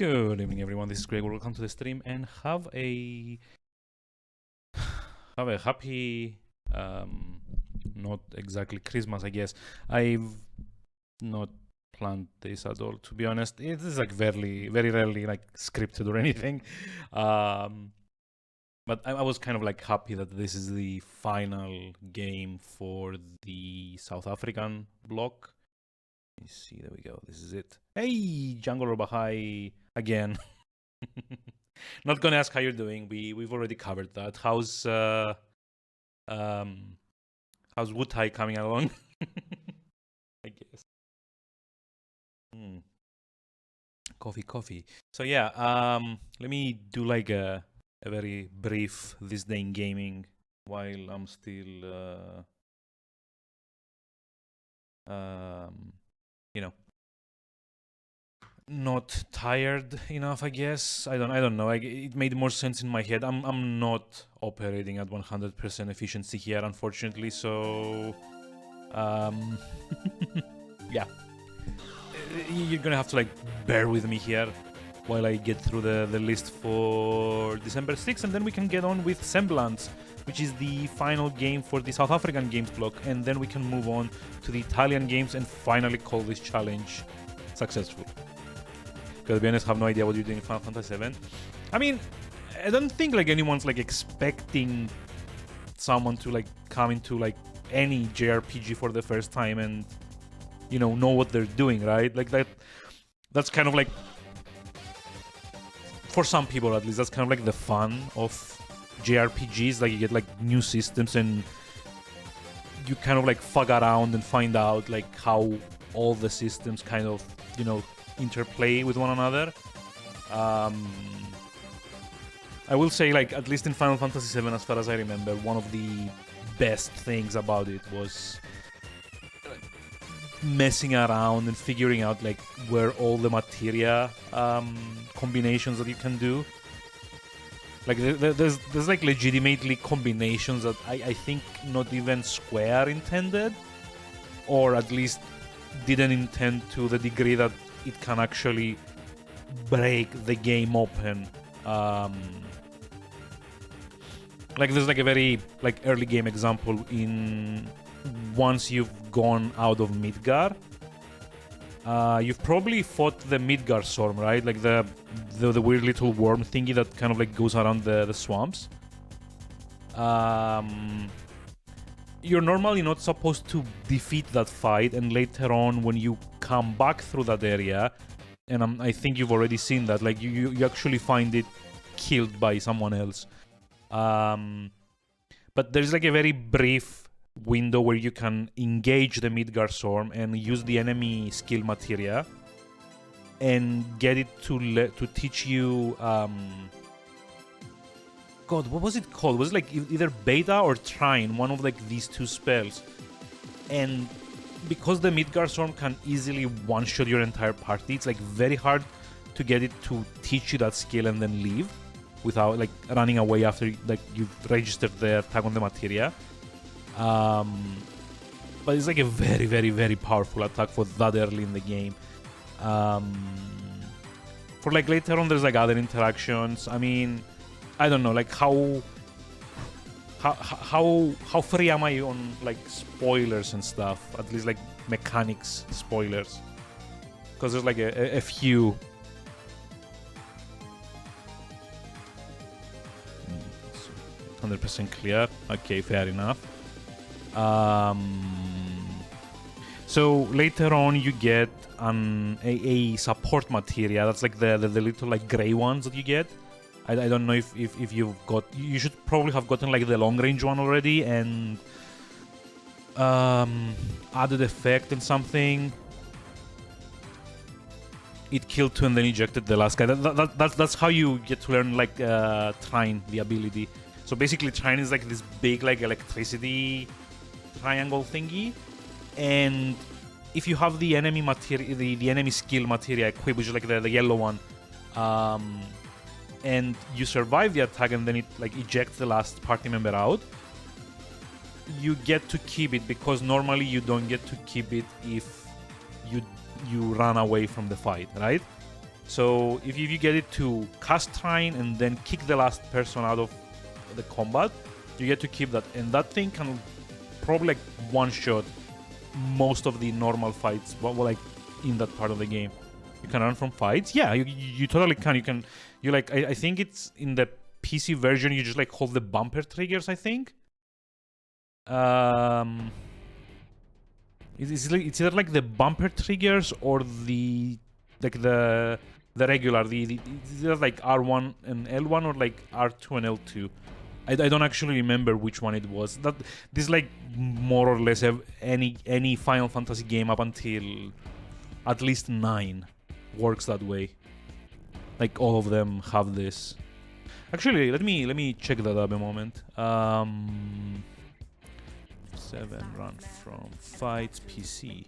Good evening, everyone. This is Greg. Welcome to the stream and have a happy, not exactly Christmas, I guess. I've not planned this at all, to be honest. It is like very rarely like scripted or anything. But I was kind of like happy that this is the final game for the South African block. Let me see. There we go. This is it. Hey, Jungle Robahai again. Not gonna ask how you're doing. We've already covered that. How's Wutai coming along? I guess. Coffee. So yeah, let me do like a very brief this day in gaming while I'm still you know, not tired enough, I guess. I don't know. It made more sense in my head. I'm not operating at 100% efficiency here, unfortunately. So, yeah, you're gonna have to like bear with me here while I get through the list for December 6th, and then we can get on with Semblance, which is the final game for the South African games block, and then we can move on to the Italian games and finally call this challenge successful. Because to be honest, I have no idea what you're doing in Final Fantasy VII. I mean, I don't think like anyone's like expecting someone to like come into like any JRPG for the first time and know what they're doing, right? Like that's kind of like, for some people at least, that's kind of like the fun of JRPGs. Like you get like new systems and you kind of like fuck around and find out like how all the systems kind of interplay with one another. I will say, like, at least in Final Fantasy VII, as far as I remember, one of the best things about it was messing around and figuring out like where all the materia combinations that you can do. Like there's like legitimately combinations that I think not even Square intended, or at least didn't intend to the degree that it can actually break the game open. Like there's like a very like early game example in once you've gone out of Midgar. You've probably fought the Midgar Storm, right? Like the weird little worm thingy that kind of like goes around the swamps. You're normally not supposed to defeat that fight, and later on when you come back through that area, and I think you've already seen that, like you actually find it killed by someone else. But there's like a very brief window where you can engage the Midgar Storm and use the enemy skill materia and get it to teach you God, what was it called? Was it like either Beta or Trine, one of like these two spells? And because the Midgar Storm can easily one-shot your entire party, it's like very hard to get it to teach you that skill and then leave without like running away after like you've registered the attack on the materia. But it's like a very, very, very powerful attack for that early in the game. For like later on, there's like other interactions. I mean, I don't know, like how free am I on like spoilers and stuff? At least like mechanics spoilers, because there's like a few. 100% clear. Okay, fair enough. So later on you get a support materia. That's like the little like gray ones that you get. I don't know if you've got. You should probably have gotten like the long range one already and added effect and something. It killed two and then ejected the last guy. That's how you get to learn like Trine, the ability. So basically Trine is like this big like electricity triangle thingy, and if you have the enemy materia, the enemy skill materia equipped, which is like the yellow one, and you survive the attack and then it like ejects the last party member out, you get to keep it, because normally you don't get to keep it if you run away from the fight, right? So if you get it to cast Trine and then kick the last person out of the combat, you get to keep that. And that thing can probably like one-shot most of the normal fights, well, like in that part of the game. You can run from fights. Yeah, you totally can. I think it's in the PC version, you just like hold the bumper triggers, I think. It's either like the bumper triggers or the regular, it's either like R1 and L1 or like R2 and L2. I don't actually remember which one it was. This like more or less any Final Fantasy game up until at least 9 works that way. Like all of them have this. Actually, let me check that up a moment. 7 run from fights PC.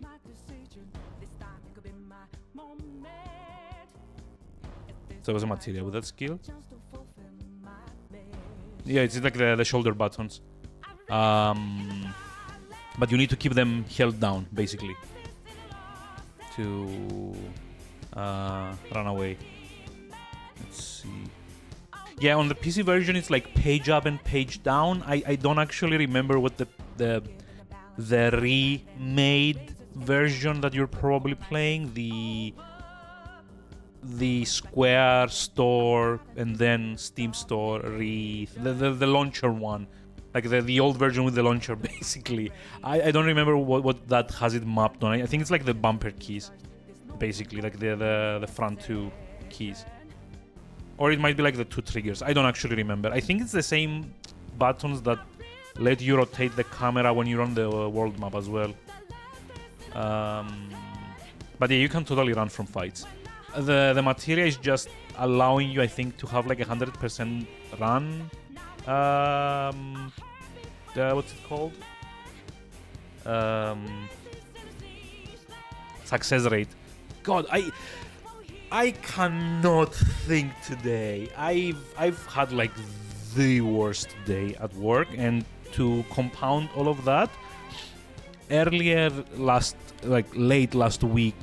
So there was a materia with that skill. Yeah, it's like the shoulder buttons. But you need to keep them held down, basically, to run away. Let's see. Yeah, on the PC version, it's like page up and page down. I don't actually remember what the remade version that you're probably playing, the Square store and then Steam store, the launcher one, like the old version with the launcher, basically. I don't remember what that has it mapped on. I think it's like the bumper keys, basically, like the front 2 keys. Or it might be like the 2 triggers. I don't actually remember. I think it's the same buttons that let you rotate the camera when you're on the world map as well. But yeah, you can totally run from fights. The materia is just allowing you, I think, to have like 100% run. What's it called? Success rate. God, I cannot think today. I've had like the worst day at work, and to compound all of that, late last week,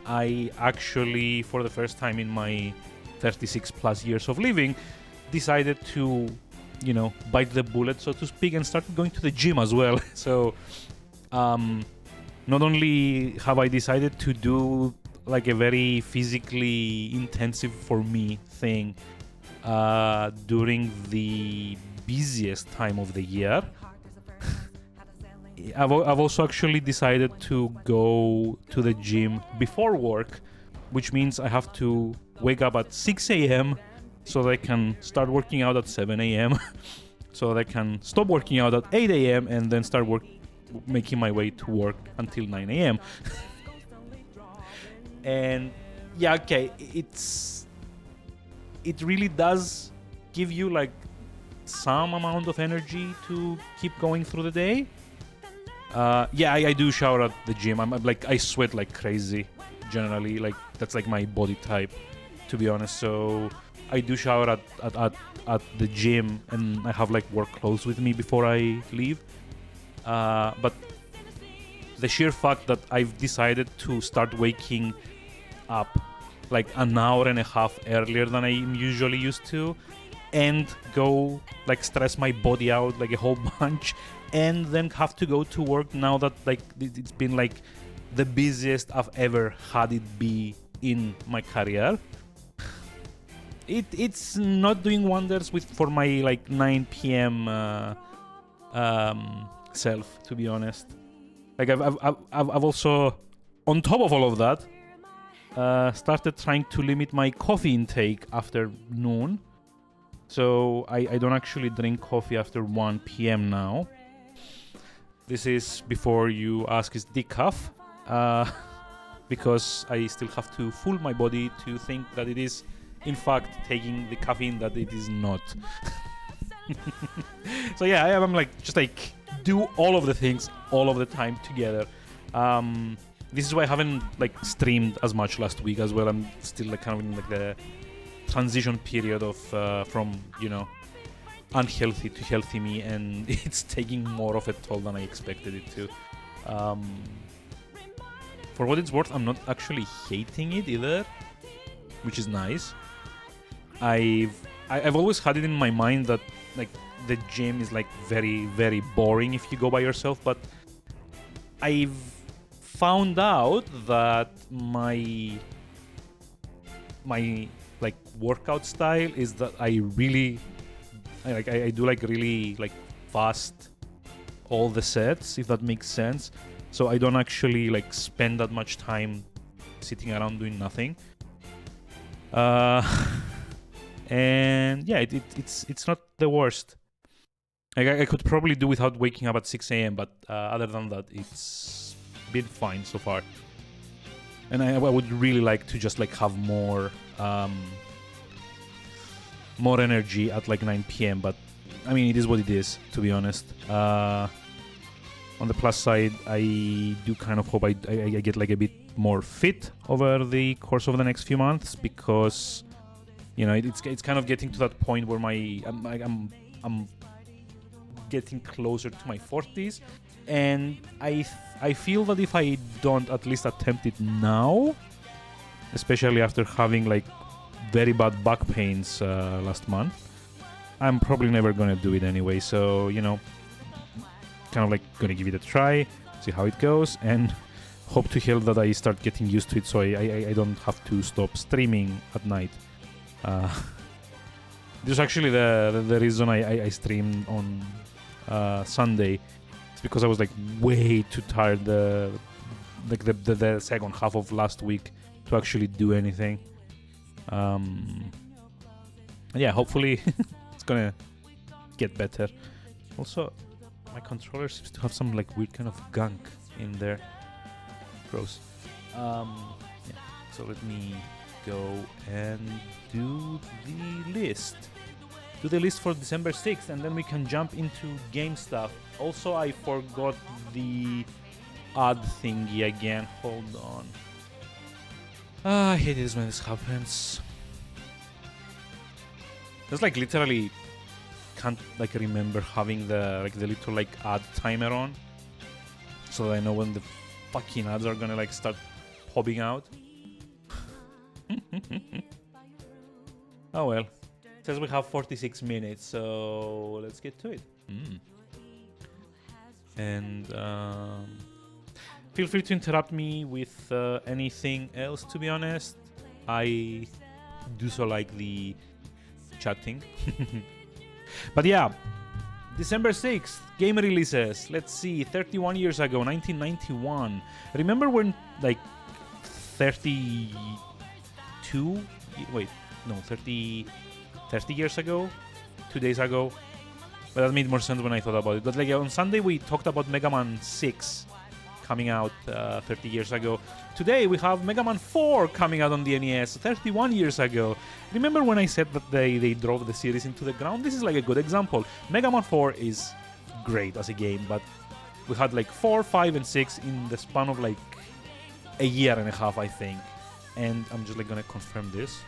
I actually, for the first time in my 36 plus years of living, decided to, bite the bullet, so to speak, and started going to the gym as well. So, not only have I decided to do like a very physically intensive for me thing during the busiest time of the year, I've also actually decided to go to the gym before work, which means I have to wake up at 6 a.m. so that I can start working out at 7 a.m. so that I can stop working out at 8 a.m. and then start making my way to work until 9 a.m. And yeah, okay, it really does give you like some amount of energy to keep going through the day. Yeah, I do shower at the gym. I'm like, I sweat like crazy generally. Like that's like my body type, to be honest. So I do shower at the gym, and I have like work clothes with me before I leave. But the sheer fact that I've decided to start waking up like an hour and a half earlier than I am usually used to, and go like stress my body out like a whole bunch, and then have to go to work now that like it's been like the busiest I've ever had it be in my career. It's not doing wonders for my like 9 p.m. Self, to be honest. Like I've also, on top of all of that, started trying to limit my coffee intake after noon. So I don't actually drink coffee after 1 p.m. now. This is, before you ask, is decaf, because I still have to fool my body to think that it is, in fact, taking the caffeine that it is not. So yeah, I'm like, just like, do all of the things all of the time together. This is why I haven't like streamed as much last week as well. I'm still like kind of in like the transition period of from unhealthy to healthy me, and it's taking more of a toll than I expected it to. For what it's worth, I'm not actually hating it either. which is nice. I've always had it in my mind that like the gym is like very, very boring if you go by yourself, but I've found out that my like workout style is that I do like really like fast all the sets, if that makes sense. So I don't actually like spend that much time sitting around doing nothing. And yeah, it's not the worst. Like I could probably do without waking up at 6 a.m. But other than that, it's been fine so far. And I would really like to just like have more energy at like 9 p.m. But I mean, it is what it is, to be honest. On the plus side, I do kind of hope I get like a bit more fit over the course of the next few months, because you know it's kind of getting to that point where I'm getting closer to my 40s, and I feel that if I don't at least attempt it now, especially after having like very bad back pains last month, I'm probably never gonna do it anyway. So you know, kind of like gonna give it a try, see how it goes, and hope to hell that I start getting used to it, so I don't have to stop streaming at night. This is actually the reason I streamed on Sunday. It's because I was like way too tired the second half of last week to actually do anything. Yeah, hopefully it's gonna get better. Also, my controller seems to have some like weird kind of gunk in there. Gross. Yeah. So let me go and do the list. Do the list for December 6th, and then we can jump into game stuff. Also, I forgot the ad thingy again. Hold on. I hate this when this happens. There's like literally can't like remember having the little like ad timer on, so that I know when the fucking ads are gonna like start popping out. Oh well. It says we have 46 minutes, so let's get to it. And feel free to interrupt me with anything else, to be honest. I do so like the chatting. But yeah, December 6th, game releases. Let's see, 31 years ago, 1991. Remember when like 30 years ago, 2 days ago? But that made more sense when I thought about it. But like on Sunday we talked about Mega Man 6 coming out 30 years ago. Today we have Mega Man 4 coming out on the NES 31 years ago. Remember when I said that they drove the series into the ground? This is like a good example. Mega Man 4 is great as a game, but we had like 4, 5, and 6 in the span of like a year and a half, I think. And I'm just like gonna confirm this.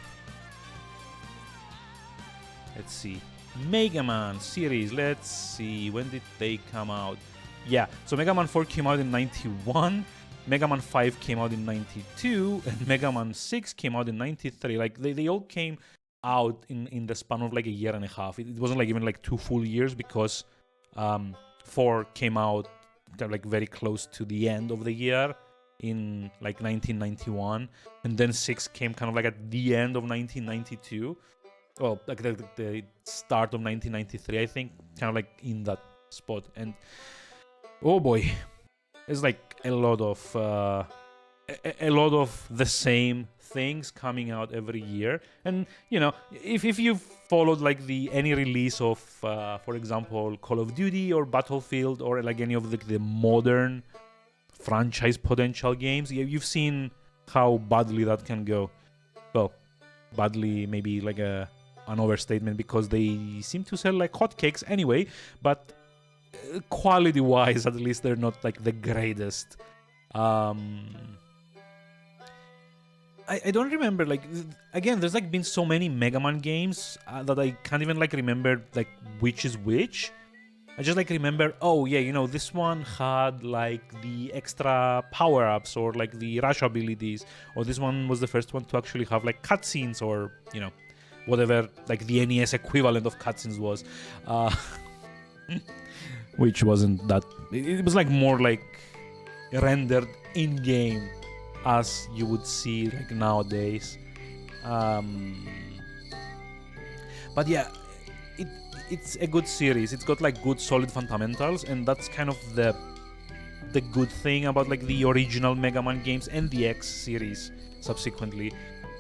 Let's see. Mega Man series, let's see. When did they come out? Yeah, so Mega Man 4 came out in 91, Mega Man 5 came out in 92, and Mega Man 6 came out in 93. Like, they all came out in the span of like a year and a half. It wasn't like even like 2 full years, because 4 came out kind of like very close to the end of the year in like 1991, and then 6 came kind of like at the end of 1992. Well, like the start of 1993, I think, kind of like in that spot. And oh boy, it's like a lot of the same things coming out every year. And you know, if you've followed like any release of, for example, Call of Duty or Battlefield, or like any of the modern franchise potential games, you've seen how badly that can go. Well, badly maybe like an overstatement, because they seem to sell like hotcakes anyway, but quality-wise, at least they're not like the greatest. I don't remember, like, again, there's like been so many Mega Man games that I can't even like remember like which is which. I just like remember, oh yeah, you know, this one had like the extra power-ups or like the rush abilities, or this one was the first one to actually have like cutscenes or, you know, whatever like the NES equivalent of cutscenes was. Which wasn't that, it was like more like rendered in-game as you would see like nowadays. But yeah, it's a good series. It's got like good solid fundamentals, and that's kind of the good thing about like the original Mega Man games and the X series subsequently.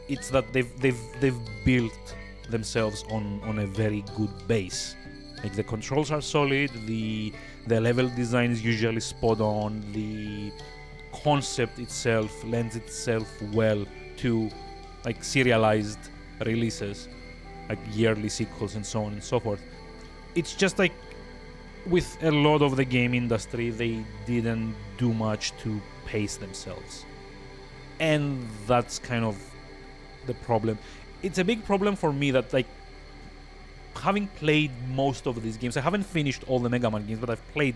It's that they've built themselves on a very good base. Like the controls are solid, the level design is usually spot on, the concept itself lends itself well to like serialized releases, like yearly sequels and so on and so forth. It's just like with a lot of the game industry, they didn't do much to pace themselves. And that's kind of the problem. It's a big problem for me that, like, having played most of these games, I haven't finished all the Mega Man games, but I've played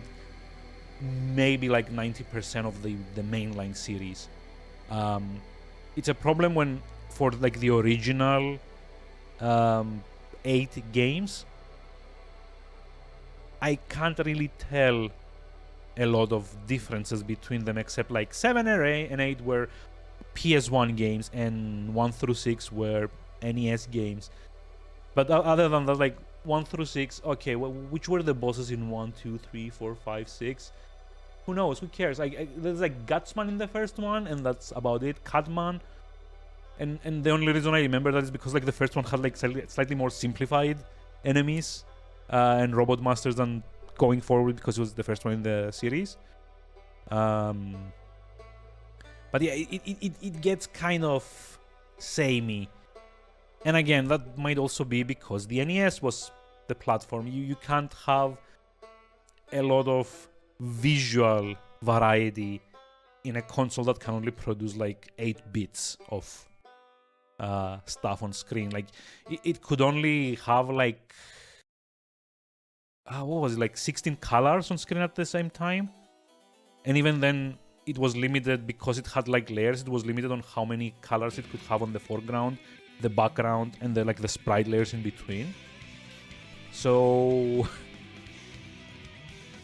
maybe like 90% of the mainline series. It's a problem when, for like the original 8 games, I can't really tell a lot of differences between them, except like 7 and 8 were PS1 games and 1 through 6 were NES games. But other than that, like 1 through 6, okay, which were the bosses in 1, 2, 3, 4, 5, 6? Who knows? Who cares? There's like Gutsman in the first one, and that's about it. Catman. And the only reason I remember that is because like the first one had like slightly more simplified enemies and robot masters than going forward, because it was the first one in the series. But yeah, it gets kind of samey. And again, that might also be because the NES was the platform. You can't have a lot of visual variety in a console that can only produce like 8 bits of stuff on screen. Like it could only have like what was it, like 16 colors on screen at the same time, and even then it was limited because it had like layers. It was limited on how many colors it could have on the foreground, the background, and the sprite layers in between. So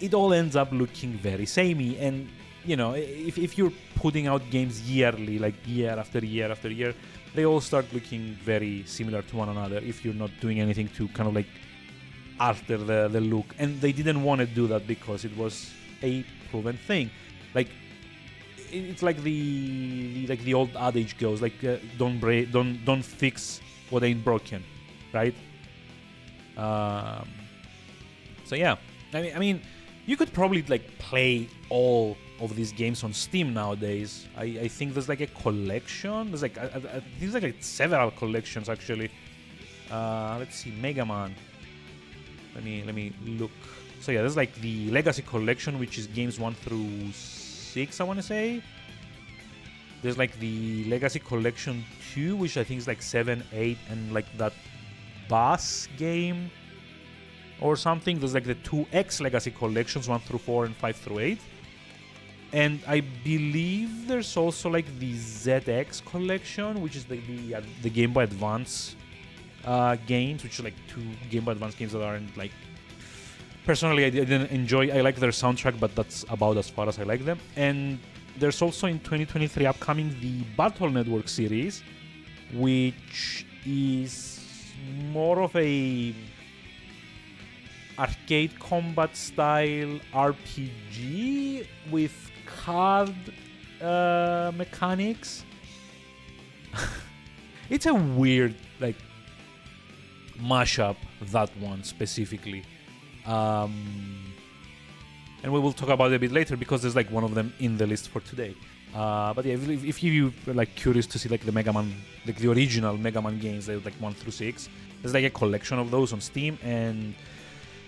it all ends up looking very samey. And you know, if you're putting out games yearly, like year after year after year, they all start looking very similar to one another if you're not doing anything to kind of like alter the look. And they didn't want to do that because it was a proven thing. Like it's like the old adage goes, like don't fix what ain't broken, right? So yeah, I mean, you could probably like play all of these games on Steam nowadays. I think there's like a collection. There's like there's like several collections actually. Let's see, Mega Man. Let me look. So yeah, there's like the Legacy Collection, which is games 1 through 6, I want to say. There's like the Legacy Collection 2, which I think is like 7, 8, and like that Bass game or something. There's like the 2X Legacy Collections, 1 through 4 and 5 through 8. And I believe there's also like the ZX Collection, which is the Game Boy Advance games, which are like 2 Game Boy Advance games that aren't like... Personally, I didn't enjoy. I like their soundtrack, but that's about as far as I like them. And there's also in 2023 upcoming the Battle Network series, which is more of a arcade combat style RPG with card mechanics. It's a weird like mashup, that one specifically. And we will talk about it a bit later because there's like one of them in the list for today. But yeah, if you are like curious to see like the Mega Man, like the original Mega Man games, like 1 through 6, there's like a collection of those on Steam, and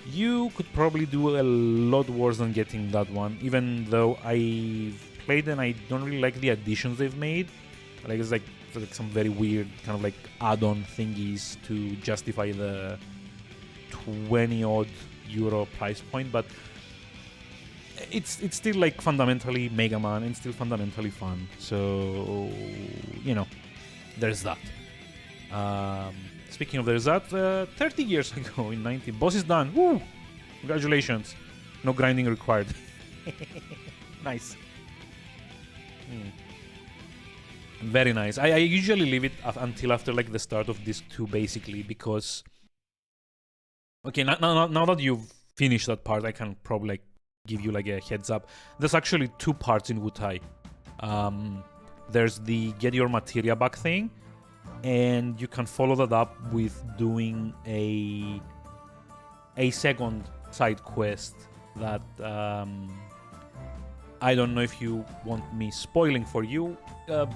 you could probably do a lot worse than getting that one. Even though I've played and I don't really like the additions they've made. Like it's like some very weird kind of like add-on thingies to justify the 20 odd euro price point, but it's still like fundamentally Mega Man and still fundamentally fun. So there's that. Speaking of there's that, 30 years ago in 19, boss is done. Woo! Congratulations. No grinding required. Nice. Very nice. I usually leave it until after like the start of disc 2 basically, because okay, now that you've finished that part, I can probably like give you like a heads up. There's actually 2 parts in Wutai. There's the get your materia back thing, and you can follow that up with doing a second side quest that I don't know if you want me spoiling for you.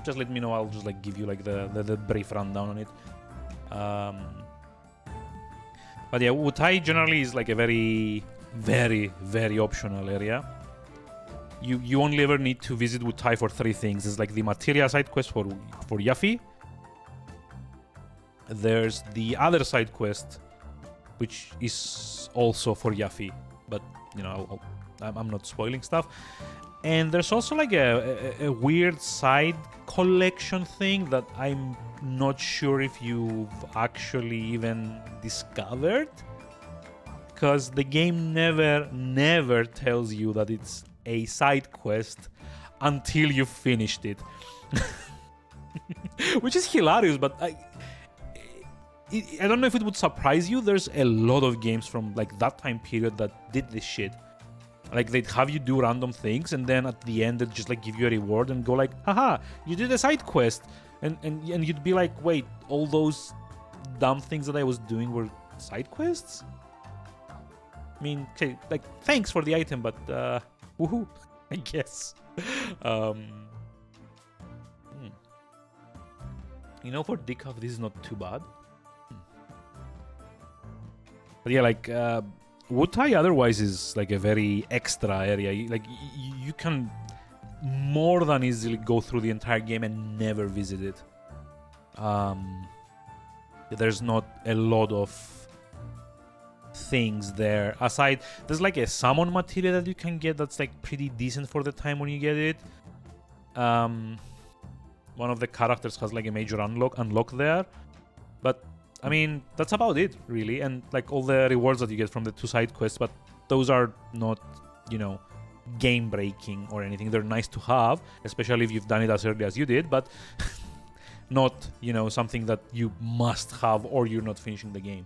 Just let me know. I'll just like give you like the brief rundown on it. But yeah, Wutai generally is like a very, very, very optional area. You only ever need to visit Wutai for 3 things. There's like the materia side quest for Yafi. There's the other side quest, which is also for Yafi, but I'm not spoiling stuff. And there's also like a weird side collection thing that I'm not sure if you've actually even discovered, because the game never tells you that it's a side quest until you've finished it. Which is hilarious, but I don't know if it would surprise you. There's a lot of games from like that time period that did this shit. Like they'd have you do random things, and then at the end they'd just like give you a reward and go like, haha, you did a side quest, and you'd be like, wait, all those dumb things that I was doing were side quests? I mean, okay, like thanks for the item, but woohoo, I guess. For Dickoff, this is not too bad. But yeah, like Wutai otherwise is like a very extra area. Like you can more than easily go through the entire game and never visit it. There's not a lot of things there. Aside, there's like a summon material that you can get that's like pretty decent for the time when you get it. One of the characters has like a major unlock there, but I mean, that's about it, really. And like all the rewards that you get from the 2 side quests, but those are not, game breaking or anything. They're nice to have, especially if you've done it as early as you did, but not, something that you must have or you're not finishing the game.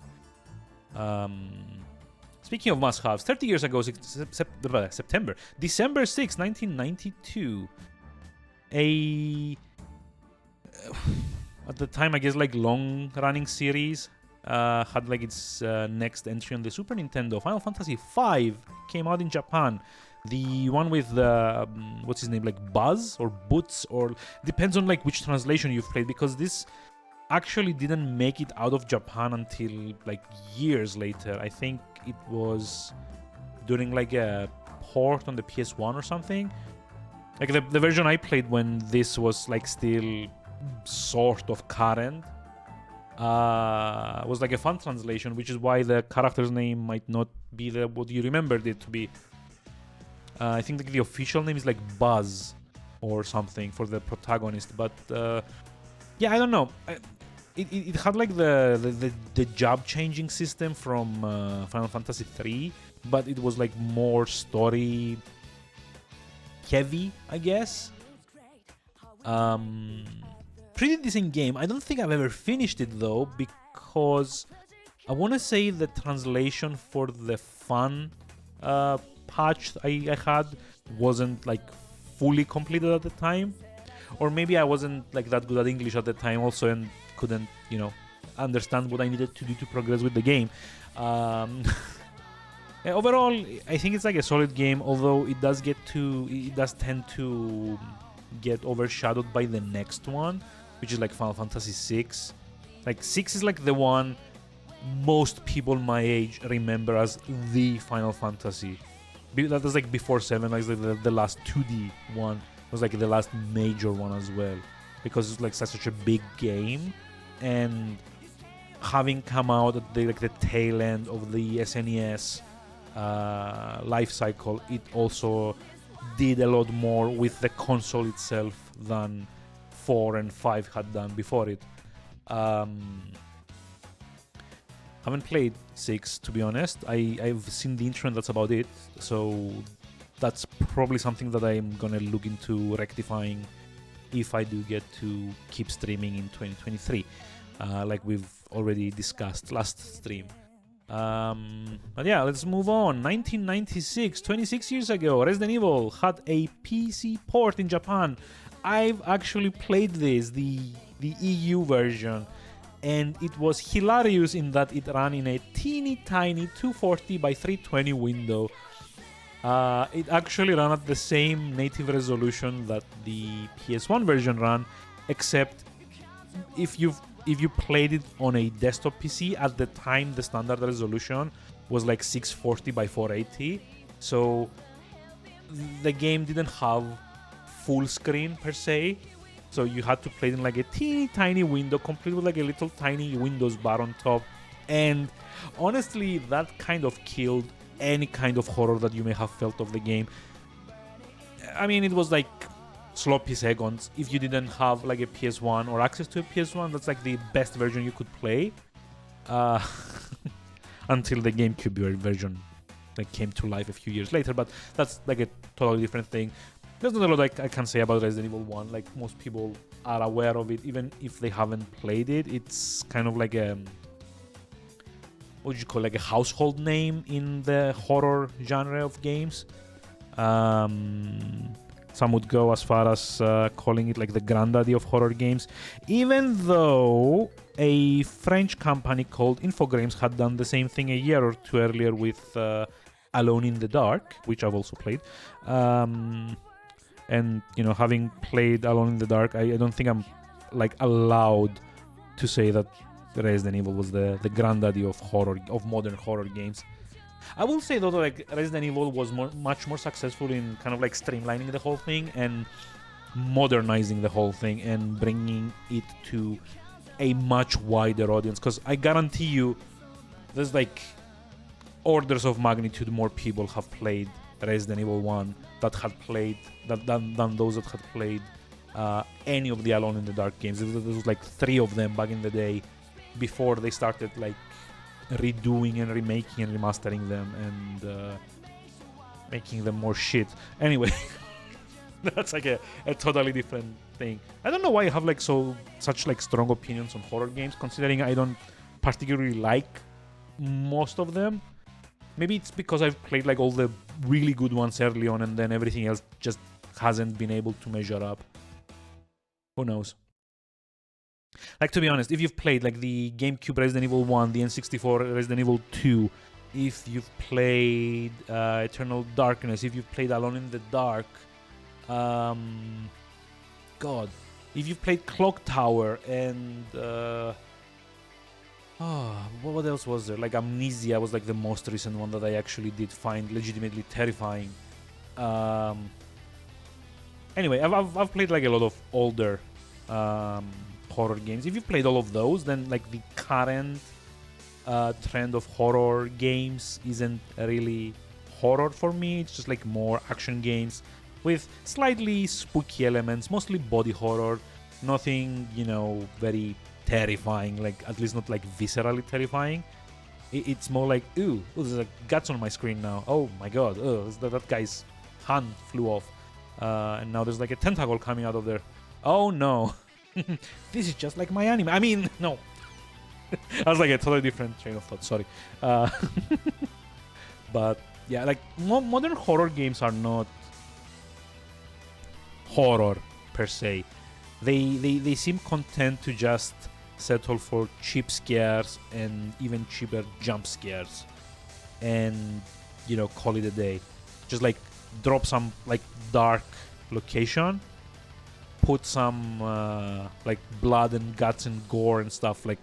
Speaking of must-haves, 30 years ago, September, December 6, 1992, at the time, I guess, like long-running series had like its next entry on the Super Nintendo. Final Fantasy V came out in Japan. The one with what's his name, like Buzz or Boots, or depends on like which translation you've played, because this actually didn't make it out of Japan until like years later. I think it was during like a port on the PS1 or something. Like the version I played when this was like still sort of current was like a fun translation, which is why the character's name might not be what you remembered it to be. I think like the official name is like Buzz or something for the protagonist, but yeah, I don't know. It had like the job changing system from Final Fantasy III, but it was like more story heavy, I guess. Pretty decent game. I don't think I've ever finished it though, because I want to say the translation for the fun patch I had wasn't like fully completed at the time, or maybe I wasn't like that good at English at the time also and couldn't understand what I needed to do to progress with the game. Overall, I think it's like a solid game, although it does tend to get overshadowed by the next one, which is like Final Fantasy VI. Like 6 is like the one most people my age remember as the Final Fantasy. That was like before 7, like the last 2D one was like the last major one as well, because it's like such a big game, and having come out at the tail end of the SNES, life cycle, it also did a lot more with the console itself than 4 and 5 had done before it. Haven't played 6, to be honest. I've seen the intro and that's about it. So that's probably something that I'm gonna look into rectifying if I do get to keep streaming in 2023, like we've already discussed last stream. But yeah, let's move on. 1996, 26 years ago, Resident Evil had a PC port in Japan. I've actually played this, the EU version, and it was hilarious in that it ran in a teeny tiny 240 by 320 window. It actually ran at the same native resolution that the PS1 version ran, except if you played it on a desktop PC, at the time the standard resolution was like 640 by 480, so the game didn't have full screen per se, so you had to play it in like a teeny tiny window, complete with like a little tiny Windows bar on top, and honestly that kind of killed any kind of horror that you may have felt of the game. I mean, it was like sloppy seconds. If you didn't have like a PS1 or access to a PS1, that's like the best version you could play, until the GameCube version like came to life a few years later, but that's like a totally different thing. There's not a lot I can say about Resident Evil 1. Like, most people are aware of it, even if they haven't played it. It's kind of like a, what would you call, like a household name in the horror genre of games. Some would go as far as calling it like the granddaddy of horror games, even though a French company called Infogrames had done the same thing a year or two earlier with Alone in the Dark, which I've also played. And, you know, having played Alone in the Dark, I don't think I'm like allowed to say that Resident Evil was the granddaddy of horror, of modern horror games. I will say though, like, Resident Evil was much more successful in kind of like streamlining the whole thing and modernizing the whole thing and bringing it to a much wider audience. Because I guarantee you, there's like orders of magnitude more people have played Resident Evil 1 that had played than those that had played any of the Alone in the Dark games. There was like 3 of them back in the day before they started like redoing and remaking and remastering them and making them more shit. Anyway, that's like a totally different thing. I don't know why I have like such like strong opinions on horror games, considering I don't particularly like most of them. Maybe it's because I've played like all the really good ones early on and then everything else just hasn't been able to measure up. Who knows? Like, to be honest, if you've played like the GameCube Resident Evil 1, the N64 Resident Evil 2, if you've played Eternal Darkness, if you've played Alone in the Dark, God, if you've played Clock Tower and what else was there? Like Amnesia was like the most recent one that I actually did find legitimately terrifying. Anyway, I've played like a lot of older horror games. If you've played all of those, then like the current trend of horror games isn't really horror for me. It's just like more action games with slightly spooky elements, mostly body horror. Nothing, you know, very terrifying, like at least not like viscerally terrifying. It's more like, ooh, there's like guts on my screen now. Oh my god, that guy's hand flew off. And now there's like a tentacle coming out of there. Oh no. This is just like my anime. I mean, no. That was like a totally different train of thought, sorry. But yeah, like modern horror games are not horror per se. They seem content to just settle for cheap scares and even cheaper jump scares and, you know, call it a day. Just like drop some like dark location, put some like blood and guts and gore and stuff like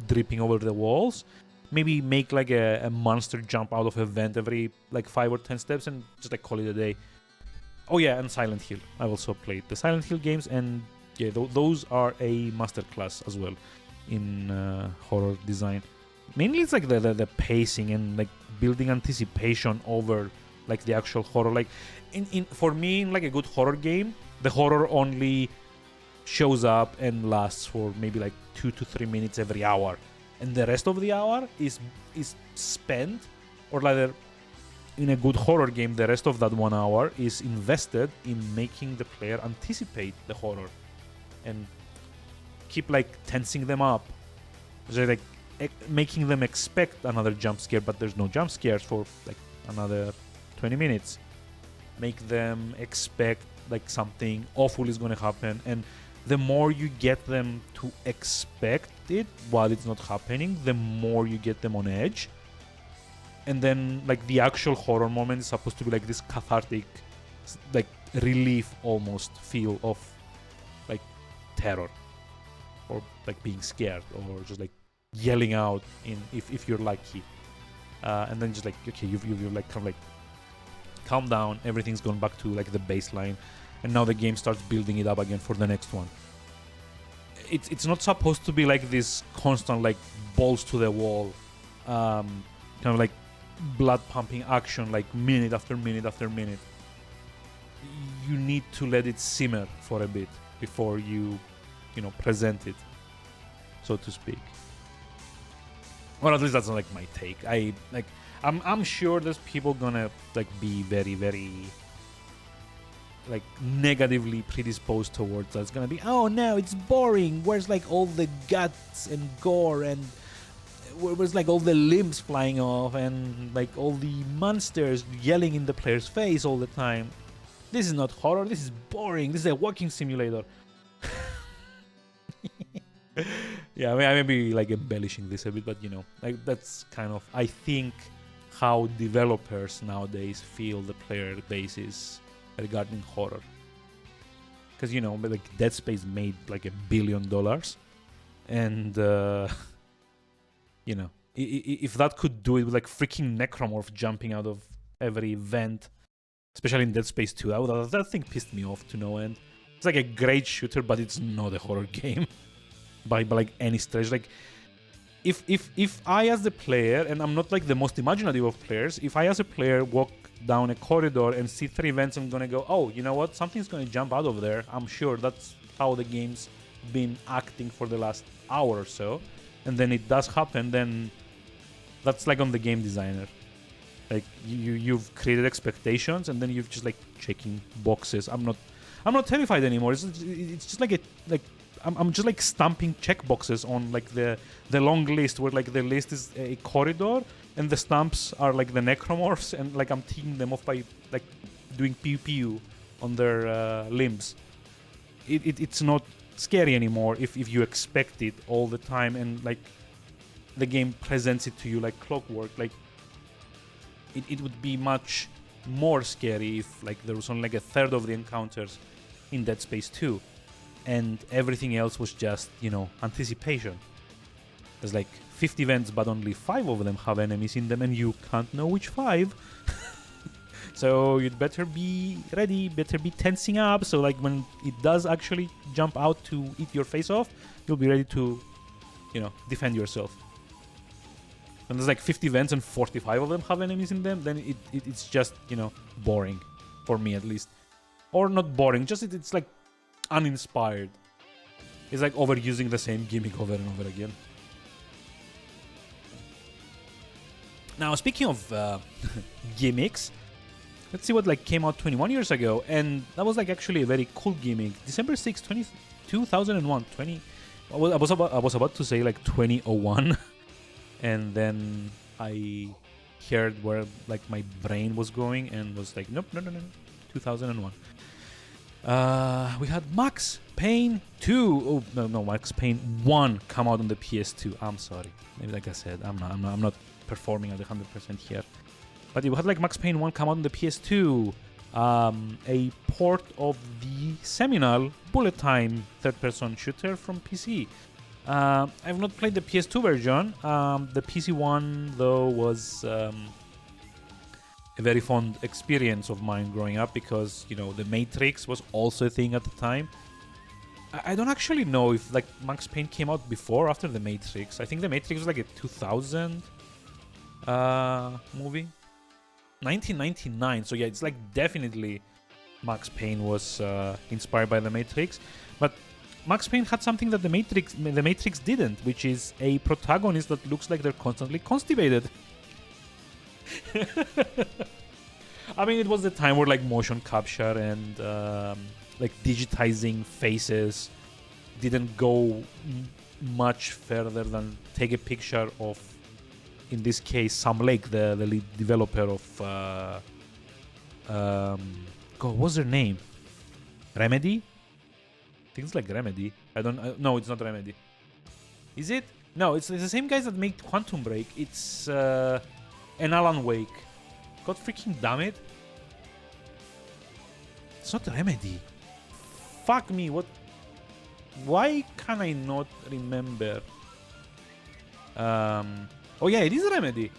dripping over the walls, maybe make like a monster jump out of a vent every like 5 or 10 steps and just like call it a day. Oh yeah, and Silent Hill. I also played the Silent Hill games, and yeah, those are a masterclass as well in horror design. mainly it's like the pacing and like building anticipation over like the actual horror. Like in for me, in like a good horror game, the horror only shows up and lasts for maybe like 2 to 3 minutes every hour, and the rest of the hour is spent, or rather, in a good horror game, the rest of that 1 hour is invested in making the player anticipate the horror and keep like tensing them up, so like making them expect another jump scare, but there's no jump scares for like another 20 minutes. Make them expect like something awful is going to happen, and the more you get them to expect it while it's not happening, the more you get them on edge. And then like the actual horror moment is supposed to be like this cathartic, like relief almost feel of like terror, or like being scared, or just like yelling out in if you're lucky. And then just like, okay, you've like kind of like calm down, everything's gone back to like the baseline, and now the game starts building it up again for the next one. It's not supposed to be like this constant like balls to the wall, kind of like blood pumping action, like minute after minute after minute. You need to let it simmer for a bit before you present it, so to speak. Or at least that's not like my take. I'm sure there's people gonna like be very, very like negatively predisposed towards that. It's gonna be, oh no, it's boring. Where's like all the guts and gore, and where's like all the limbs flying off, and like all the monsters yelling in the player's face all the time? This is not horror. This is boring. This is a walking simulator. Yeah, I mean, I may be like embellishing this a bit, but like that's kind of, I think, how developers nowadays feel the player base is regarding horror. Because like Dead Space made like $1 billion, and if that could do it with like freaking Necromorph jumping out of every vent, especially in Dead Space 2, that thing pissed me off to no end. It's like a great shooter, but it's not a horror game by like any stretch. Like if I as the player, and I'm not like the most imaginative of players, if I as a player walk down a corridor and see 3 vents, I'm gonna go, oh, you know what? Something's gonna jump out of there. I'm sure that's how the game's been acting for the last hour or so. And then it does happen, then that's like on the game designer. Like you've created expectations, and then you've just like checking boxes. I'm not terrified anymore. It's just like I'm just like stamping check boxes on like the long list, where like the list is a corridor and the stamps are like the necromorphs, and like I'm ticking them off by like doing pew pew on their limbs. It's not scary anymore if you expect it all the time, and like the game presents it to you like clockwork. Like it would be much more scary if like there was only like a third of the encounters in Dead Space 2, and everything else was just anticipation. There's like 50 vents, but only 5 of them have enemies in them, and you can't know which 5. So you'd better be ready, better be tensing up, so like when it does actually jump out to eat your face off, you'll be ready to defend yourself. And there's like 50 vents and 45 of them have enemies in them, then it's just boring, for me at least. Or not boring, just it's like uninspired. It's like overusing the same gimmick over and over again. Now, speaking of gimmicks, let's see what like came out 21 years ago, and that was like actually a very cool gimmick. December 6, 2001. I was about to say like 2001, and then I heard where like my brain was going and was like, nope, no, 2001. We had Max Payne 2. Oh no, Max Payne 1 come out on the PS2. I'm sorry. Maybe like I said, I'm not performing at 100% here. But we had like Max Payne 1 come out on the PS2. A port of the seminal bullet time third-person shooter from PC. I've not played the PS2 version. The PC one though was a very fond experience of mine growing up, because The Matrix was also a thing at the time, I don't actually know if like Max Payne came out before or after The Matrix. I think The Matrix was like a 2000 movie. 1999. So yeah, it's like definitely Max Payne was inspired by The Matrix. But Max Payne had something that The Matrix didn't, which is a protagonist that looks like they're constantly constipated. I mean, it was the time where like motion capture and like digitizing faces didn't go much further than take a picture of, in this case, Sam Lake, the lead developer of God, what's their name? Remedy? I think it's like Remedy. I don't. No, it's not Remedy. Is it? No, it's the same guys that made Quantum Break. It's an Alan Wake. God freaking damn it! It's not Remedy. Fuck me. What? Why can I not remember? Oh yeah, it is Remedy.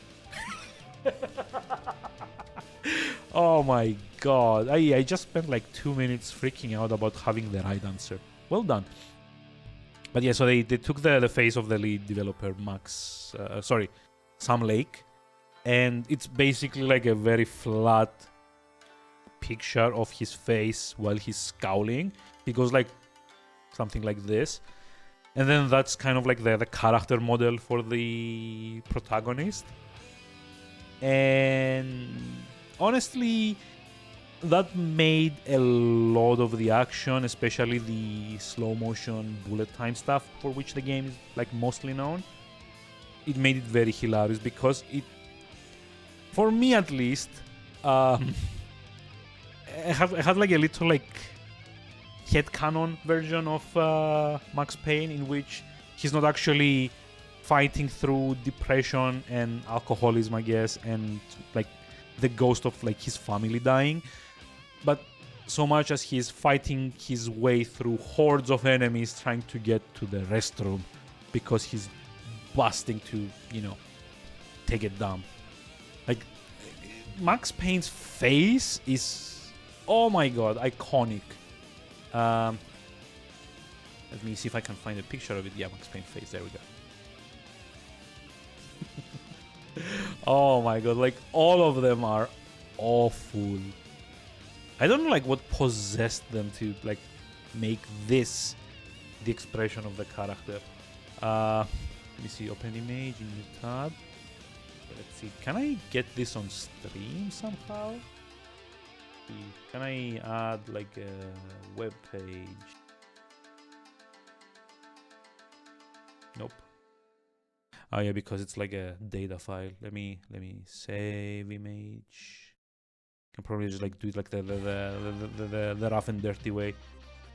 Oh my god. I just spent like 2 minutes freaking out about having the right answer. Well done. But yeah, so they took the face of the lead developer, Sam Lake, and it's basically like a very flat picture of his face while he's scowling. He goes like something like this. And then that's kind of like the character model for the protagonist. And honestly, that made a lot of the action, especially the slow motion bullet time stuff, for which the game is like mostly known. It made it very hilarious because it, for me at least, it had like a little like headcanon version of Max Payne, in which he's not actually fighting through depression and alcoholism, I guess, and like the ghost of like his family dying, but so much as he's fighting his way through hordes of enemies trying to get to the restroom because he's busting to, take it down. Like, Max Payne's face is, oh my god, iconic. Let me see if I can find a picture of it. Yeah, Max Payne face, there we go. Oh my god, like all of them are awful. I don't know like what possessed them to like make this the expression of the character. Let me see, open image in new tab. Let's see, can I get this on stream somehow? Can I add like a web page? Nope. Oh yeah, because it's like a data file. Let me save image. Can probably just like do it like the rough and dirty way.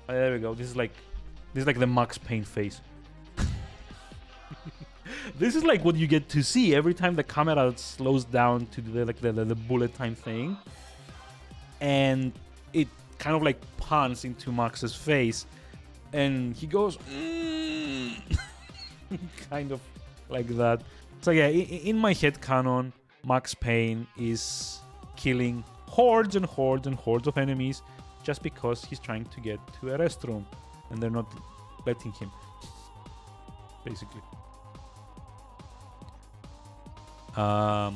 Oh, there we go. This is like the Max Payne face. This is like what you get to see every time the camera slows down to the bullet time thing, and it kind of like pans into Max's face, and he goes kind of like that. So yeah, in my head canon, Max Payne is killing hordes and hordes and hordes of enemies just because he's trying to get to a restroom and they're not letting him, basically. I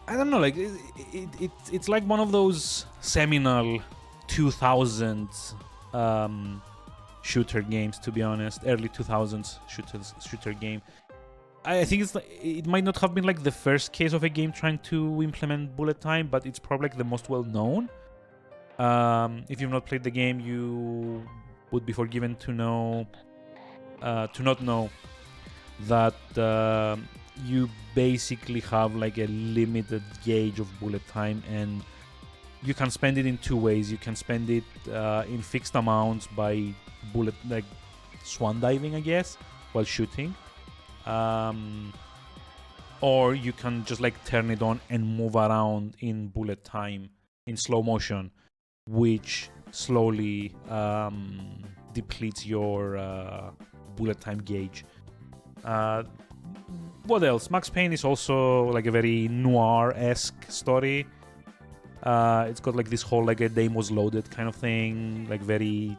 don't know, like it's like one of those seminal 2000s shooter games, to be honest. Early 2000s shooter game. I think it might not have been like the first case of a game trying to implement bullet time, but it's probably like the most well known. If you've not played the game, you would be forgiven to not know that you basically have like a limited gauge of bullet time, and you can spend it in two ways. You can spend it in fixed amounts by bullet, like swan diving, I guess, while shooting, or you can just like turn it on and move around in bullet time in slow motion, which slowly depletes your bullet time gauge. What else? Max Payne is also like a very noir-esque story. It's got like this whole like a Dame was loaded kind of thing, like very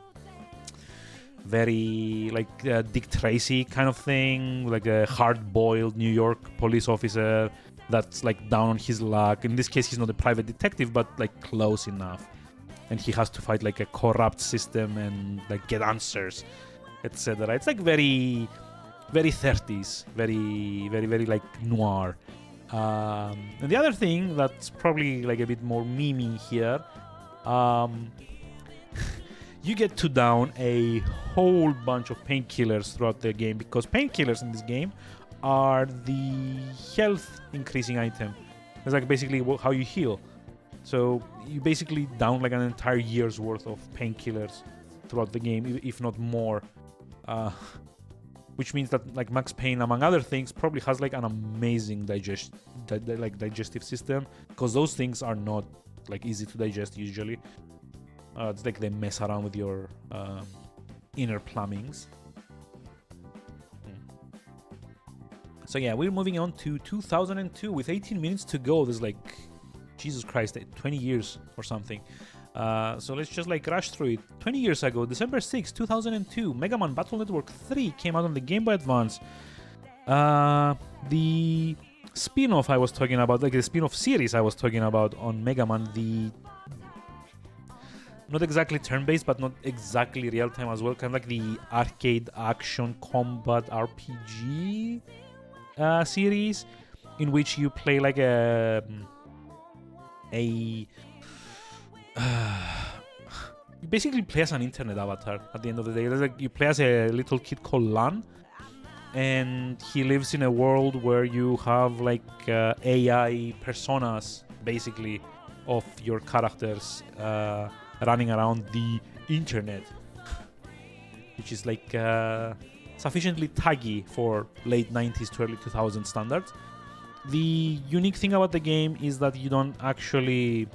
very like Dick Tracy kind of thing, like a hard-boiled New York police officer that's like down on his luck. In this case, he's not a private detective, but like close enough, and he has to fight like a corrupt system and like get answers, etc. It's like very 30s, very like noir. And the other thing that's probably like a bit more memey here, you get to down a whole bunch of painkillers throughout the game, because painkillers in this game are the health increasing item. It's like basically how you heal. So you basically down like an entire year's worth of painkillers throughout the game, if not more. Which means that like Max Payne, among other things, probably has like an amazing digestive system, because those things are not like easy to digest usually. It's like they mess around with your inner plumbings. So yeah, we're moving on to 2002 with 18 minutes to go. There's like, Jesus Christ, 20 years or something. So let's just like rush through it. 20 years ago, December 6, 2002, Mega Man Battle Network 3 came out on the Game Boy Advance. The spin-off I was talking about, like the spin-off series I was talking about on Mega Man, the not exactly turn-based, but not exactly real-time as well, kind of like the arcade action combat RPG series, in which you play like you basically play as an internet avatar at the end of the day. Like you play as a little kid called Lan, and he lives in a world where you have like AI personas, basically, of your characters running around the internet, which is like sufficiently taggy for late 90s to early 2000s standards. The unique thing about the game is that you don't actually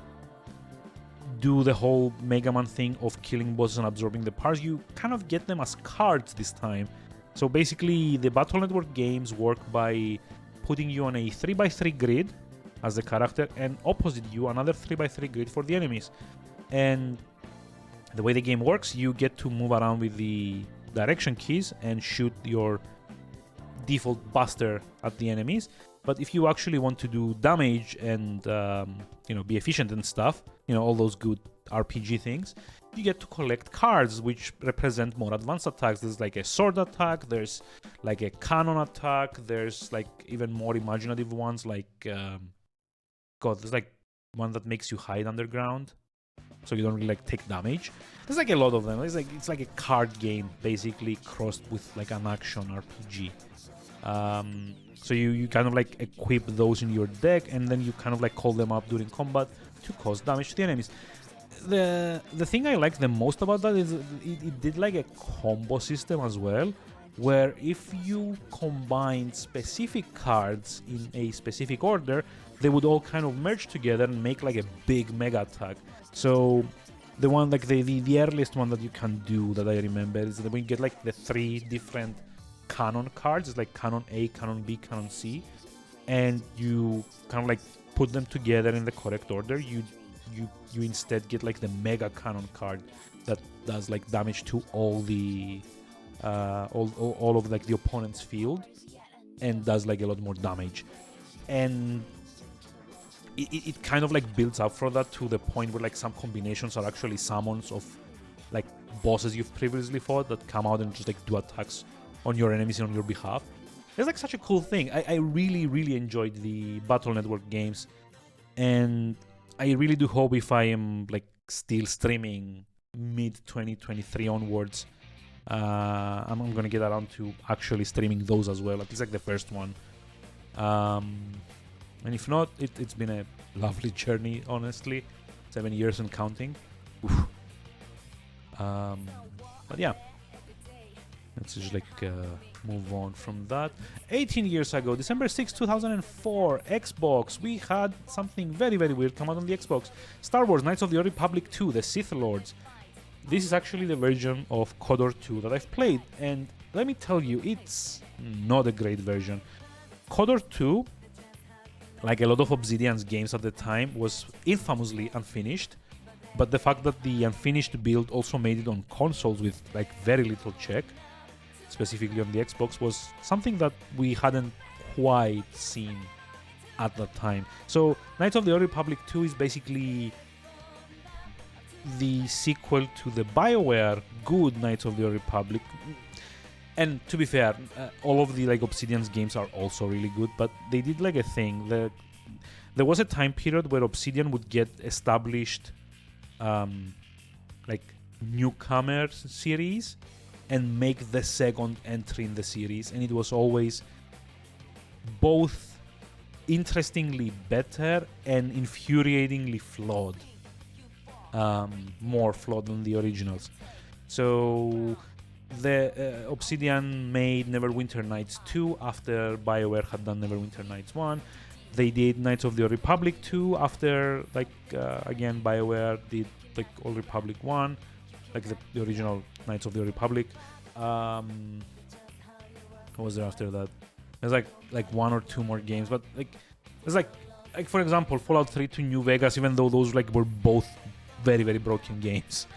do the whole Mega Man thing of killing bosses and absorbing the parts. You kind of get them as cards this time. So basically, the Battle Network games work by putting you on a 3x3 grid as the character, and opposite you another 3x3 grid for the enemies. And the way the game works, you get to move around with the direction keys and shoot your default buster at the enemies. But if you actually want to do damage and be efficient and stuff, all those good RPG things, you get to collect cards which represent more advanced attacks. There's like a sword attack, there's like a cannon attack, there's like even more imaginative ones like there's like one that makes you hide underground, so you don't really like take damage. There's like a lot of them. It's like a card game basically crossed with like an action RPG. So you kind of like equip those in your deck, and then you kind of like call them up during combat to cause damage to the enemies. The thing I like the most about that is it did like a combo system as well, where if you combine specific cards in a specific order, they would all kind of merge together and make like a big mega attack. So the one like the earliest one that you can do that I remember is that when you get like the 3 different Canon cards, it's like Canon A, Canon B, Canon C, and you kind of like put them together in the correct order. You instead get like the Mega Canon card that does like damage to all the all of like the opponent's field, and does like a lot more damage. And it kind of like builds up for that to the point where like some combinations are actually summons of like bosses you've previously fought that come out and just like do attacks on your enemies and on your behalf. It's like such a cool thing. I really enjoyed the Battle Network games, and I really do hope if I am like still streaming mid 2023 onwards, I'm gonna get around to actually streaming those as well, at least like the first one. And if not, it's been a lovely journey, honestly. 7 years and counting. But yeah, let's just like move on from that. 18 years ago, December 6, 2004, Xbox, we had something very weird come out on the Xbox. Star Wars Knights of the Old Republic 2, The Sith Lords. This is actually the version of KOTOR 2 that I've played, and let me tell you, it's not a great version. KOTOR 2, like a lot of Obsidian's games at the time, was infamously unfinished. but the fact that the unfinished build also made it on consoles with like very little check, specifically on the Xbox, was something that we hadn't quite seen at that time. So Knights of the Old Republic 2 is basically the sequel to the BioWare good Knights of the Old Republic. And to be fair, all of the like Obsidian's games are also really good, but they did like a thing. There was a time period where Obsidian would get established like newcomer series and make the second entry in the series, and it was always both interestingly better and infuriatingly flawed. More flawed than the originals. So the Obsidian made Neverwinter Nights 2 after BioWare had done Neverwinter Nights 1. They did Knights of the Old Republic 2 after, like, again, BioWare did, like, Old Republic 1, like the original Knights of the Old Republic. What was there after that? There's, like one or two more games, but, like, there's, like for example, Fallout 3 to New Vegas, even though those, like, were both very, very broken games.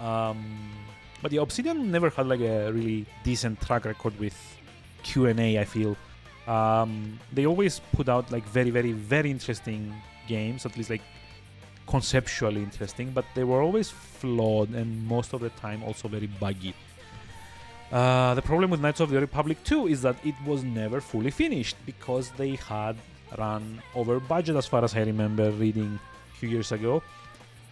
But yeah, Obsidian never had, like, a really decent track record with Q&A, I feel. They always put out like very, very, very interesting games, at least like conceptually interesting, but they were always flawed and most of the time also very buggy. The problem with Knights of the Republic 2 is that it was never fully finished because they had run over budget, as far as I remember reading a few years ago.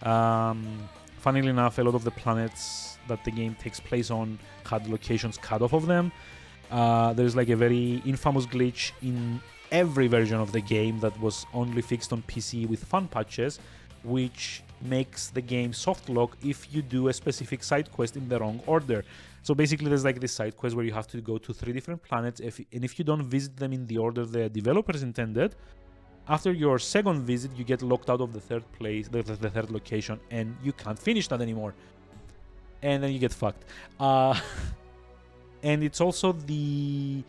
Funnily enough, a lot of the planets that the game takes place on had locations cut off of them. There's like a very infamous glitch in every version of the game that was only fixed on PC with fun patches, which makes the game soft lock if you do a specific side quest in the wrong order. So basically there's like this side quest where you have to go to 3 different planets, and if you don't visit them in the order the developers intended, after your second visit you get locked out of the third place, the third location, and you can't finish that anymore. And then you get fucked. And it's also the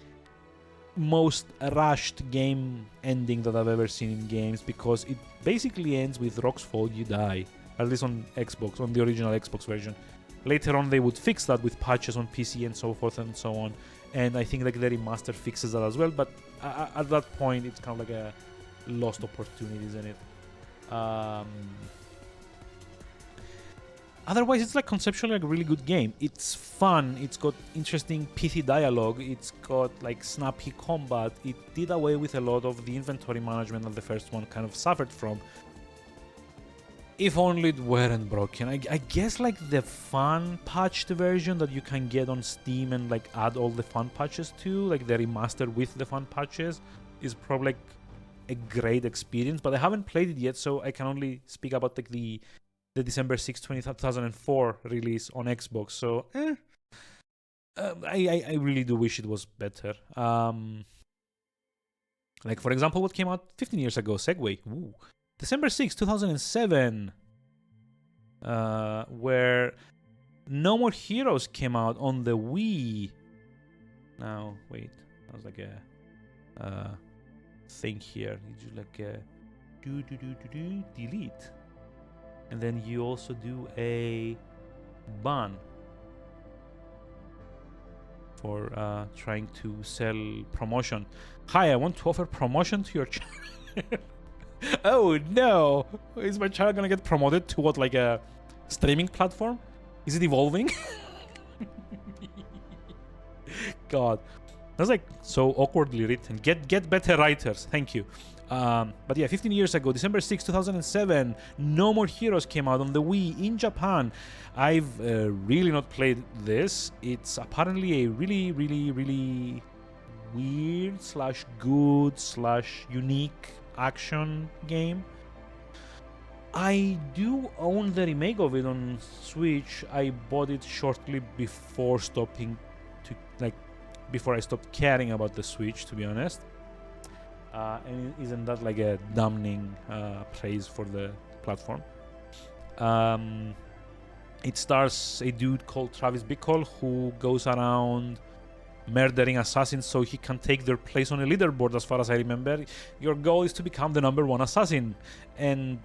most rushed game ending that I've ever seen in games, because it basically ends with rocks fall, you die. At least on Xbox, on the original Xbox version. Later on they would fix that with patches on PC and so forth and so on. And I think like the remaster fixes that as well, but at that point it's kind of like a lost opportunity, isn't it? Otherwise, it's like conceptually like a really good game. It's fun, it's got interesting pithy dialogue, it's got like snappy combat. It did away with a lot of the inventory management that the first one kind of suffered from. If only it weren't broken. I guess like the fun patched version that you can get on Steam and like add all the fun patches to, like the remaster with the fun patches, is probably like a great experience, but I haven't played it yet, so I can only speak about like the December 6, 2004 release on Xbox. So I really do wish it was better. Like for example, what came out 15 years ago, Segway. Ooh. December 6, 2007, where No More Heroes came out on the Wii. Now, wait, that was like a thing here. You do like a delete. And then you also do a ban for trying to sell promotion. Hi, I want to offer promotion to your channel. Oh no! Is my channel gonna get promoted to what, like a streaming platform? Is it evolving? God, that's like so awkwardly written. Get better writers. Thank you. But yeah, 15 years ago, December 6, 2007, No More Heroes came out on the Wii in Japan. I've really not played this. It's apparently a really, really, really weird / good / unique action game. I do own the remake of it on Switch. I bought it shortly before before I stopped caring about the Switch, to be honest. And isn't that like a damning praise for the platform? It stars a dude called Travis Bickle who goes around murdering assassins so he can take their place on a leaderboard, as far as I remember. Your goal is to become the #1 assassin. And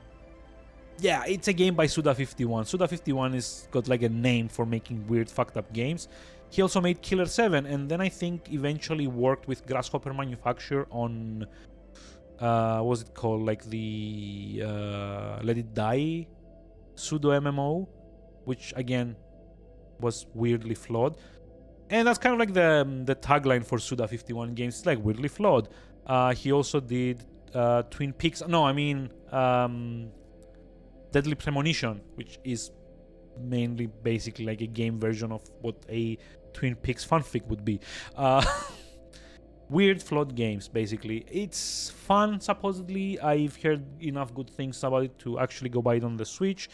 yeah, it's a game by Suda51. Suda51 is got like a name for making weird, fucked up games. He also made Killer 7, and then I think eventually worked with Grasshopper Manufacture on what was it called, like the Let It Die pseudo MMO, which again was weirdly flawed. And that's kind of like the tagline for Suda51 games. It's like weirdly flawed. He also did Twin Peaks. No, I mean Deadly Premonition, which is mainly basically like a game version of what a Twin Peaks fanfic would be. Weird flawed games, basically. It's fun, supposedly. I've heard enough good things about it to actually go buy it on the Switch.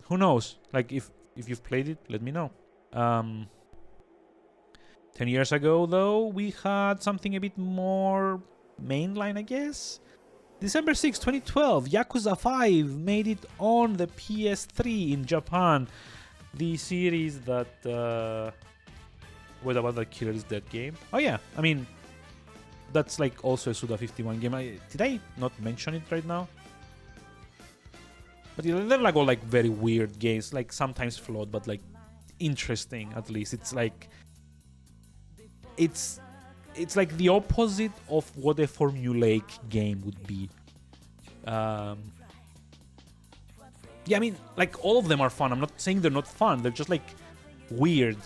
Who knows? Like, if you've played it, let me know. 10 years ago, though, we had something a bit more mainline, I guess. December 6, 2012, Yakuza 5 made it on the PS3 in Japan. The series that... what about the Killer is Dead game? Oh yeah, I mean, that's like also a Suda51 game. Did I not mention it right now? But they're like all like very weird games, like sometimes flawed, but like interesting at least. It's like... It's like the opposite of what a formulaic game would be. Yeah, I mean, like all of them are fun. I'm not saying they're not fun. They're just like weird.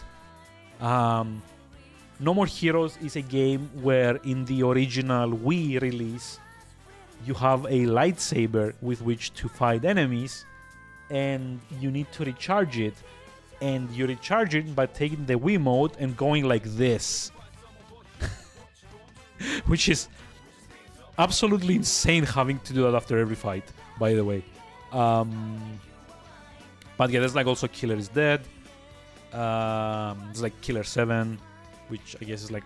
No More Heroes is a game where in the original Wii release, you have a lightsaber with which to fight enemies, and you need to recharge it. And you recharge it by taking the Wii mode and going like this. Which is absolutely insane having to do that after every fight, by the way. But yeah, there's like also Killer is Dead. There's like Killer 7, which I guess is like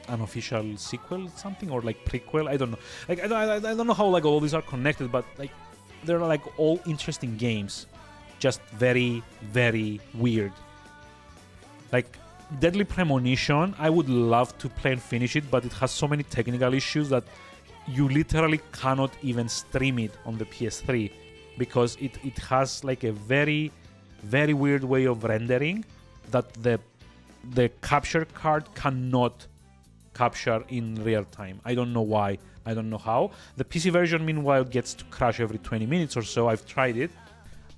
an official sequel, something, or like prequel. I don't know. Like I don't know how like all these are connected, but like they're like all interesting games, just very, very weird. Like Deadly Premonition, I would love to play and finish it, but it has so many technical issues that you literally cannot even stream it on the PS3 because it has like a very, very weird way of rendering that the capture card cannot capture in real time. I don't know why. I don't know how. The PC version, meanwhile, gets to crash every 20 minutes or so. I've tried it.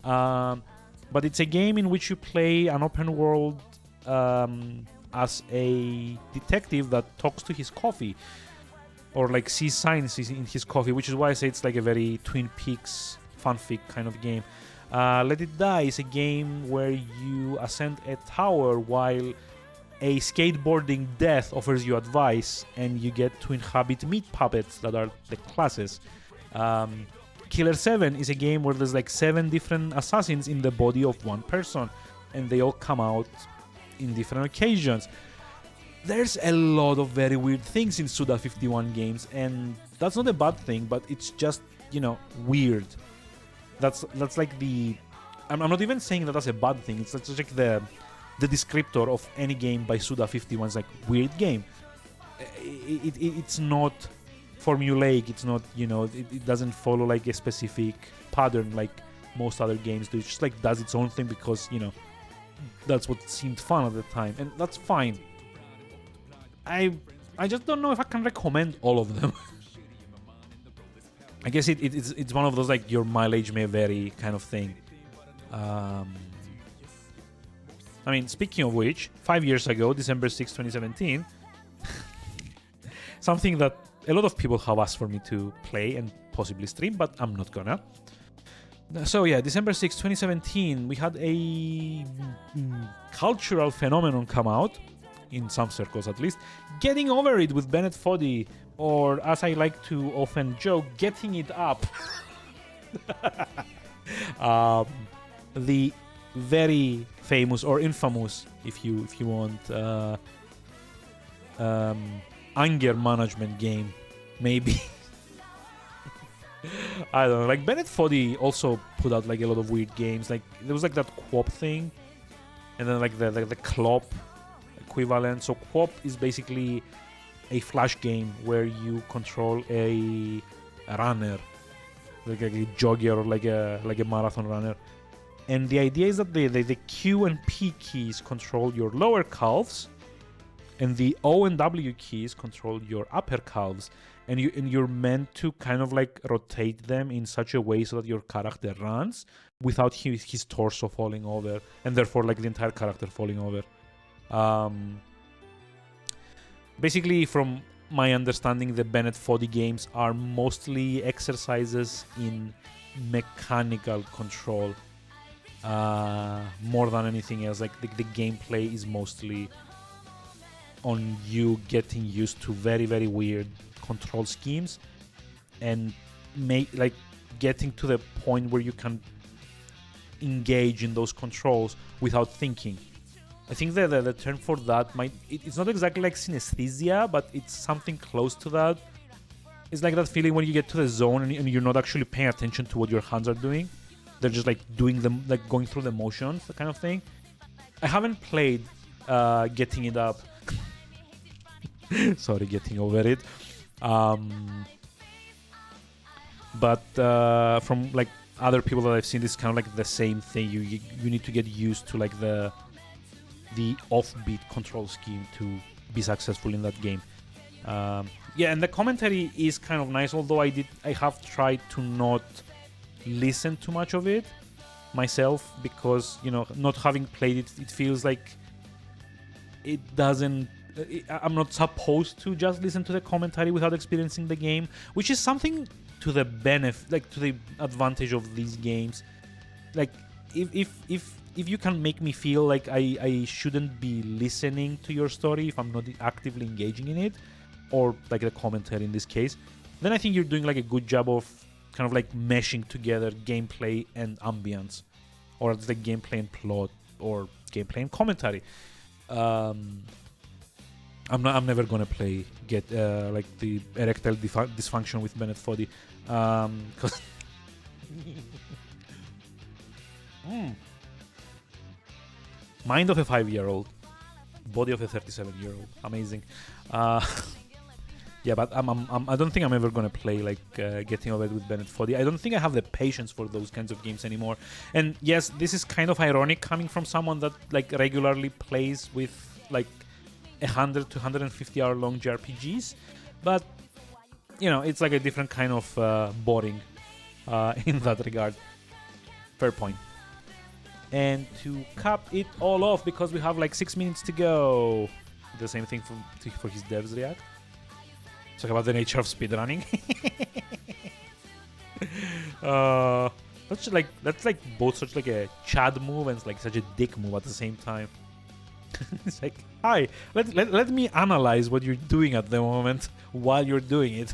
But it's a game in which you play an open world as a detective that talks to his coffee or like sees signs in his coffee, which is why I say it's like a very Twin Peaks fanfic kind of game. Let It Die is a game where you ascend a tower while a skateboarding death offers you advice, and you get to inhabit meat puppets that are the classes. Killer 7 is a game where there's like 7 different assassins in the body of one person, and they all come out in different occasions. There's a lot of very weird things in Suda51 games, and that's not a bad thing, but it's just, you know, weird. That's like the... I'm not even saying that that's a bad thing. It's just like the descriptor of any game by Suda51 is like weird game. It's not formulaic. It's not, you know, it doesn't follow like a specific pattern like most other games do. It just like does its own thing because, you know, that's what seemed fun at the time, and that's fine. I just don't know if I can recommend all of them. I guess it's one of those like your mileage may vary kind of thing. I mean, speaking of which, 5 years ago, December 6, 2017, something that a lot of people have asked for me to play and possibly stream, but I'm not gonna. So yeah, December 6, 2017, we had a cultural phenomenon come out, in some circles at least, Getting Over It with Bennett Foddy, or as I like to often joke, Getting It Up. The very famous or infamous, if you want, anger management game, maybe. I don't know. Like Bennett Foddy also put out like a lot of weird games. Like there was like that Quop thing, and then like the Clop equivalent. So Quop is basically a flash game where you control a runner like a jogger or like a marathon runner. And the idea is that the Q and P keys control your lower calves, and the O and W keys control your upper calves. And you're meant to kind of like rotate them in such a way so that your character runs without his torso falling over, and therefore like the entire character falling over. Basically, from my understanding, the Bennett Foddy games are mostly exercises in mechanical control more than anything else. Like the gameplay is mostly on you getting used to very, very weird control schemes and getting to the point where you can engage in those controls without thinking. I think that the term for that it's not exactly like synesthesia, but it's something close to that. It's like that feeling when you get to the zone and you're not actually paying attention to what your hands are doing. They're just like doing them, like going through the motions, the kind of thing. I haven't played Getting It Up. Sorry, Getting Over It. But from like other people that I've seen, this kind of like the same thing. You need to get used to like the offbeat control scheme to be successful in that game. Yeah, and the commentary is kind of nice, although I have tried to not listen too much of it myself, because not having played it, it feels like it doesn't. I'm not supposed to just listen to the commentary without experiencing the game, which is something to the benefit, like to the advantage of these games. Like if you can make me feel like I shouldn't be listening to your story if I'm not actively engaging in it, or like the commentary in this case, then I think you're doing like a good job of kind of like meshing together gameplay and ambience, or the gameplay and plot, or gameplay and commentary. I'm never gonna play like the erectile dysfunction with Bennett Foddy, because mind of a 5-year-old, body of a 37-year-old. Amazing. Yeah, but I don't think I'm ever gonna play like Getting Over It with Bennett Foddy. I don't think I have the patience for those kinds of games anymore. And yes, this is kind of ironic coming from someone that like regularly plays with like 100 to 150 hour long JRPGs, but it's like a different kind of boring in that regard. Fair point. And to cap it all off, because we have like 6 minutes to go, the same thing for his devs react. Talk about the nature of speedrunning. That's like both such like a Chad move and like such a dick move at the same time. It's like, hi, let me analyze what you're doing at the moment while you're doing it.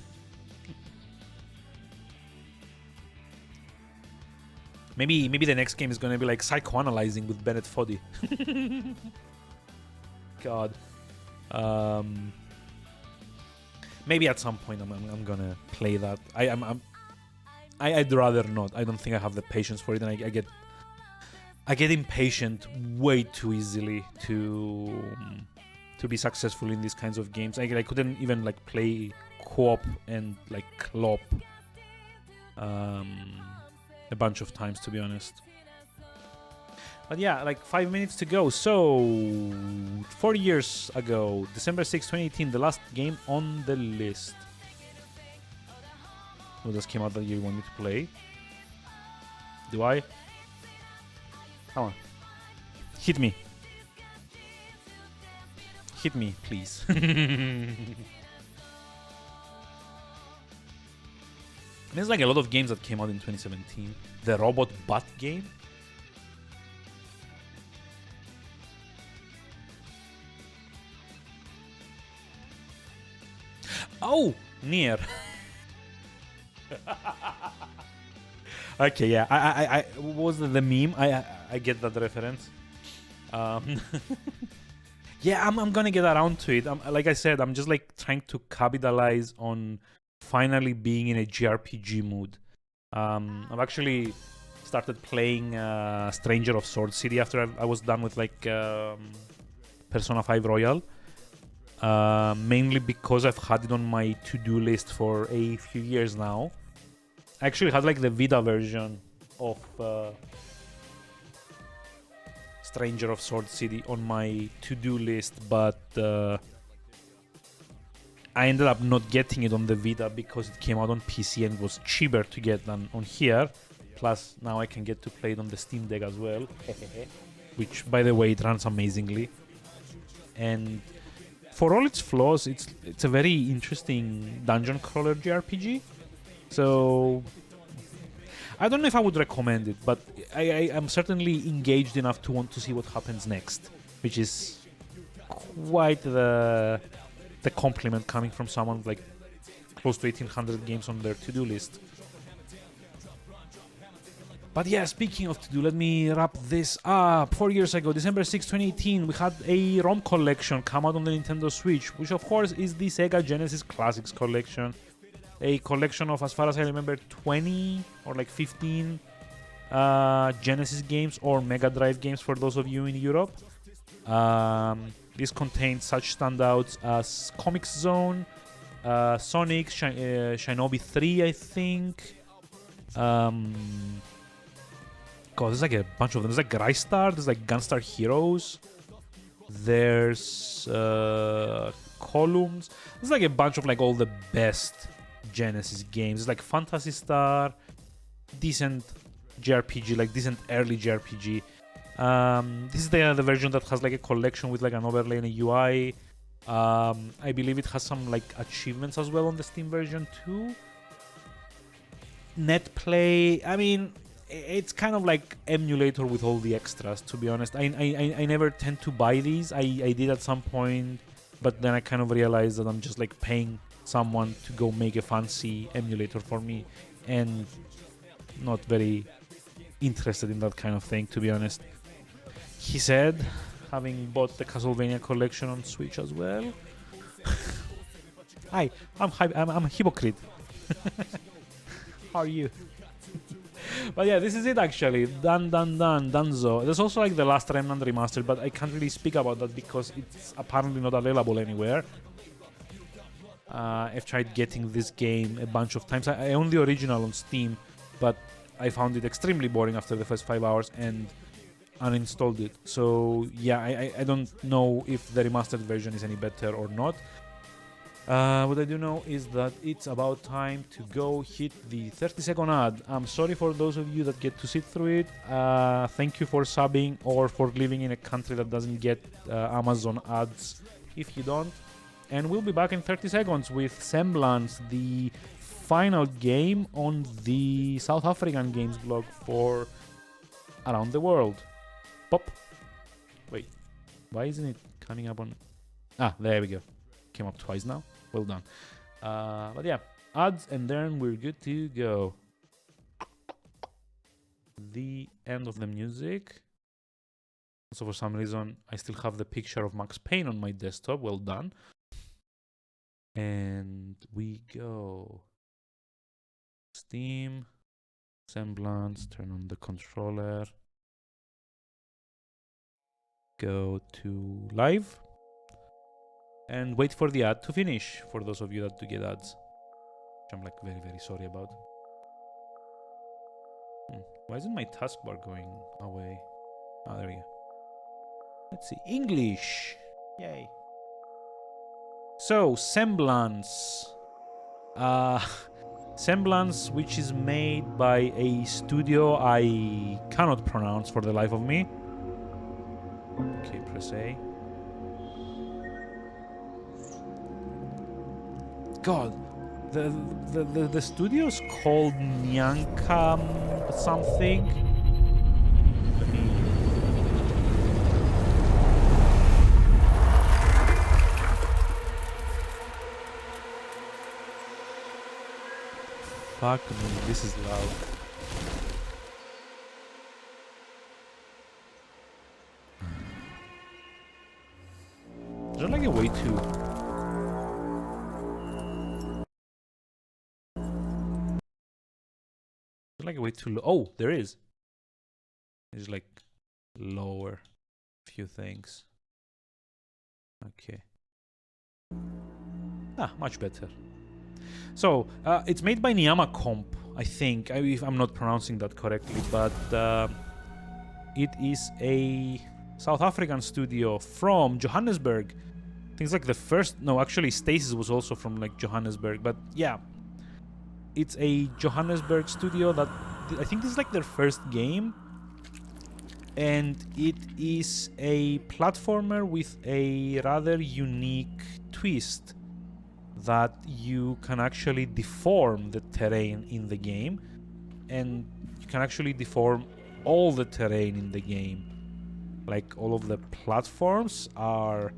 Maybe the next game is gonna be like psychoanalyzing with Bennett Foddy. God. Maybe at some point I'm gonna play that. I'd rather not. I don't think I have the patience for it, and I get impatient way too easily to be successful in these kinds of games. I couldn't even like play co-op and like clop a bunch of times, to be honest. But yeah, like 5 minutes to go. So 4 years ago, December 6, 2018, the last game on the list. What just came out that you want me to play? Do I? Come on. Hit me. Hit me, please. There's like a lot of games that came out in 2017. The Robot Butt game. Oh, Nier. Okay, yeah. I what was the meme? I get that reference. Yeah, I'm gonna get around to it. Like I said, I'm just like trying to capitalize on finally being in a JRPG mood. I've actually started playing Stranger of Sword City after I was done with like Persona 5 Royal. Mainly because I've had it on my to-do list for a few years now. I actually had like the Vita version of Stranger of Sword City on my to-do list, but I ended up not getting it on the Vita because it came out on PC and it was cheaper to get than on here. Plus, now I can get to play it on the Steam Deck as well, which, by the way, it runs amazingly. And for all its flaws, it's a very interesting dungeon crawler JRPG. So I don't know if I would recommend it, but I am certainly engaged enough to want to see what happens next, which is quite the compliment coming from someone with like close to 1800 games on their to-do list. But yeah, speaking of to-do, let me wrap this up. 4 years ago, December 6, 2018, we had a ROM collection come out on the Nintendo Switch, which of course is the Sega Genesis Classics collection. A collection of, as far as I remember, 20 or like 15 Genesis games or Mega Drive games for those of you in Europe. This contains such standouts as Comic Zone, Sonic, Shinobi 3, I think. God, there's like a bunch of them. There's like Rystar, there's like Gunstar Heroes, there's Columns. There's like a bunch of like all the best Genesis games. There's like Phantasy Star, decent JRPG, like decent early JRPG. This is the version that has like a collection with like an overlay and a UI. I believe it has some like achievements as well on the Steam version too. Net play, I mean, it's kind of like emulator with all the extras, to be honest. I never tend to buy these. I did at some point, but then I kind of realized that I'm just like paying someone to go make a fancy emulator for me, and not very interested in that kind of thing, to be honest. He said, having bought the Castlevania collection on Switch as well. Hi, I'm a hypocrite. How are you? But yeah, this is it actually. Danzo. There's also like the Last Remnant Remastered, but I can't really speak about that because it's apparently not available anywhere. I've tried getting this game a bunch of times. I own the original on Steam, but I found it extremely boring after the first 5 hours and uninstalled it. So yeah, I don't know if the remastered version is any better or not. What I do know is that it's about time to go hit the 30-second ad. I'm sorry for those of you that get to sit through it. Thank you for subbing or for living in a country that doesn't get Amazon ads if you don't. And we'll be back in 30 seconds with Semblance, the final game on the South African games blog for around the world. Pop. Wait, why isn't it coming up on... Ah, there we go. Came up twice now. Well done. But yeah, ads, and then we're good to go. The end of the music. So for some reason, I still have the picture of Max Payne on my desktop. Well done. And we go. Steam, Semblance, turn on the controller. Go to live. And wait for the ad to finish, for those of you that do get ads. Which I'm like very, very sorry about. Why isn't my taskbar going away? Ah, there we go. Let's see. English! Yay. So, Semblance. Semblance, which is made by a studio I cannot pronounce for the life of me. Okay, press A. God, the studio's called Nyanka something. Let me... Fuck me, this is loud. Is there like a way to... like a way to oh, there is. It's like lower a few things. Okay. Ah, much better. So it's made by Niyama Comp. I think, if I'm not pronouncing that correctly, but it is a South African studio from Johannesburg. I think it's like the first. No, actually, Stasis was also from like Johannesburg, but yeah, it's a Johannesburg studio that I think this is like their first game, and it is a platformer with a rather unique twist that you can actually deform the terrain in the game, and you can actually deform all the terrain in the game. Like all of the platforms are,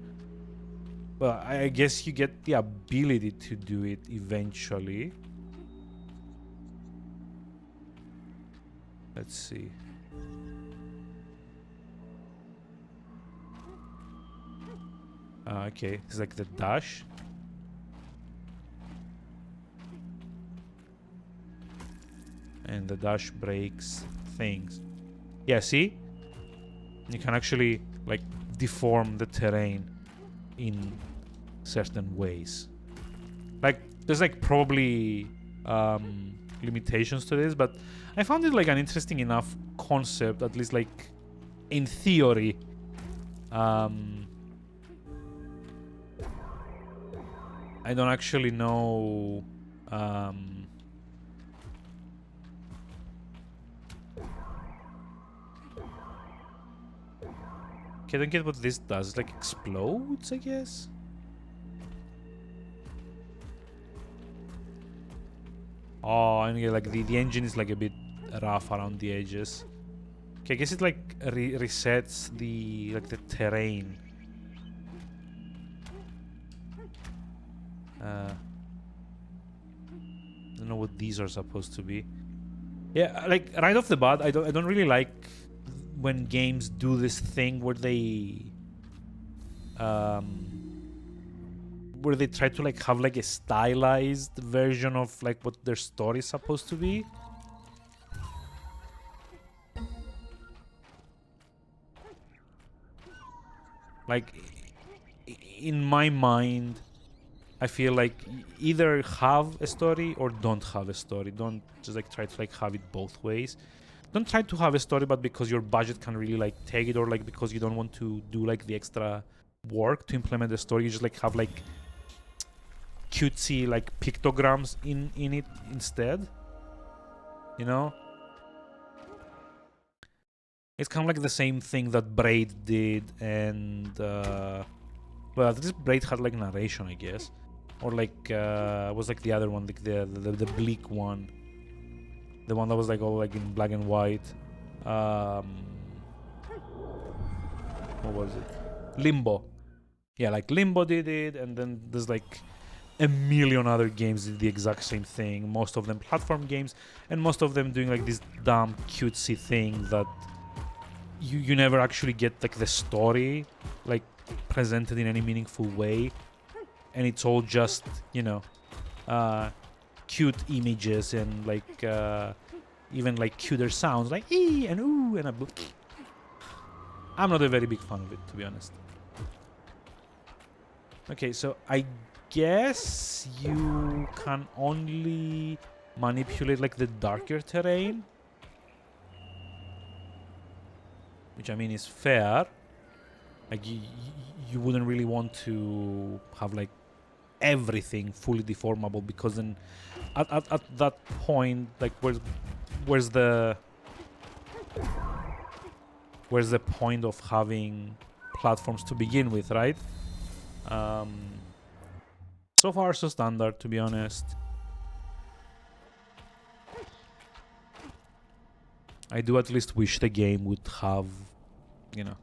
well, I guess you get the ability to do it eventually. Let's see. Okay, it's like the dash. And the dash breaks things. Yeah, see? You can actually like deform the terrain in certain ways. Like there's like probably limitations to this, but I found it like an interesting enough concept, at least like in theory. I don't actually know okay, I don't get what this does. It like explodes, I guess. Oh, and yeah, like the engine is like a bit rough around the edges. Okay, I guess it like resets the like the terrain. I don't know what these are supposed to be. Yeah, like right off the bat, I don't really like when games do this thing where they try to like have like a stylized version of like what their story is supposed to be. Like in my mind, I feel like either have a story or don't have a story. Don't just like try to like have it both ways. Don't try to have a story, but because your budget can really like take it, or like because you don't want to do like the extra work to implement the story, you just like have like cutesy like pictograms in it instead. You know? It's kind of like the same thing that Braid did, and well, at least Braid had like narration, I guess. Or like was like the other one, like the bleak one, the one that was like all like in black and white. What was it? Limbo. Yeah, like Limbo did it, and then there's like a million other games did the exact same thing. Most of them platform games, and most of them doing like this dumb cutesy thing that you never actually get like the story like presented in any meaningful way. And it's all just, you know, cute images and like even like cuter sounds like ee and ooh and a book. I'm not a very big fan of it, to be honest. Okay, so I guess you can only manipulate like the darker terrain, which I mean is fair. Like you wouldn't really want to have like everything fully deformable, because then at that point, like where's the point of having platforms to begin with, right? So far so standard, to be honest. I do at least wish the game would have, you know,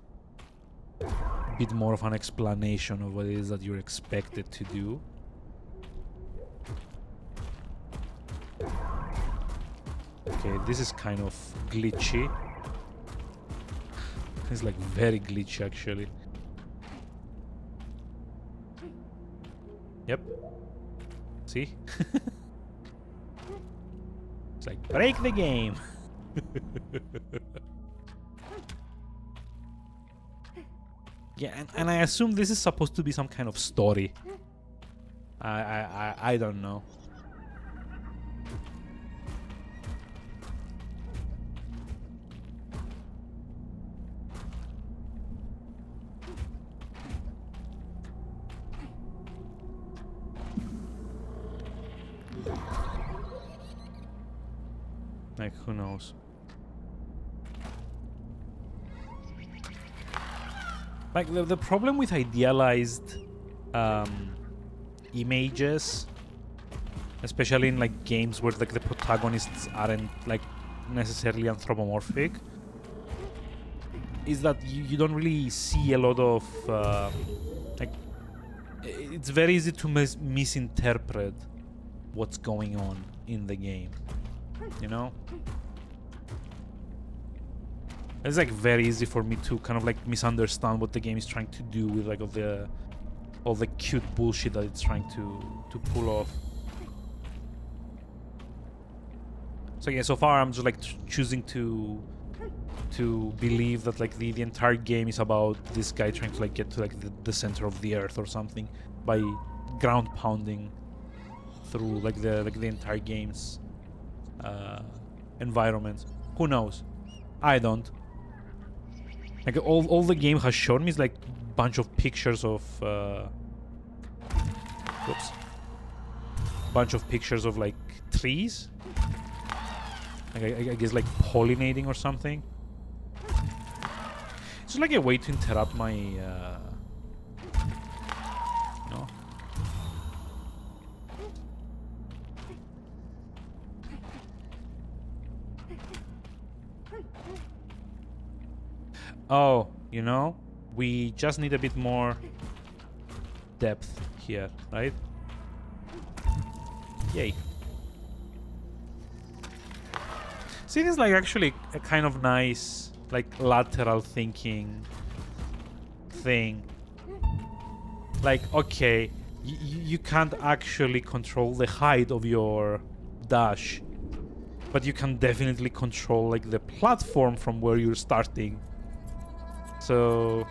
a bit more of an explanation of what it is that you're expected to do. Okay, this is kind of glitchy. It's like very glitchy, actually. Yep. See? It's like, break the game! Yeah, and I assume this is supposed to be some kind of story. I don't know. Like, who knows? Like, the problem with idealized images, especially in like games where like the protagonists aren't like necessarily anthropomorphic, is that you don't really see a lot of like, it's very easy to misinterpret what's going on in the game, you know? It's like very easy for me to kind of like misunderstand what the game is trying to do with like all the cute bullshit that it's trying to pull off. So yeah, so far I'm just like choosing to believe that like the entire game is about this guy trying to like get to like the center of the earth or something by ground pounding through like the entire game's environment. Who knows? I don't. Like all the game has shown me is like a bunch of pictures of bunch of pictures of like trees. Like I guess like pollinating or something. It's just like a way to interrupt my no. Oh, you know, we just need a bit more depth here, right? Yay. See, this is like actually a kind of nice, like lateral thinking thing. Like, okay, you can't actually control the height of your dash, but you can definitely control like the platform from where you're starting. So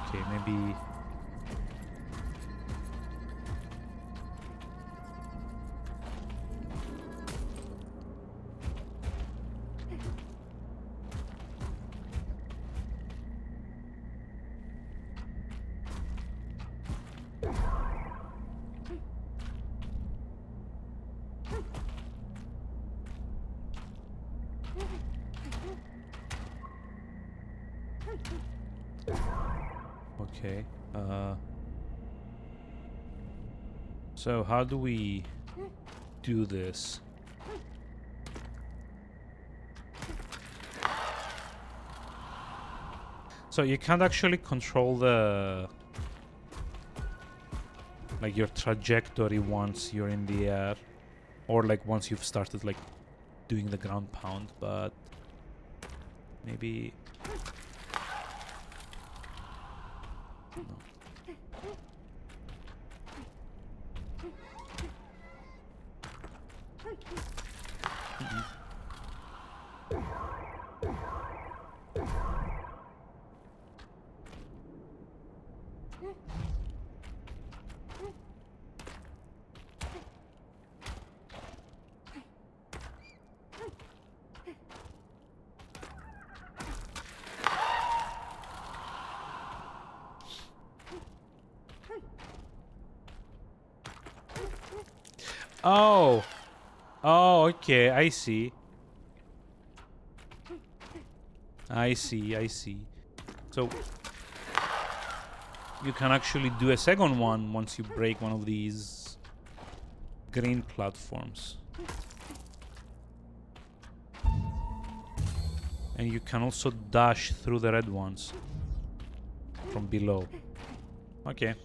okay, maybe okay. So how do we do this? So you can't actually control the like your trajectory once you're in the air, or like once you've started like doing the ground pound, but maybe no. Oh. Oh, okay, I see. I see. So you can actually do a second one once you break one of these green platforms. And you can also dash through the red ones from below. Okay.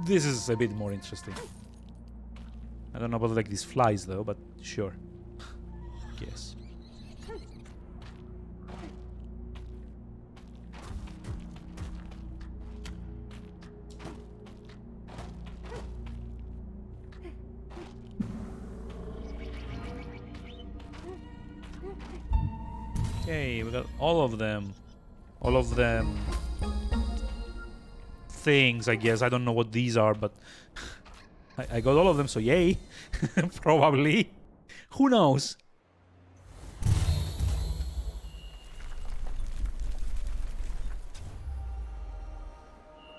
This is a bit more interesting. I don't know about like these flies though, but sure. Yes. Okay, we got all of them. All of them. Things, I guess. I don't know what these are, but I got all of them, so yay. Probably. Who knows?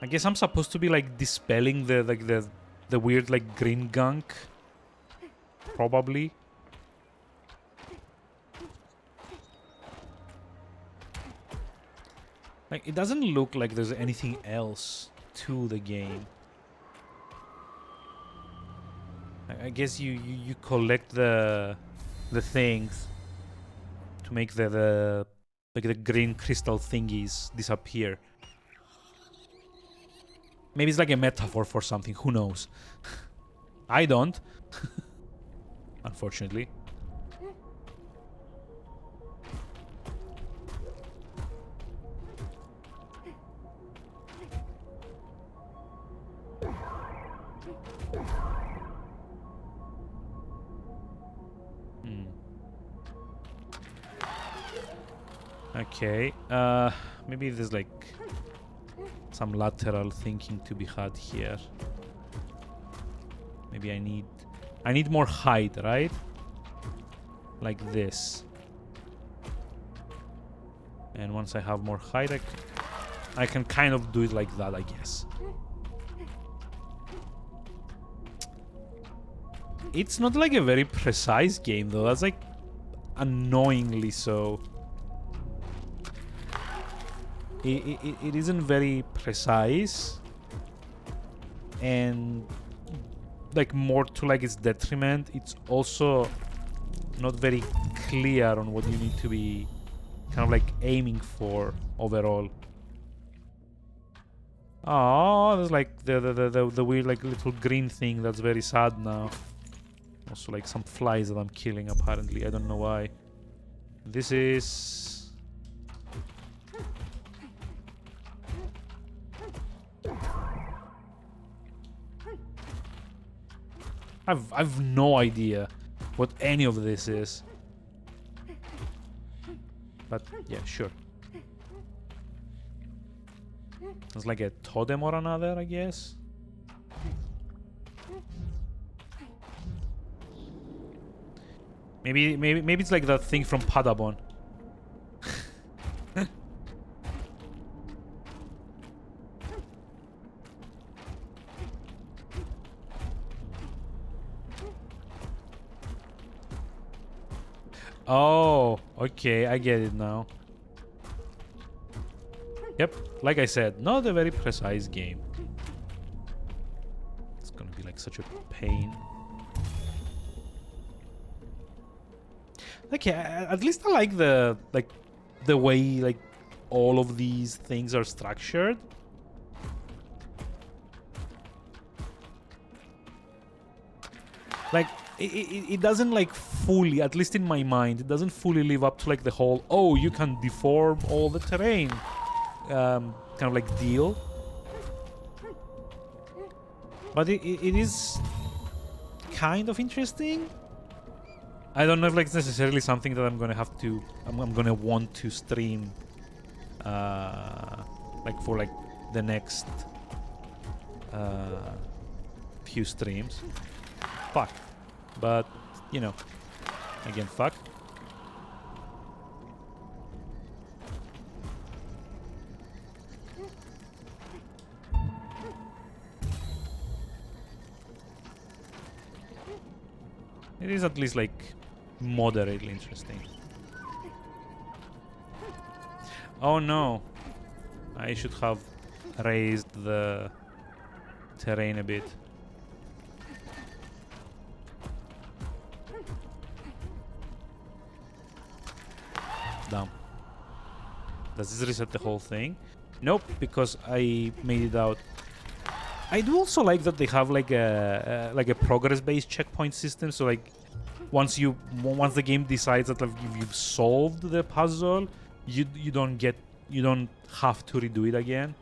I guess I'm supposed to be like dispelling the weird like green gunk. Probably. Like, it doesn't look like there's anything else to the game. I guess you collect the things to make the green crystal thingies disappear. Maybe it's like a metaphor for something, who knows? I don't. Unfortunately. Okay, maybe there's like some lateral thinking to be had here. Maybe I need more height, right? Like this. And once I have more height, I can kind of do it like that, I guess. It's not like a very precise game though, that's like annoyingly so. It isn't very precise, and like more to like its detriment, it's also not very clear on what you need to be kind of like aiming for overall. Oh, there's like the weird like little green thing that's very sad now. Also like some flies that I'm killing apparently. I don't know why. This is... I've no idea what any of this is. But yeah, sure. It's like a totem or another, I guess. Maybe it's like that thing from Padabon. Oh, okay, I get it now. Yep, like I said, not a very precise game. It's gonna be like such a pain. Okay, at least I like the way like all of these things are structured. Like it doesn't like fully, at least in my mind, it doesn't fully live up to like the whole, oh, you can deform all the terrain kind of like deal. But it is kind of interesting. I don't know if like it's necessarily something that I'm gonna have to, I'm gonna want to stream like for like the next few streams. Fuck. But, you know, again, fuck. It is at least like moderately interesting. Oh no. I should have raised the terrain a bit. Damn. Does this reset the whole thing? Nope, because I made it out. I do also like that they have like a progress-based checkpoint system. So like, once the game decides that like, you've solved the puzzle, you don't have to redo it again.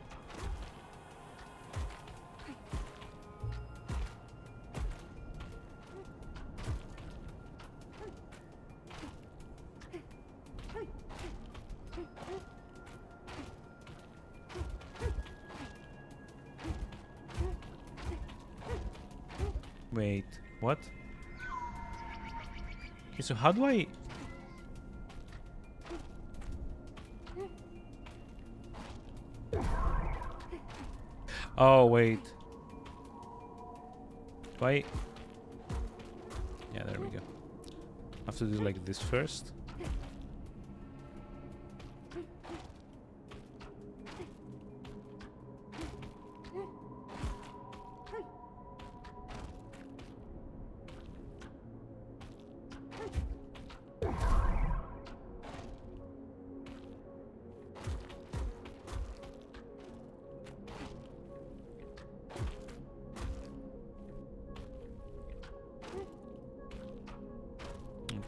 Wait, what? Okay, so how do I... Oh, wait. Do I... Yeah, there we go. I have to do like this first.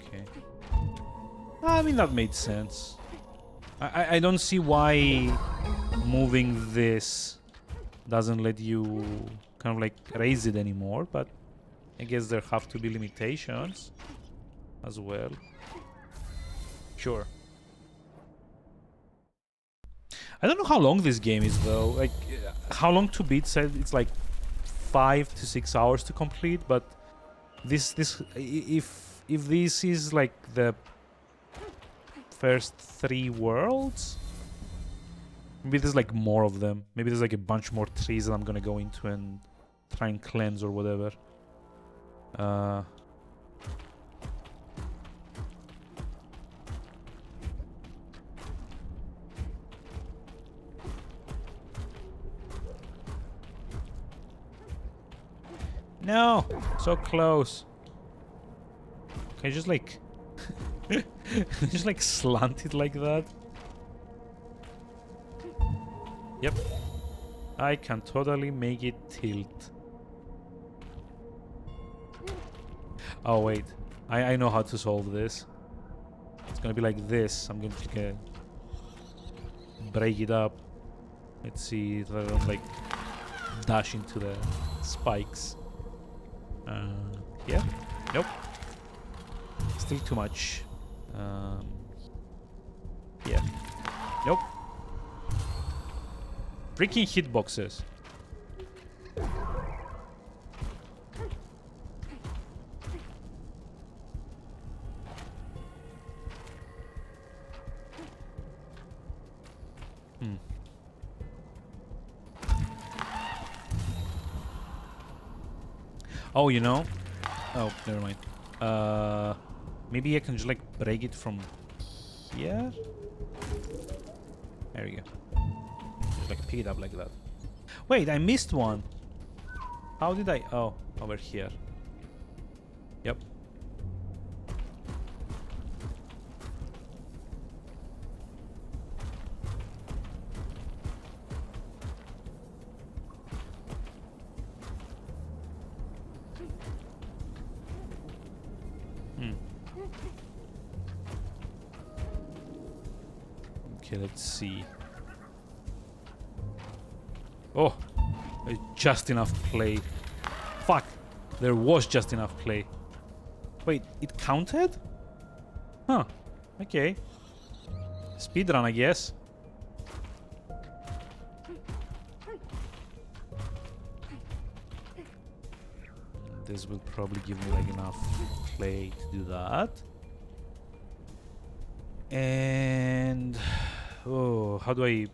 Okay. I mean, that made sense. I don't see why moving this doesn't let you kind of like raise it anymore, but I guess there have to be limitations as well. Sure. I don't know how long this game is though. Like, how long to beat? Said it's like 5 to 6 hours to complete, but this if this is like the first 3 worlds, maybe there's like more of them. Maybe there's like a bunch more trees that I'm gonna go into and try and cleanse or whatever. No, so close. Can I just like just like slant it like that? Yep. I can totally make it tilt. Oh wait, I know how to solve this. It's gonna be like this. I'm going to break it up. Let's see if I don't like dash into the spikes. Yeah. Nope. Still too much. Yeah. Nope. Freaking hitboxes. Oh, you know? Oh, never mind. Maybe I can just like break it from here? There we go. Just like pick it up like that. Wait, I missed one. How did I? Oh, over here. Yep. Okay, let's see. Oh, just enough play. Fuck, there was just enough play. Wait, it counted? Huh, okay. Speedrun, I guess. This will probably give me like enough play to do that. And oh, how do I?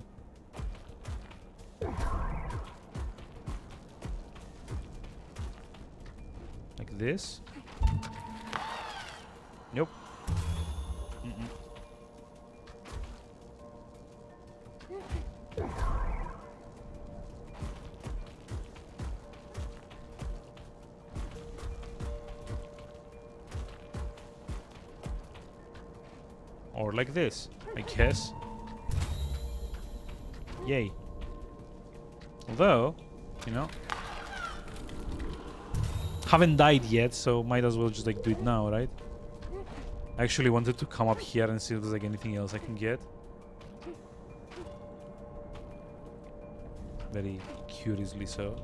Like this? Nope. Or like this, I guess. Yay. Although, you know, haven't died yet, so might as well just like do it now, right? I actually wanted to come up here and see if there's like anything else I can get. Very curiously so.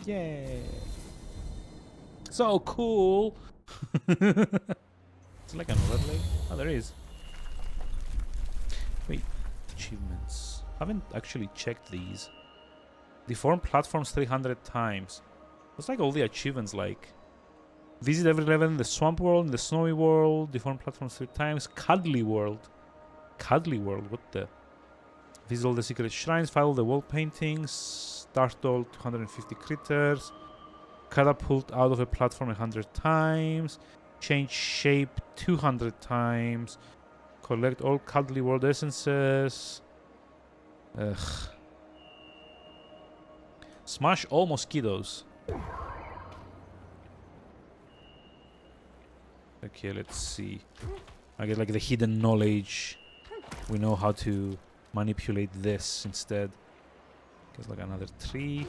Yay! So cool! It's like another lake. Oh, there is. Wait, achievements. Haven't actually checked these. Deform platforms 300 times. What's like all the achievements like? Visit every level in the swamp world, in the snowy world, deform platforms 3 times, cuddly world. Cuddly world, what the? Visit all the secret shrines, find all the wall paintings, startle 250 critters, catapult out of a platform 100 times, change shape 200 times, collect all cuddly world essences. Ugh. Smash all mosquitoes. Okay, let's see. I get like the hidden knowledge. We know how to manipulate this instead. There's like another tree.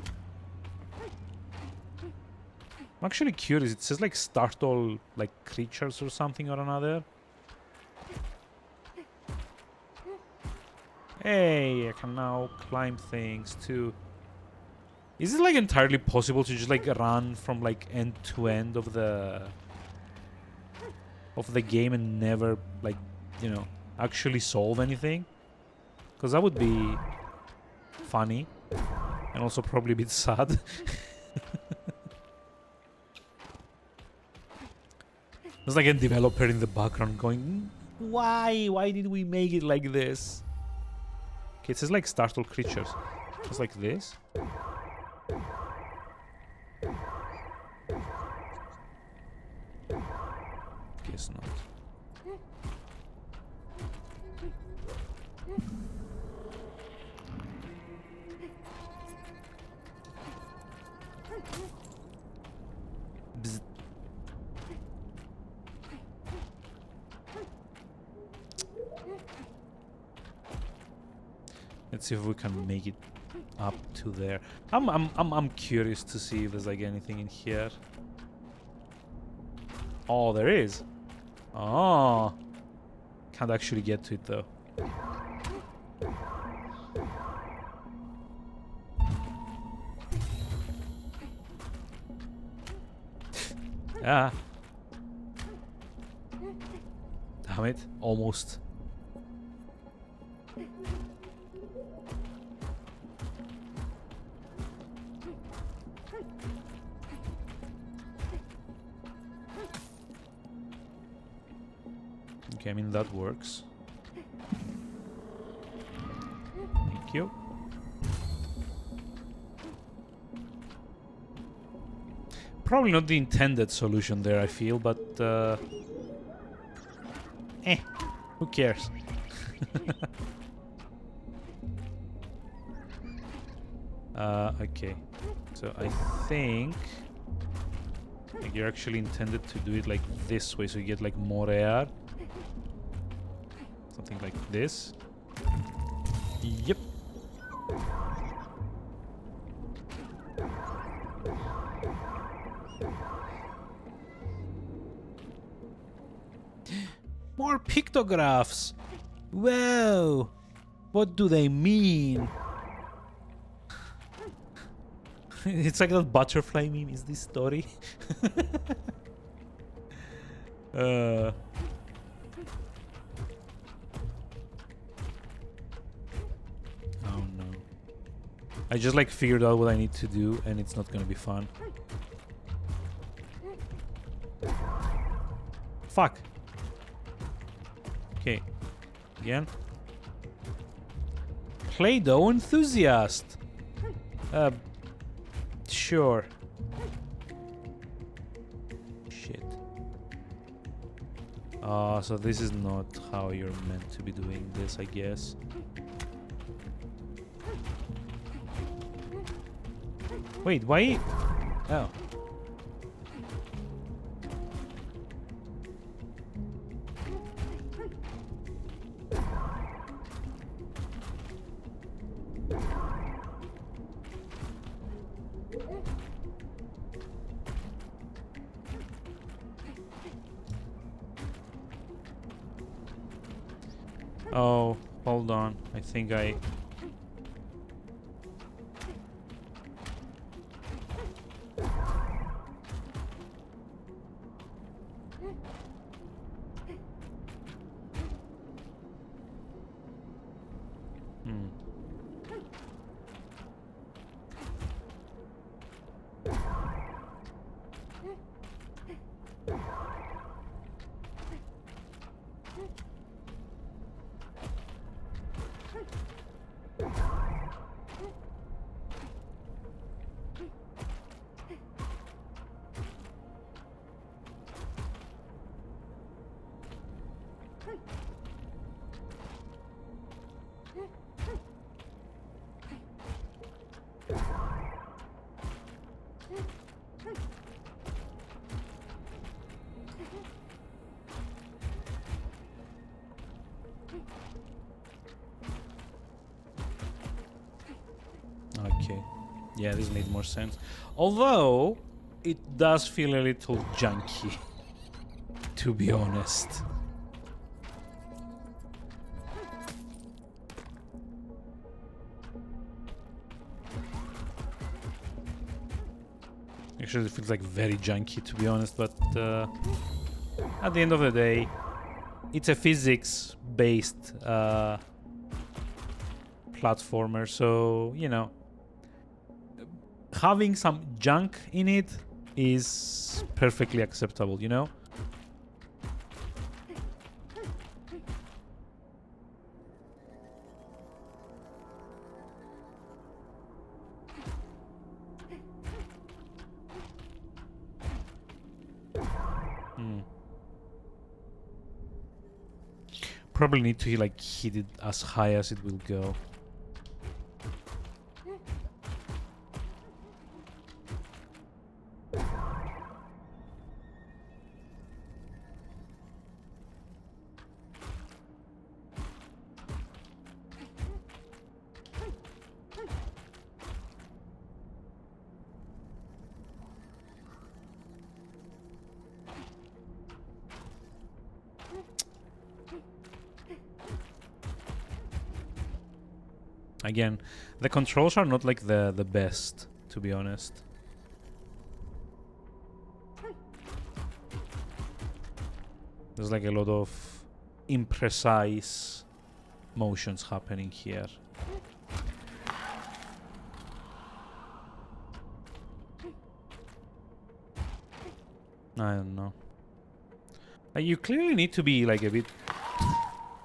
I'm actually curious. It says like start all like creatures or something or another. Hey, I can now climb things too. Is it like entirely possible to just like run from like end to end of the game and never like, you know, actually solve anything? Because that would be funny and also probably a bit sad. There's like a developer in the background going, why? Why did we make it like this? Okay, it says like startle creatures. It's like this. Guess not. Bzz. Let's see if we can make it up to there. I'm curious to see if there's like anything in here. Oh, there is. Oh, can't actually get to it though. Ah. Damn it. Almost. Okay, I mean that works. Thank you. Probably not the intended solution there, I feel, but who cares? Okay, so I think like you're actually intended to do it like this way, so you get like more air. Something like this. Yep. More pictographs! Wow! What do they mean? It's like that butterfly meme. Is this story? Oh no. I just like figured out what I need to do and it's not gonna be fun. Fuck. Okay. Again. Play-Doh enthusiast. Sure. Shit. So this is not how you're meant to be doing this, I guess. Wait, why? Oh. Oh, hold on. I think I... Okay. Yeah, this made more sense. Although, it does feel a little junky, to be honest. Actually, it feels like very junky, to be honest, but at the end of the day, it's a physics-based platformer, so, you know, having some junk in it is perfectly acceptable, you know? Probably need to like hit it as high as it will go. Again, the controls are not like the best, to be honest. There's like a lot of imprecise motions happening here. I don't know. You clearly need to be like a bit...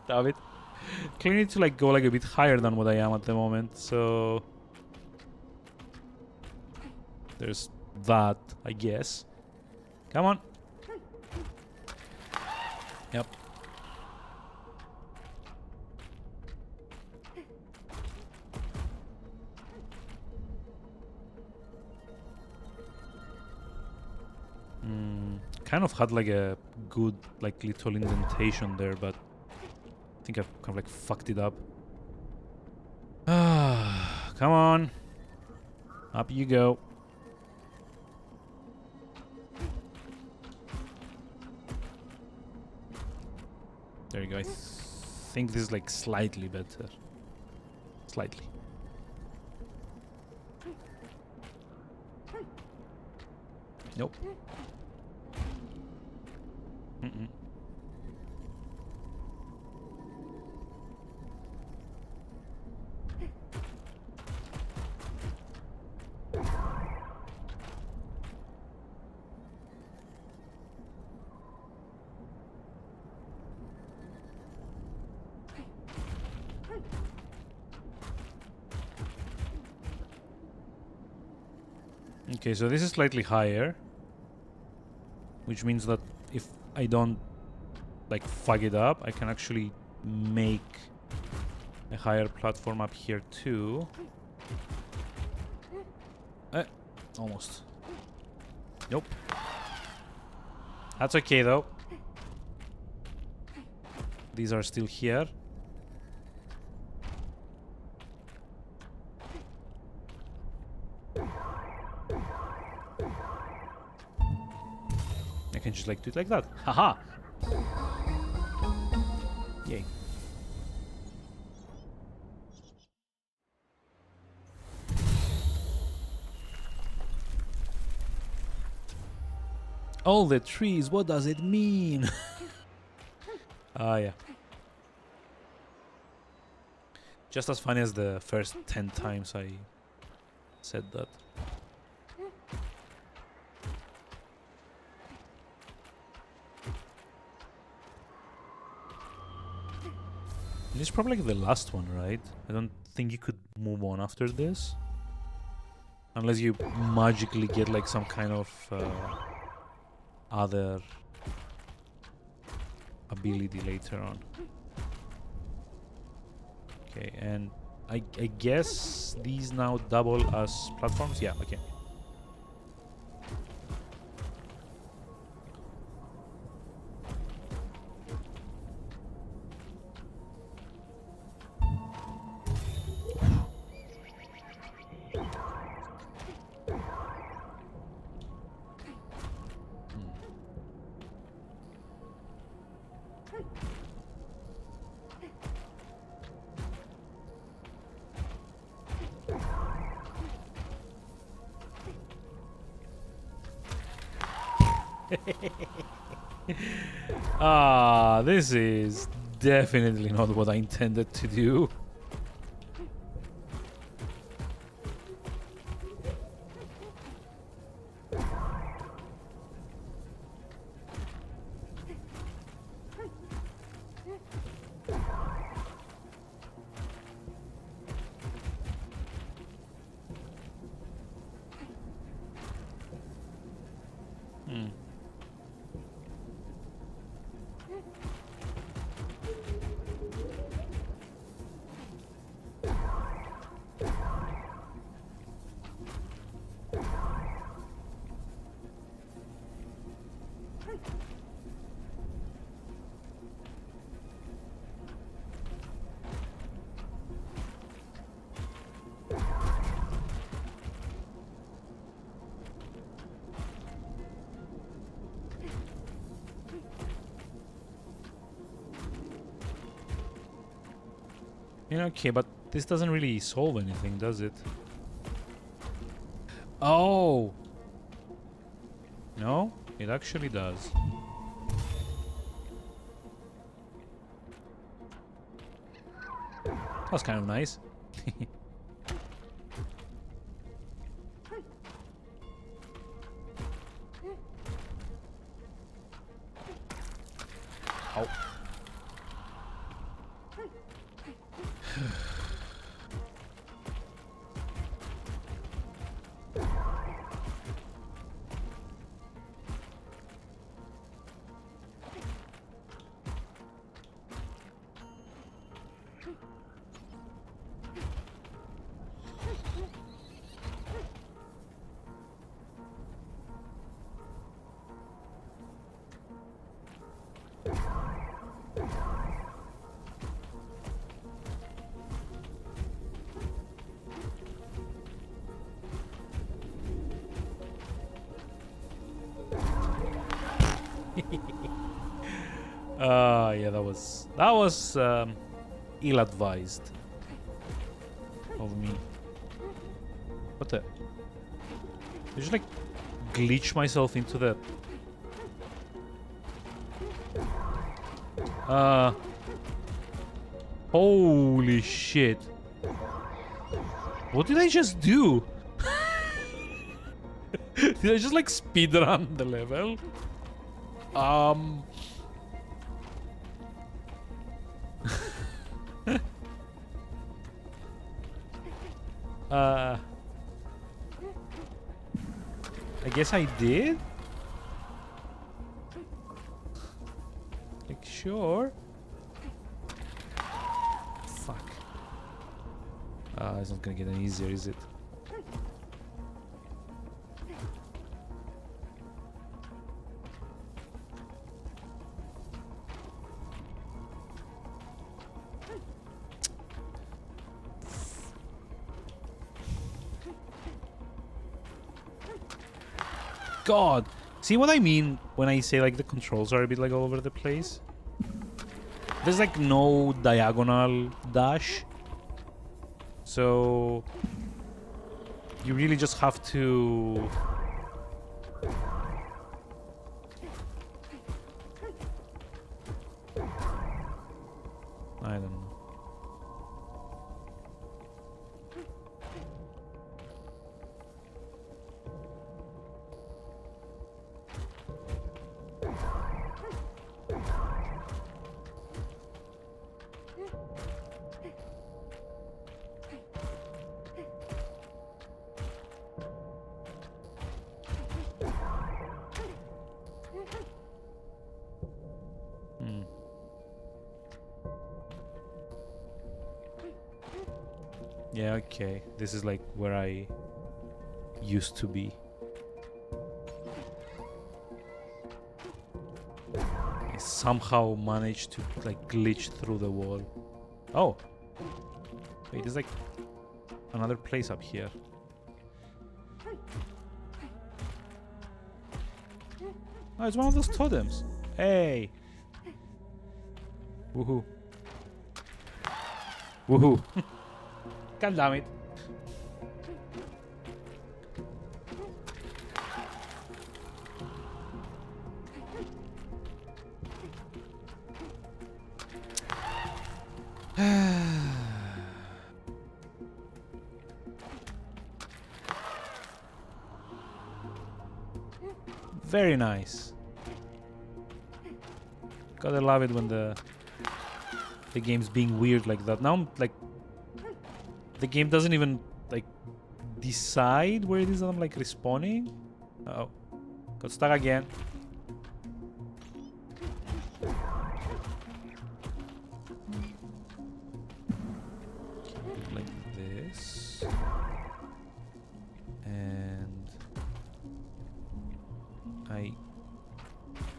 David? Clearly need to like go like a bit higher than what I am at the moment, so... There's that, I guess. Come on. Yep. Kind of had like a good like little indentation there, but I think I've kind of like fucked it up. Come on. Up you go. There you go. I think this is like slightly better. Slightly. Nope. Okay, so this is slightly higher, which means that if I don't like fuck it up, I can actually make a higher platform up here too. Almost. Nope. That's okay though. These are still here. I can just like do it like that. Haha! Yay. All the trees, what does it mean? Ah, yeah. Just as funny as the first 10 times I said that. This is probably like the last one, right? I don't think you could move on after this. Unless you magically get like some kind of other ability later on. Okay, and I guess these now double as platforms? Yeah, okay. Ah, this is definitely not what I intended to do. Hmm. Okay, but this doesn't really solve anything, does it? Oh! No, it actually does. That's kind of nice. Oh. Yeah, that was ill-advised of me. What the? I just like glitch myself into the. Holy shit! What did I just do? Did I just like speedrun the level? I guess I did? Like, sure. Fuck. It's not gonna get any easier, is it? God, see what I mean when I say like the controls are a bit like all over the place? There's like no diagonal dash, so you really just have to I don't know. Hmm. Yeah, okay. This is like where I used to be. I somehow managed to like glitch through the wall. Oh! Wait, there's like another place up here. Oh, it's one of those totems. Hey! Woohoo. Woohoo. God damn it. Very nice. Gotta love it when the game's being weird like that. Now I'm like, the game doesn't even like decide where it is that I'm like respawning. Uh oh, got stuck again. Like this, and I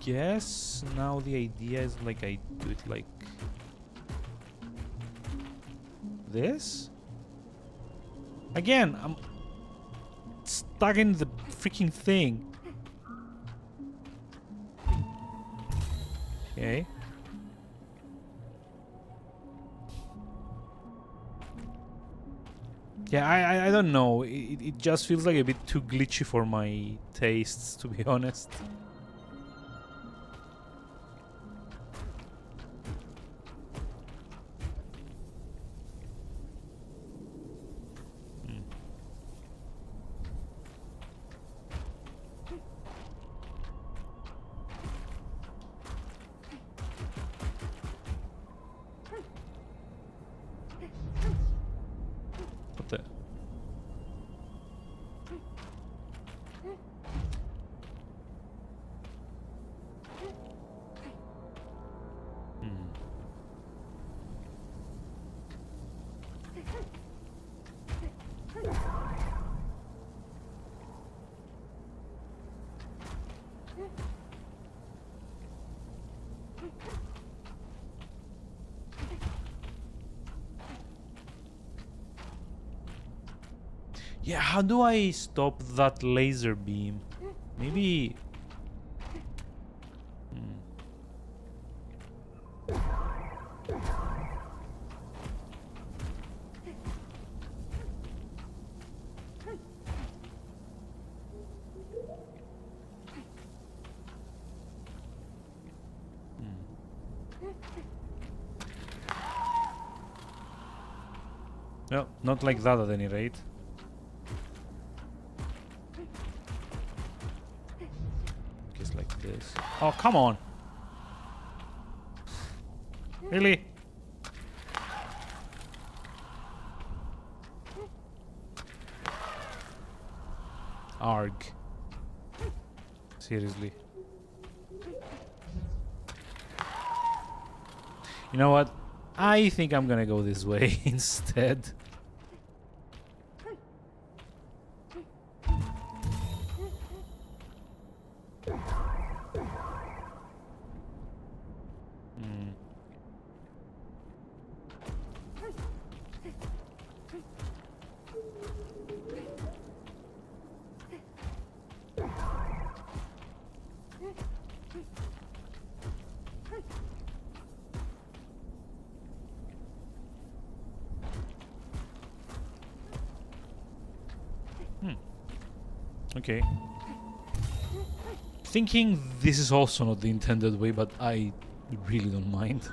guess now the idea is like I do it like this. Again, I'm stuck in the freaking thing. Okay. Yeah, I don't know. It just feels like a bit too glitchy for my tastes, to be honest. What the? Yeah, how do I stop that laser beam? Maybe... No, not like that at any rate. Just like this. Oh, come on! Really? Arg. Seriously. You know what? I think I'm gonna go this way instead. Okay. Thinking this is also not the intended way, but I really don't mind.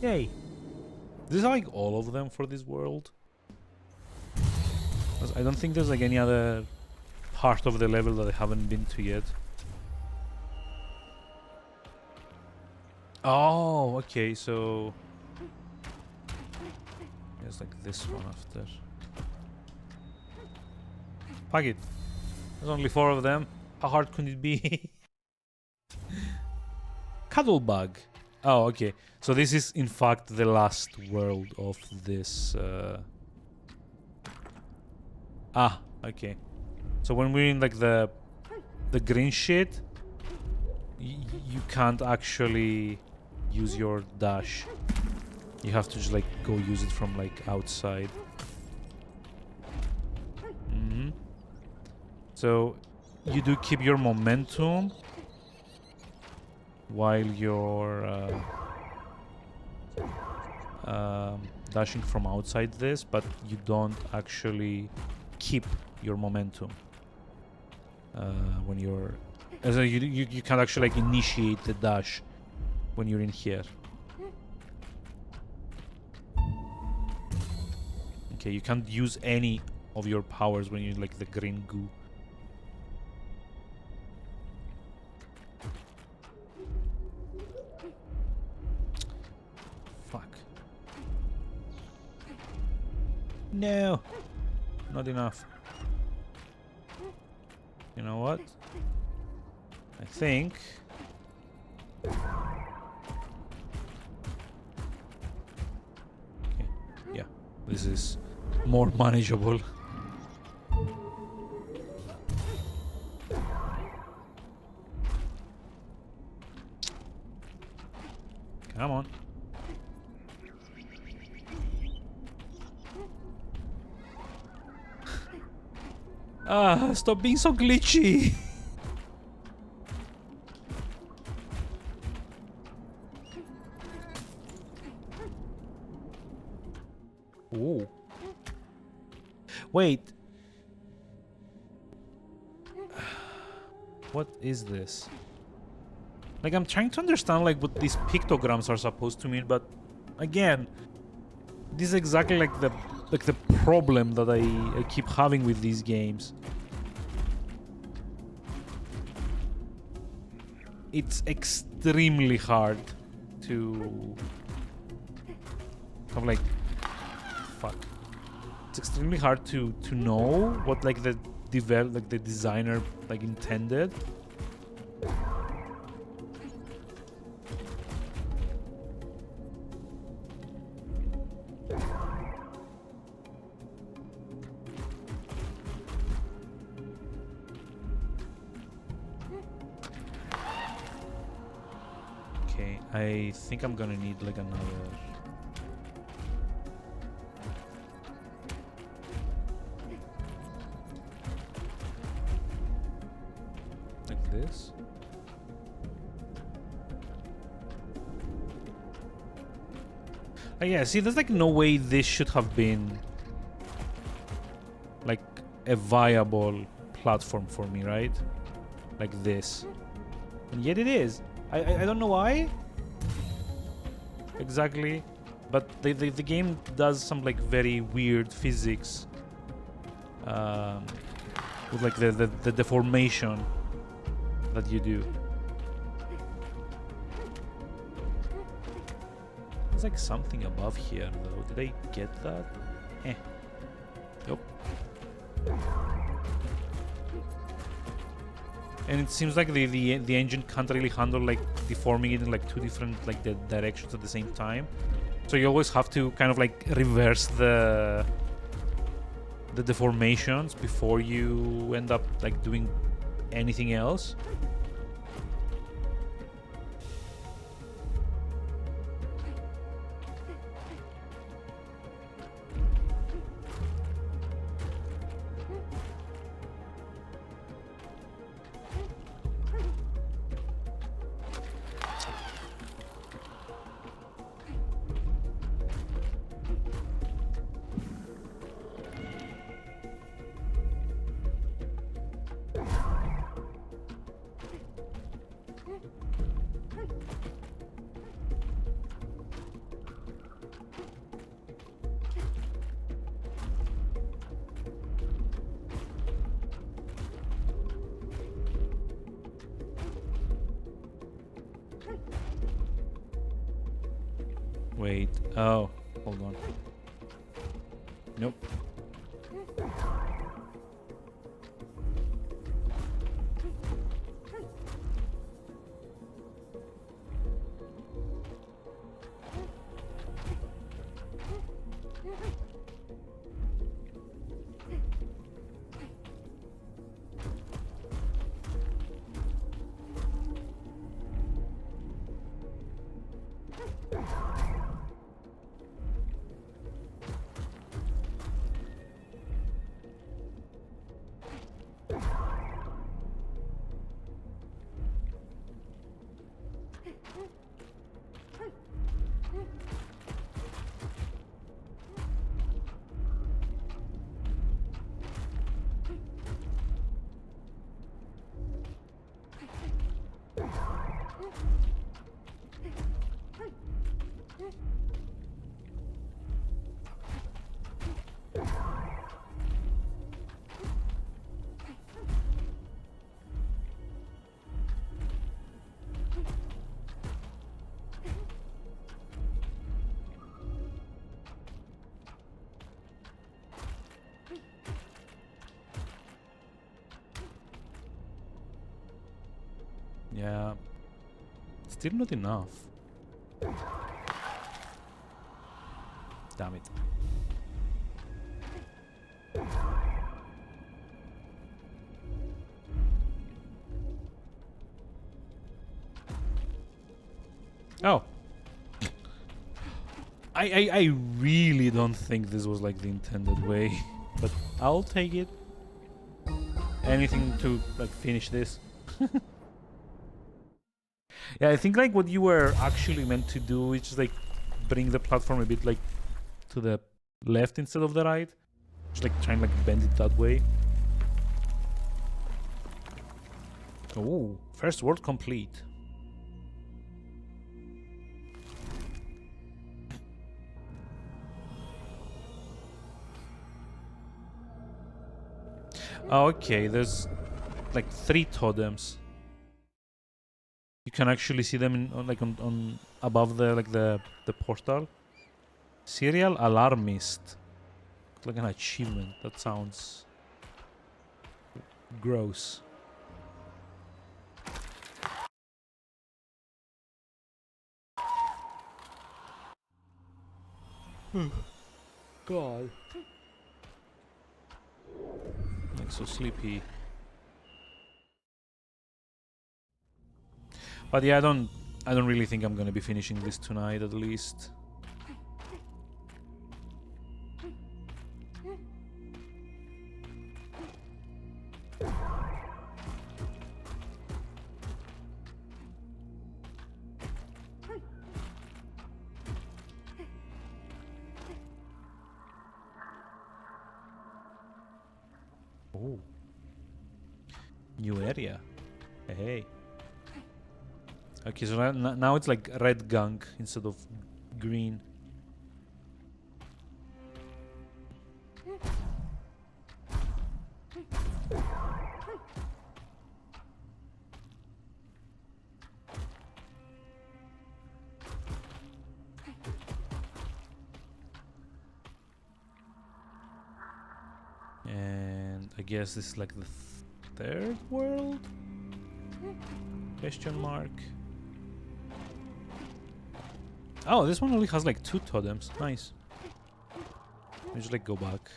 Yay. This is like all of them for this world. I don't think there's like any other part of the level that I haven't been to yet. Oh, okay, so... There's like this one after. Fuck it. There's only 4 of them. How hard could it be? Cuddle bug. Oh, okay. So this is in fact the last world of this. Okay. So when we're in like the green shit, you can't actually use your dash. You have to just like go use it from like outside. So you do keep your momentum while you're dashing from outside this, but you don't actually keep your momentum when you're... you can't actually like initiate the dash when you're in here. Okay, you can't use any of your powers when you're in like the green goo. Fuck. No! Not enough. You know what? I think... Okay. Yeah, this is more manageable. Come on. Stop being so glitchy. Ooh. Wait. What is this? Like, I'm trying to understand like what these pictograms are supposed to mean, but again, this is exactly like the problem that I keep having with these games. It's extremely hard to have like... Fuck. It's extremely hard to know what like the designer like intended. Okay, I think I'm gonna need like another... like this. Yeah, see, there's like no way this should have been like a viable platform for me, right? Like this. And yet it is. I don't know why exactly, but the game does some like very weird physics with like the deformation that you do. There's like something above here though. Did I get that? Nope. And it seems like the engine can't really handle like deforming it in like two different like the directions at the same time. So you always have to kind of like reverse the deformations before you end up like doing anything else. Wait. Oh, hold on. Nope. Yeah. Still not enough. Damn it. Oh. I really don't think this was like the intended way, but I'll take it. Anything to like finish this. Yeah, I think like what you were actually meant to do is just like bring the platform a bit like to the left instead of the right. Just like try and like bend it that way. Oh, first world complete. Oh, okay, there's like 3 totems. You can actually see them in, on above the the portal. Serial alarmist. Like an achievement. That sounds gross. God. Like so sleepy. But yeah, I don't really think I'm gonna be finishing this tonight at least. Oh. New area. Hey. Okay, so now it's like red gunk instead of green. And I guess this is like the third world? Question mark. Oh, this one only has like 2 totems. Nice. Let me just like go back.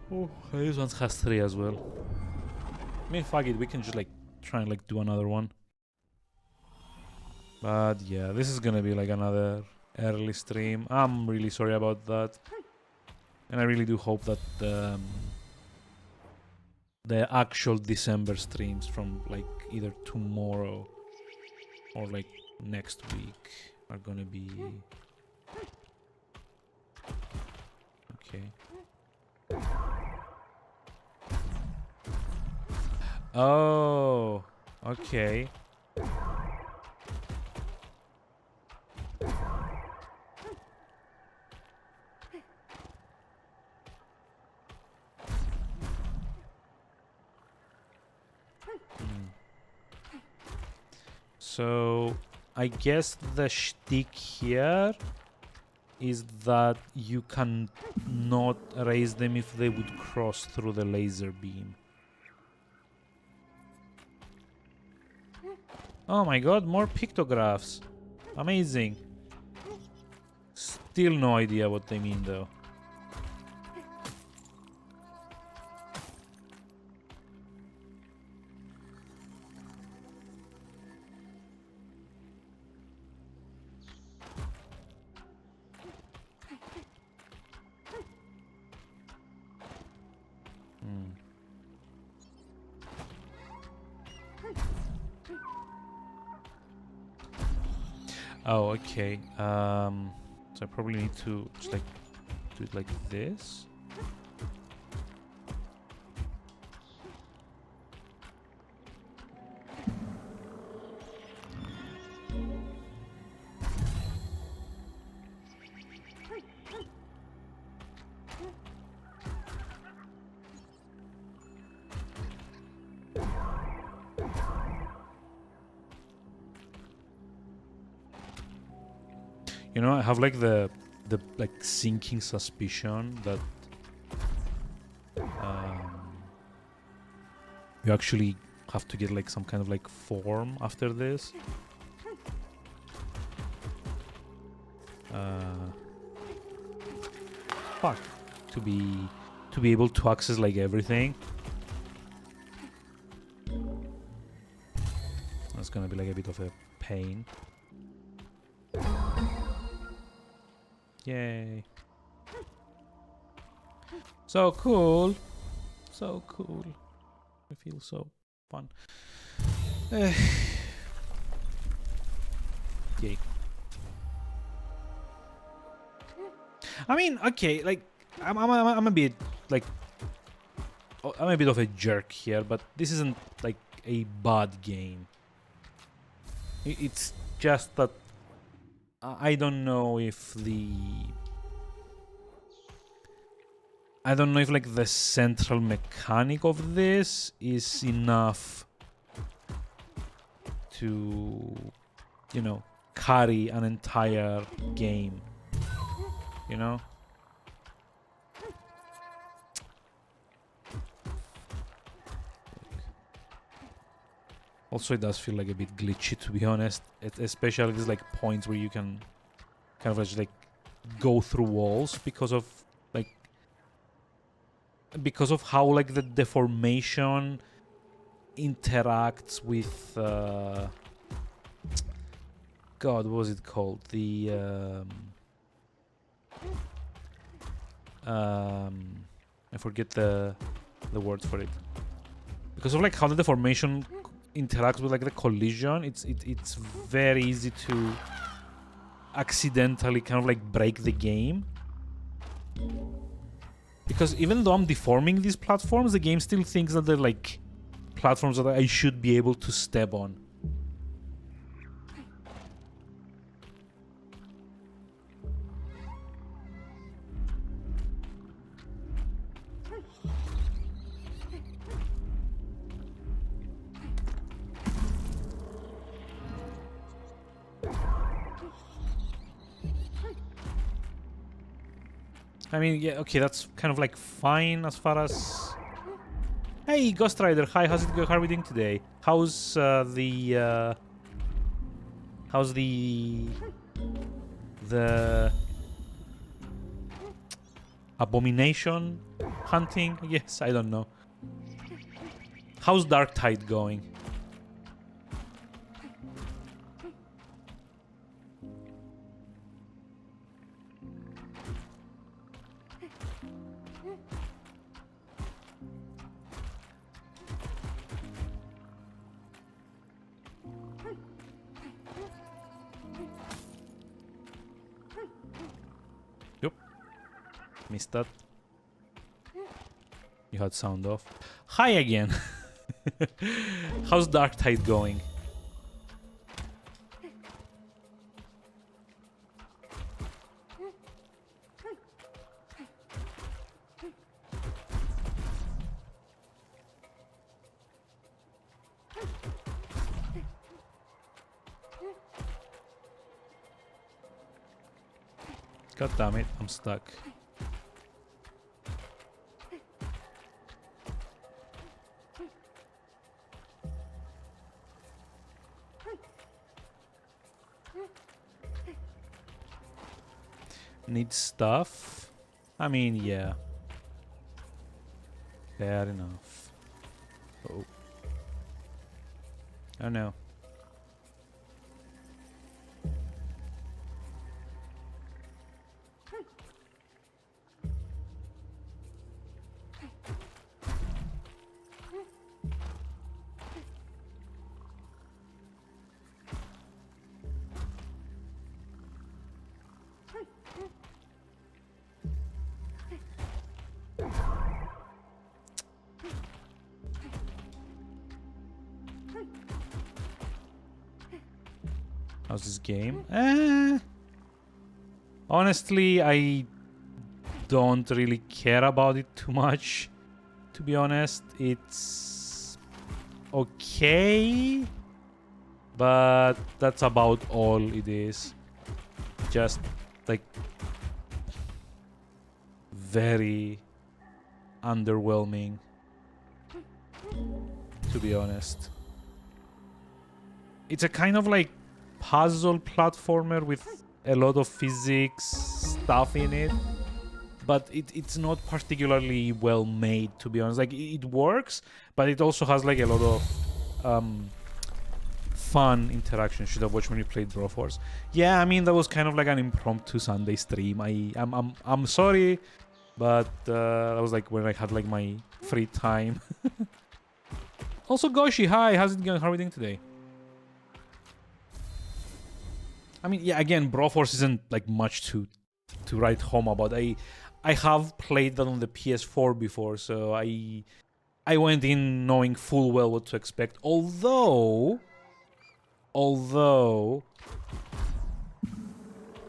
Oh, this one has 3 as well. I mean, fuck it, we can just like try and like do another one. But yeah, this is gonna be like another early stream. I'm really sorry about that. And I really do hope that the actual December streams from like either tomorrow or like next week are gonna be okay. Oh, okay. So I guess the shtick here is that you can not raise them if they would cross through the laser beam. Oh my god, more pictographs. Amazing. Still no idea what they mean though. Oh, okay. So I probably need to just like do it like this. You know, I have like the like sinking suspicion that you actually have to get like some kind of like form after this. Fuck. To be able to access like everything. That's gonna be like a bit of a pain. Yay. So cool. So cool. I feel so fun. Yay. I mean, okay, like I'm a bit like I'm a bit of a jerk here, but this isn't like a bad game. It's just that I don't know if like the central mechanic of this is enough to, you know, carry an entire game, you know? Also, it does feel like a bit glitchy, to be honest. Especially these like points where you can kind of just like go through walls because of how like the deformation interacts with God, what was it called? The I forget the word for it. Because of like how the deformation interacts with like the collision, it's very easy to accidentally kind of like break the game. Because even though I'm deforming these platforms, the game still thinks that they're like platforms that I should be able to step on. I mean, yeah, okay, that's kind of like fine as far as... Hey, Ghost Rider, hi, how's it going? How are we doing today? How's the abomination hunting? Yes, I don't know. How's Dark Tide going? Yep. Missed that. You had sound off. Hi again. How's Dark Tide going? God damn it, I'm stuck. Need stuff? I mean, yeah. Fair enough. Oh. Oh no. How's this game? Honestly, I don't really care about it too much. To be honest, it's okay, but that's about all it is. Just like very underwhelming, to be honest. It's a kind of like puzzle platformer with a lot of physics stuff in it, but it's not particularly well made, to be honest. Like, it works, but it also has like a lot of fun interaction. Should have watched when we played Broforce. Yeah, I mean, that was kind of like an impromptu Sunday stream. I'm sorry, but that was like when I had like my free time. Also, Goshi, hi, how's it going? How are we doing today? I mean, yeah, again, Broforce isn't like much to write home about. I have played that on the PS4 before, so I went in knowing full well what to expect. Although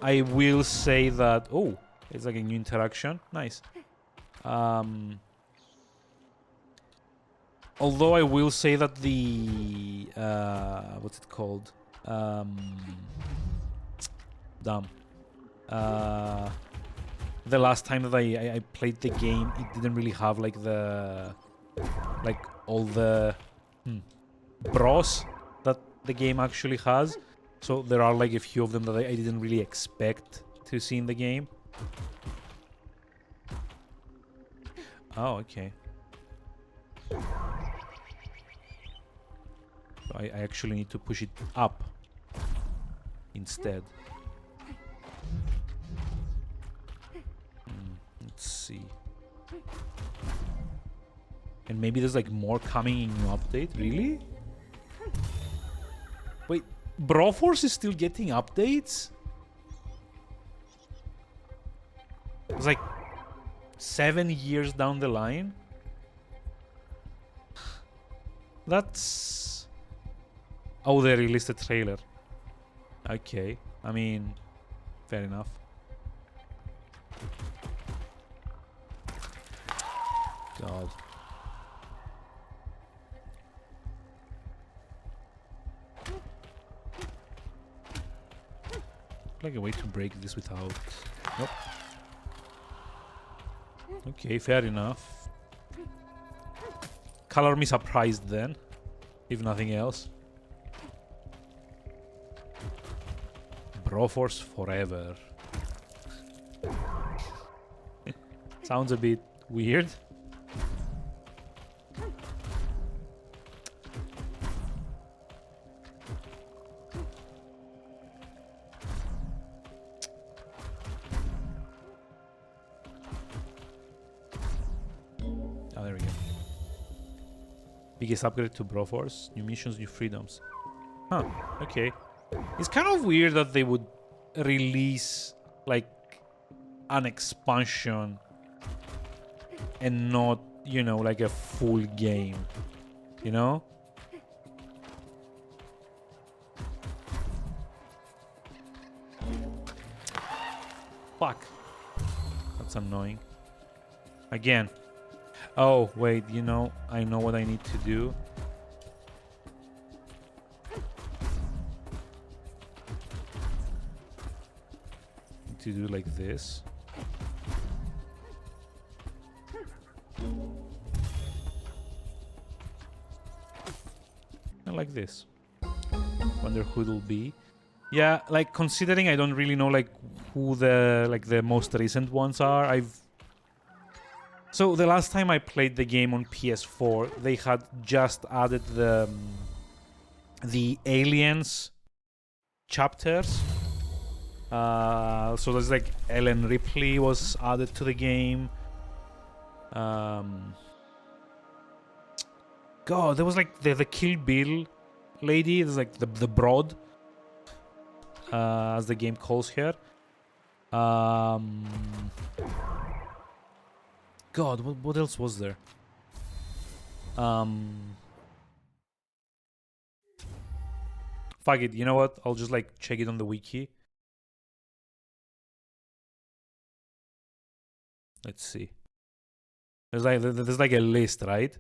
I will say that it's like a new interaction. Nice. Although I will say that the what's it called? The last time that I played the game, it didn't really have like all the bros that the game actually has. So there are like a few of them that I didn't really expect to see in the game. Oh, okay. So I actually need to push it up instead. Let's see. And maybe there's like more coming in new update. Really? Wait, Broforce is still getting updates? It's like 7 years down the line. That's... Oh, they released a trailer. Okay. I mean, fair enough. God. Like a way to break this without... Nope. Okay, fair enough. Color me surprised then, if nothing else. Broforce forever. Sounds a bit weird. Oh, there we go. Biggest upgrade to Broforce. New missions, new freedoms. Huh, okay. It's kind of weird that they would release, like, an expansion and not, you know, like a full game. You know? Fuck. That's annoying. Again. Oh, wait, you know, I know what I need to do. To do like this. And like this. Wonder who it'll be. Yeah, like considering I don't really know like who the most recent ones are. So the last time I played the game on PS4, they had just added the aliens chapters. So there's like Ellen Ripley was added to the game. God, there was like the Kill Bill lady. There's like the broad, as the game calls her. God, what else was there? Fuck it. You know what? I'll just like check it on the wiki. Let's see. There's like a list, right?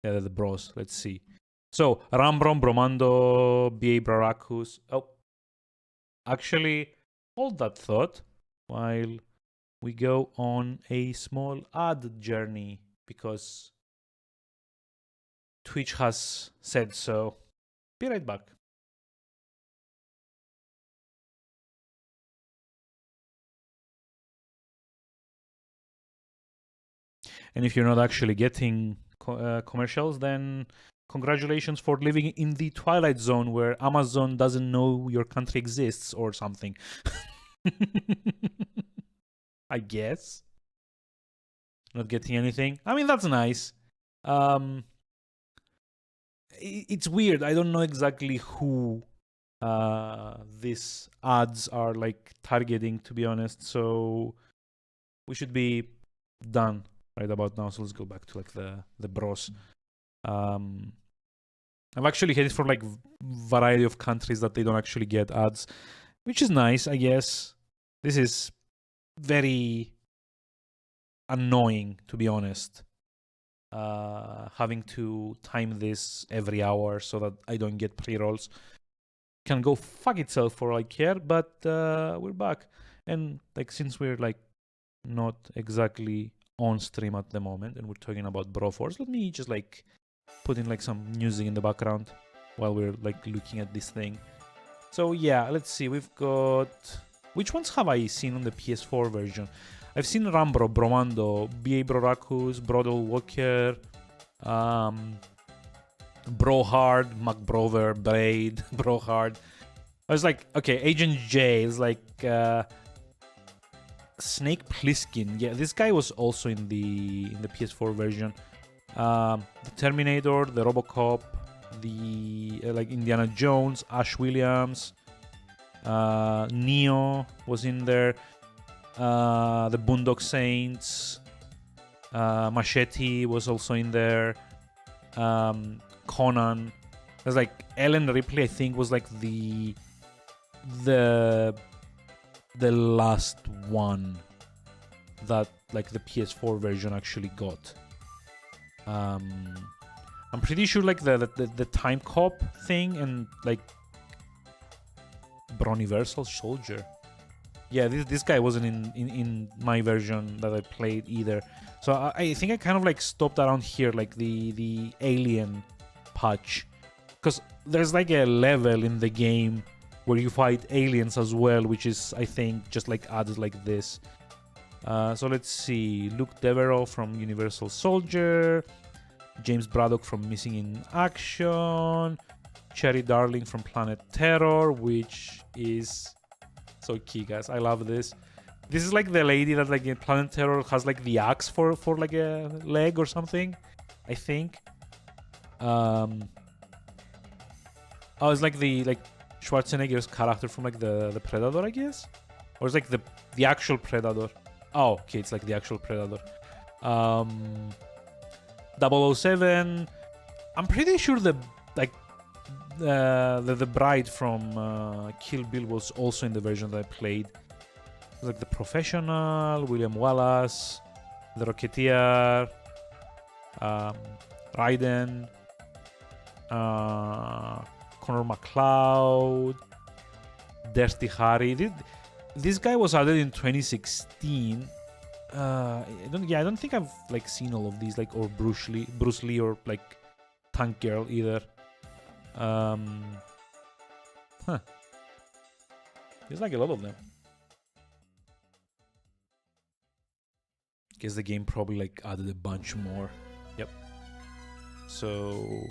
Yeah, the bros. Let's see. So Rambron, Bromando, B.A. Braracus. Oh, actually, hold that thought while we go on a small ad journey because Twitch has said so. Be right back. And if you're not actually getting commercials, then congratulations for living in the Twilight Zone where Amazon doesn't know your country exists or something. I guess. Not getting anything. I mean, that's nice. It's weird. I don't know exactly who these ads are like targeting, to be honest. So we should be done right about now. So let's go back to like the bros. I've actually heard it from like variety of countries that they don't actually get ads, which is nice, I guess. This is very annoying, to be honest. Having to time this every hour so that I don't get pre-rolls can go fuck itself for all I care, but we're back. And like since we're like not exactly on stream at the moment and we're talking about Broforce, let me just like put in like some music in the background while we're like looking at this thing. So yeah, let's see. We've got... Which ones have I seen on the PS4 version? I've seen Rambro, Bromando, B.A. Broracus, Brodel Walker, Brohard, McBrover, Braid, Brohard. I was like, okay, Agent J is like Snake Plissken. Yeah, this guy was also in the PS4 version. The Terminator, the RoboCop, the like Indiana Jones, Ash Williams, Neo was in there. The Boondock Saints, Machete was also in there. Conan. There's like Ellen Ripley. I think was like the last one that like the PS4 version actually got. I'm pretty sure like the Time Cop thing and like Broniversal Soldier. Yeah, this guy wasn't in my version that I played either. So I think I kind of like stopped around here, like the alien patch. Because there's like a level in the game where you fight aliens as well, which is, I think, just like added like this. So let's see. Luke Devereaux from Universal Soldier. James Braddock from Missing in Action. Cherry Darling from Planet Terror, which is... so key, guys. I love this. This is like the lady that like in Planet Terror has like the axe for like a leg or something, I think. Oh, it's like the like Schwarzenegger's character from like the Predator, I guess, or it's like the actual Predator. Oh, okay, it's like the actual Predator. 007. I'm pretty sure the bride from Kill Bill was also in the version that I played. It was like the Professional, William Wallace, the Rocketeer, Raiden, Connor McLeod, Dirty Harry. This guy was added in 2016. I don't think I've like seen all of these, like, or Bruce Lee or like Tank Girl either. There's like a lot of them. Guess the game probably like added a bunch more. Yep. So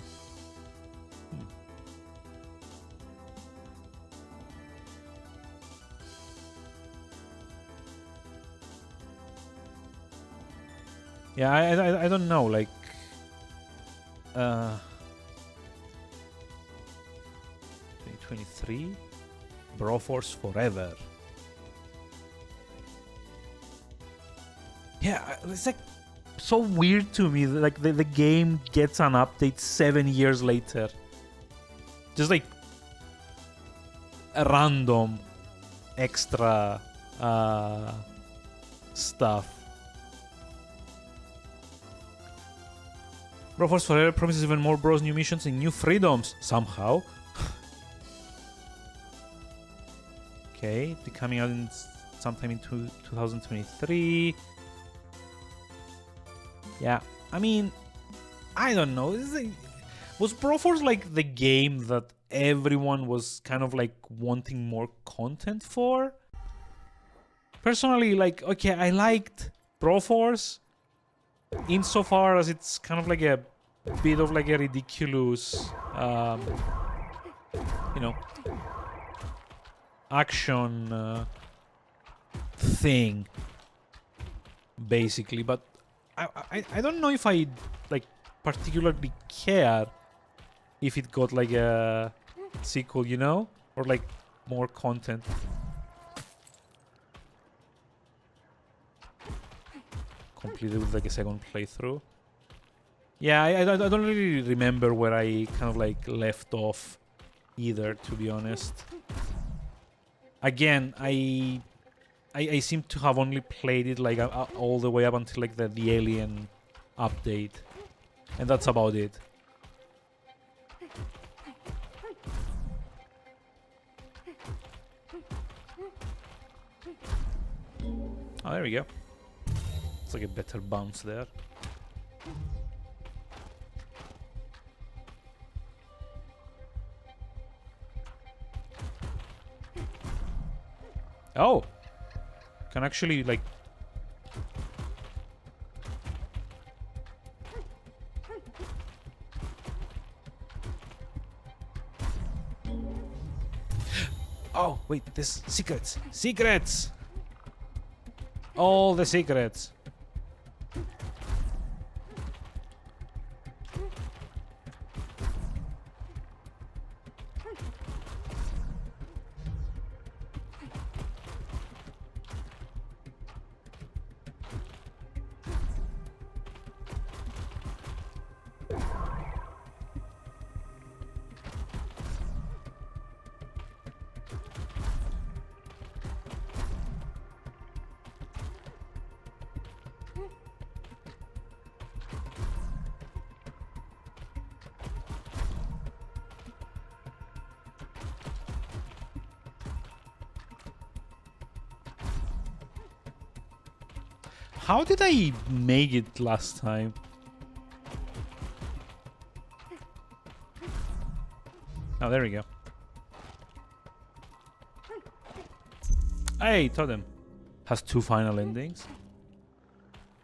yeah, I don't know, like 2023 Broforce Forever. Yeah, it's like so weird to me that like the game gets an update 7 years later. Just like random extra stuff. Broforce Forever promises even more Bros new missions and new freedoms somehow. Okay, they're coming out in sometime in 2023. Yeah, I mean, I don't know. Was Broforce like the game that everyone was kind of like wanting more content for? Personally, like, okay, I liked Broforce insofar as it's kind of like a bit of like a ridiculous, you know, action thing, basically. But I don't know if I like particularly care if it got like a sequel, you know, or like more content. Completed with like a second playthrough. Yeah, I don't really remember where I kind of like left off either, to be honest. Again, I seem to have only played it like all the way up until like the Alien update, and that's about it. Oh, there we go. It's like a better bounce there. Oh! Can actually, like... Oh, wait, there's secrets! Secrets! All the secrets! How did I make it last time? Oh, there we go. Hey, Totem. Has 2 final endings.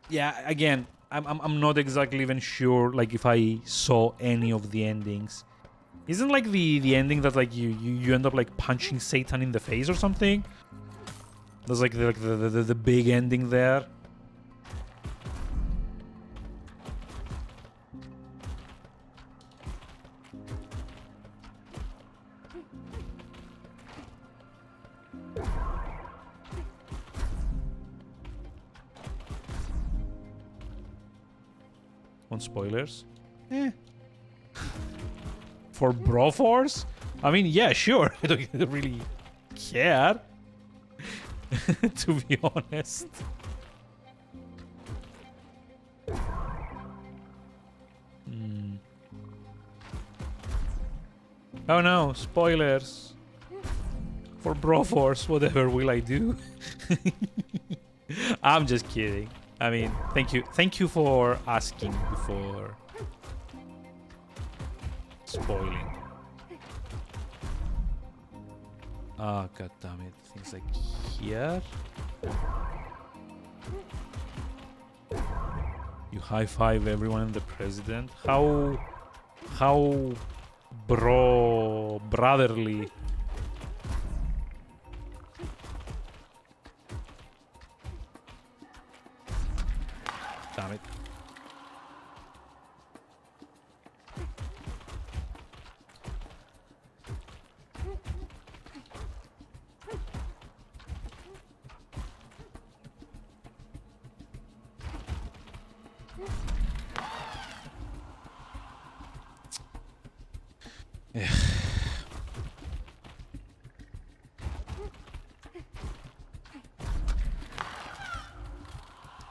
Yeah, again, I'm not exactly even sure like if I saw any of the endings. Isn't like the ending that like you end up like punching Satan in the face or something? There's like the big ending there. On spoilers? For Broforce? I mean, yeah, sure. I don't really care. To be honest. Oh no, spoilers. For Broforce, whatever will I do? I'm just kidding. I mean, thank you for asking before spoiling. Ah, god damn it! Things like here. You high five everyone and the president. How brotherly. Damn it.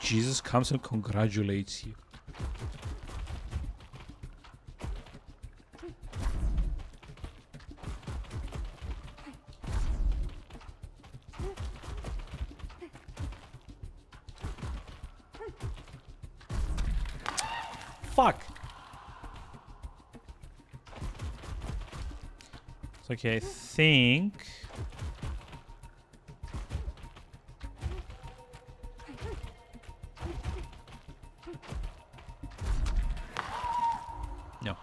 Jesus comes and congratulates you. Fuck. It's okay, I think. No.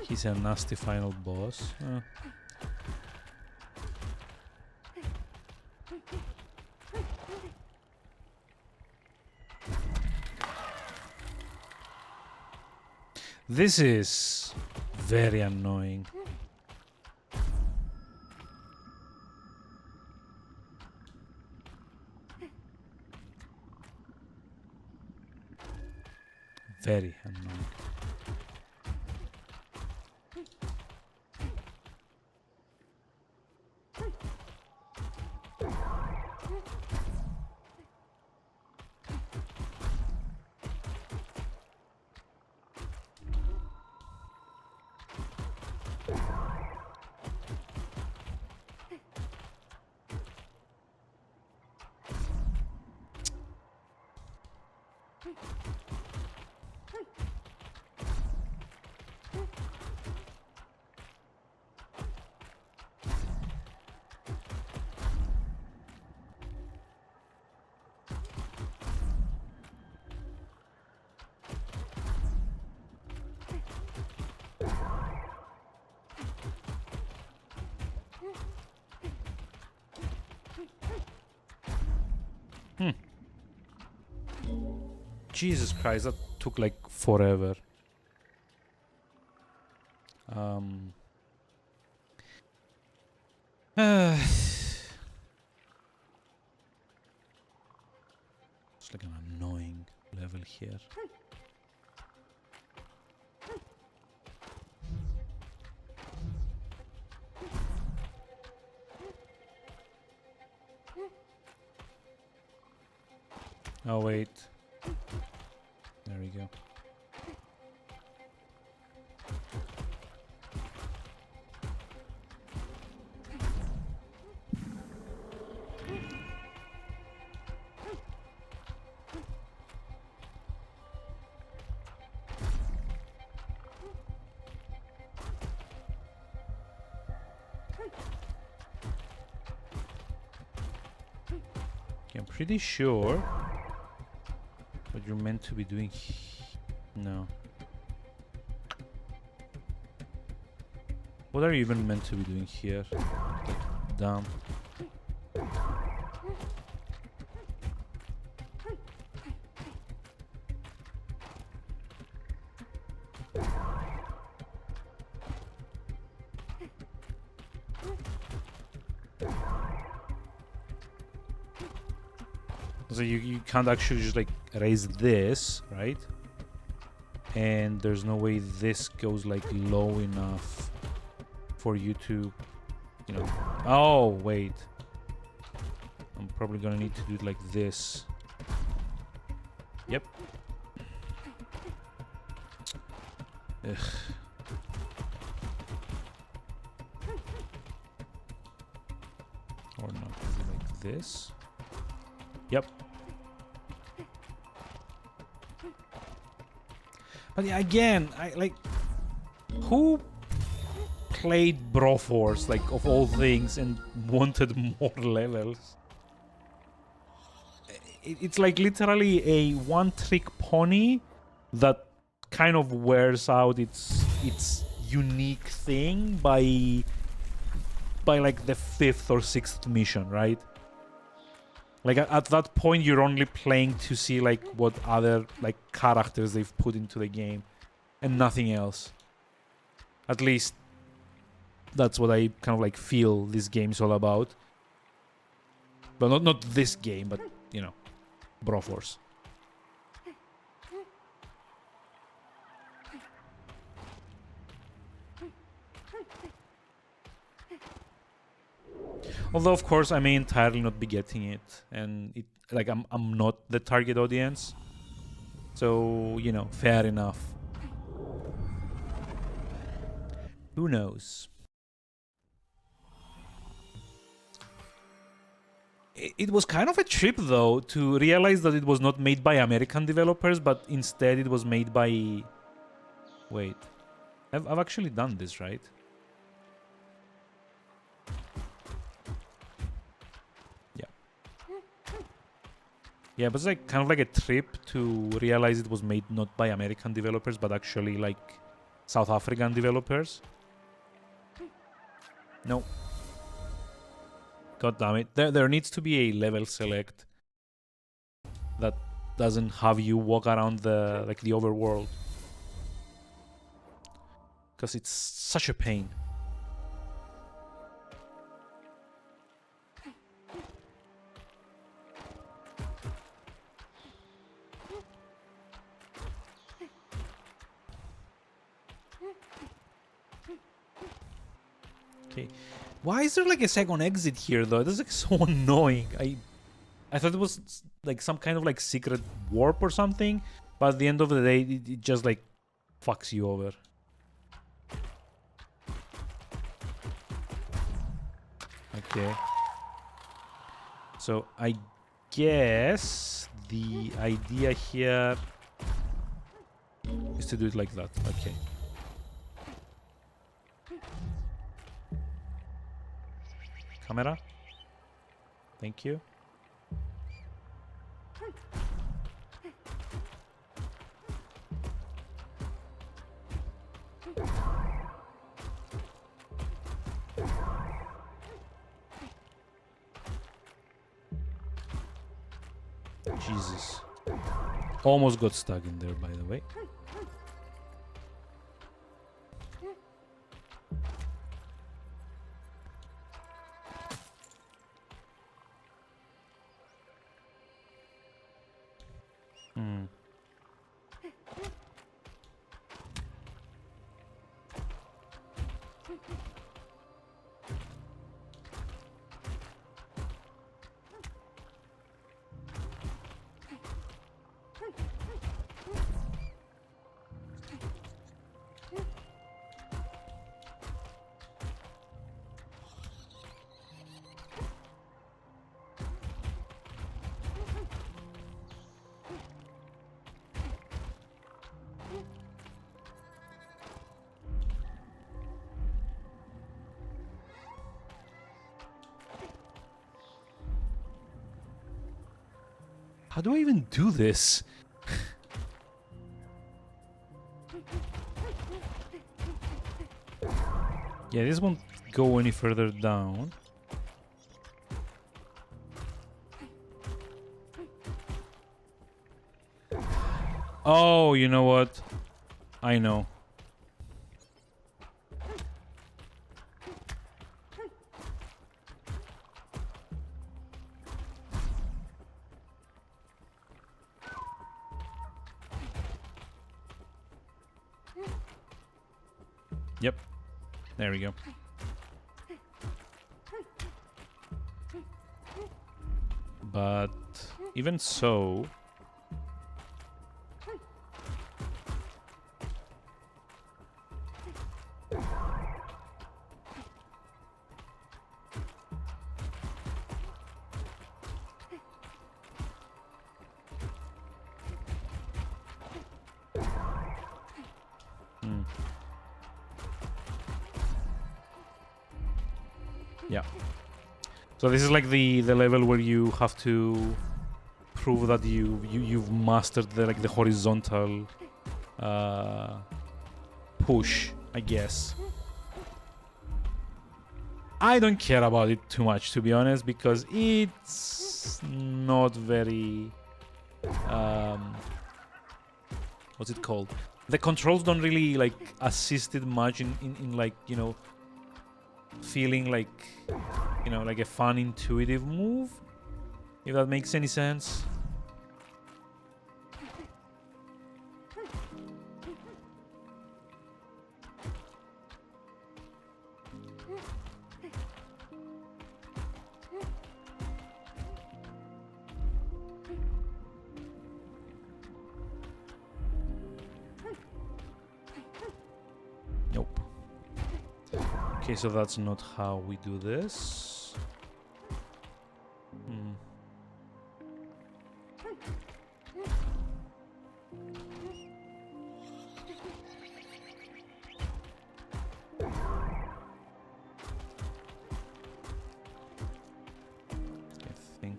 He's a nasty final boss. This is very annoying. Very annoying. Jesus Christ, that took like forever. It's like an annoying level here. Oh wait. There we go. Okay, I'm pretty sure what you're meant to be doing. No. What are you even meant to be doing here? Dumb. So you can't actually just like raise this, right? And there's no way this goes like low enough for you to, you know. Oh, wait. I'm probably gonna need to do it like this. Yep. Ugh. Or not, like this. Yep. But yeah, again, I like, who played Broforce, like, of all things, and wanted more levels? It's like literally a one-trick pony that kind of wears out its unique thing by like the 5th or 6th mission, right? Like at that point, you're only playing to see like what other like characters they've put into the game, and nothing else. At least that's what I kind of like feel this game's all about. Well, not this game, but, you know, Broforce. Although, of course, I may entirely not be getting it, and it like I'm not the target audience, so you know, fair enough. Who knows? It was kind of a trip, though, to realize that it was not made by American developers, but instead it was made by. Wait, I've actually done this, right? Yeah, but it's like kind of like a trip to realize it was made not by American developers, but actually like South African developers. No. God damn it. There needs to be a level select that doesn't have you walk around the like the overworld. Because it's such a pain. Okay. Why is there like a second exit here though? This is like so annoying. I thought it was like some kind of like secret warp or something, but at the end of the day it just like fucks you over. Okay. So I guess the idea here is to do it like that. Okay. Camera. Thank you. Jesus. Almost got stuck in there, by the way. How do I even do this? Yeah, this won't go any further down. Oh, you know what? I know. Yep. There we go. But even so... Yeah. So this is like the level where you have to prove that you've mastered the horizontal push, I guess. I don't care about it too much, to be honest, because it's not very what's it called? The controls don't really like assist it much in like, you know, feeling like, you know, like a fun intuitive move. If that makes any sense. Nope. Okay, so that's not how we do this. I think.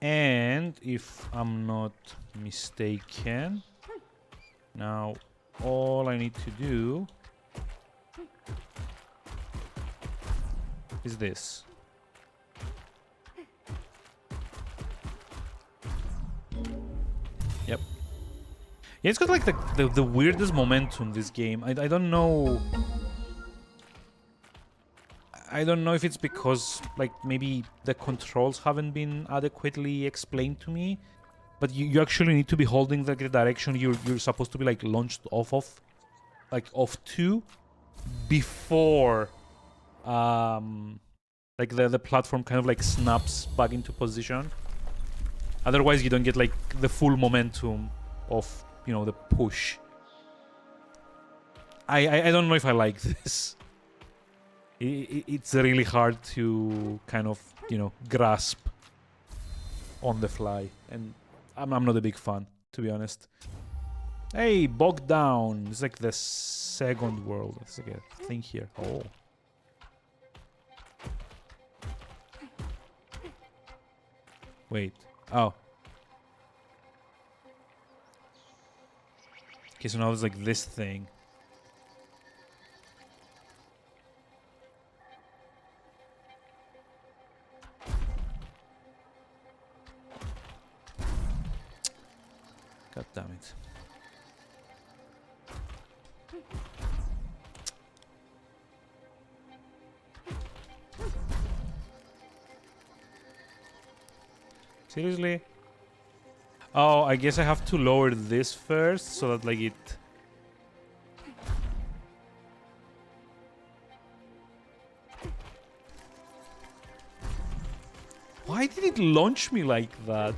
And if I'm not mistaken, now all I need to do is this. Yep. Yeah, it's got like the weirdest momentum, this game. I don't know. I don't know if it's because, like, maybe the controls haven't been adequately explained to me, but you actually need to be holding the direction you're supposed to be, like, launched off of, like, off to, before, like, the platform kind of, like, snaps back into position. Otherwise, you don't get, like, the full momentum of, you know, the push. I don't know if I like this. It's really hard to kind of, you know, grasp on the fly, and I'm not a big fan, to be honest. Hey, bogged down. It's like the second world. It's like a thing here. Oh. Wait. Oh. Okay, so now it's like this thing. God damn it. Seriously? Oh, I guess I have to lower this first so that, like, it... Why did it launch me like that?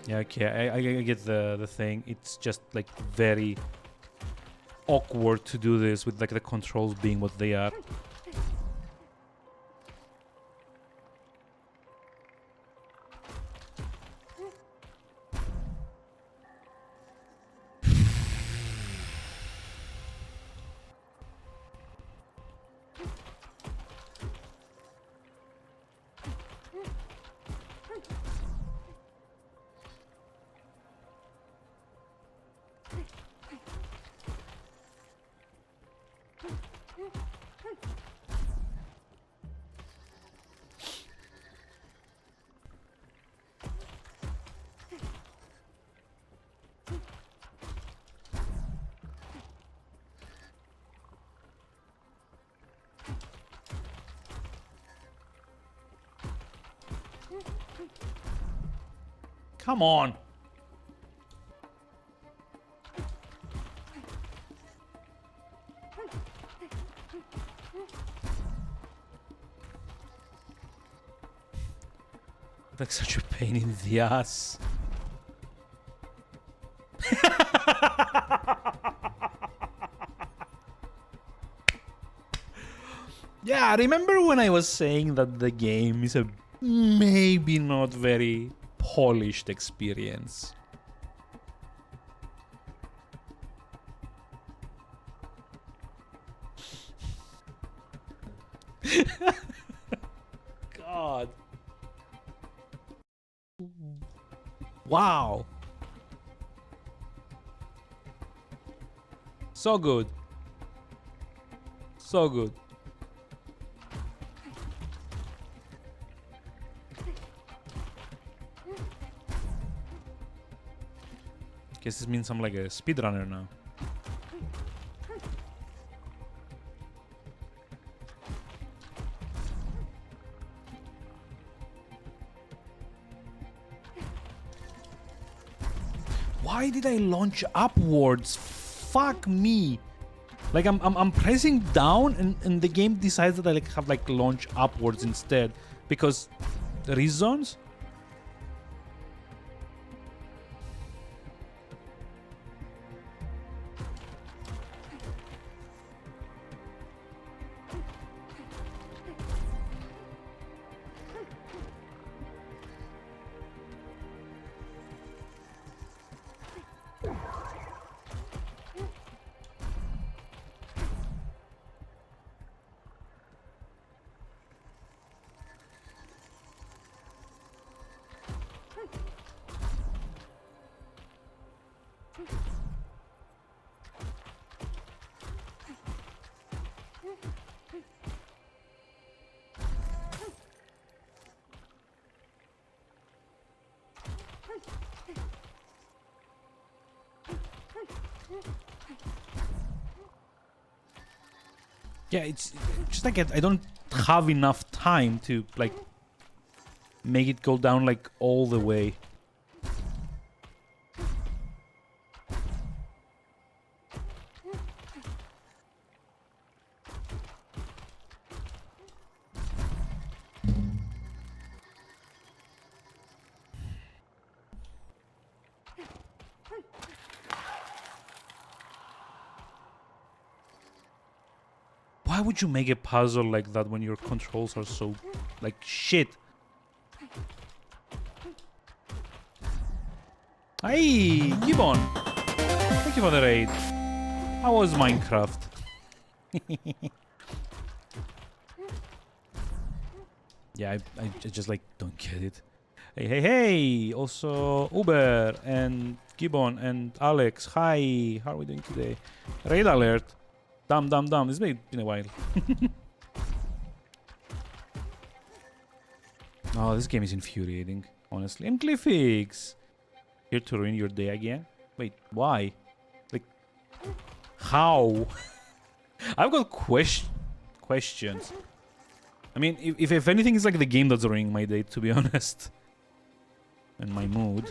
Yeah, okay, I get the thing. It's just, like, very awkward to do this with, like, the controls being what they are. Come on. Like such a pain in the ass. Yeah, remember when I was saying that the game is a maybe not very polished experience? God. Wow. So good. So good. Guess this means I'm like a speedrunner now. Why did I launch upwards? Fuck me. Like I'm pressing down and the game decides that I like have like launch upwards instead because reasons. Yeah, it's just like I don't have enough time to like make it go down like all the way. Why would you make a puzzle like that when your controls are so, like, shit? Hey, Gibbon! Thank you for the raid. How was Minecraft? Yeah, I just, like, don't get it. Hey, hey, hey! Also, Uber and Gibbon and Alex. Hi, how are we doing today? Raid alert. Dumb. It's been a while. Oh, this game is infuriating, honestly. And Cliffix! Here to ruin your day again? Wait, why? Like, how? I've got questions. I mean, if anything, it's like the game that's ruining my day, to be honest. And my mood.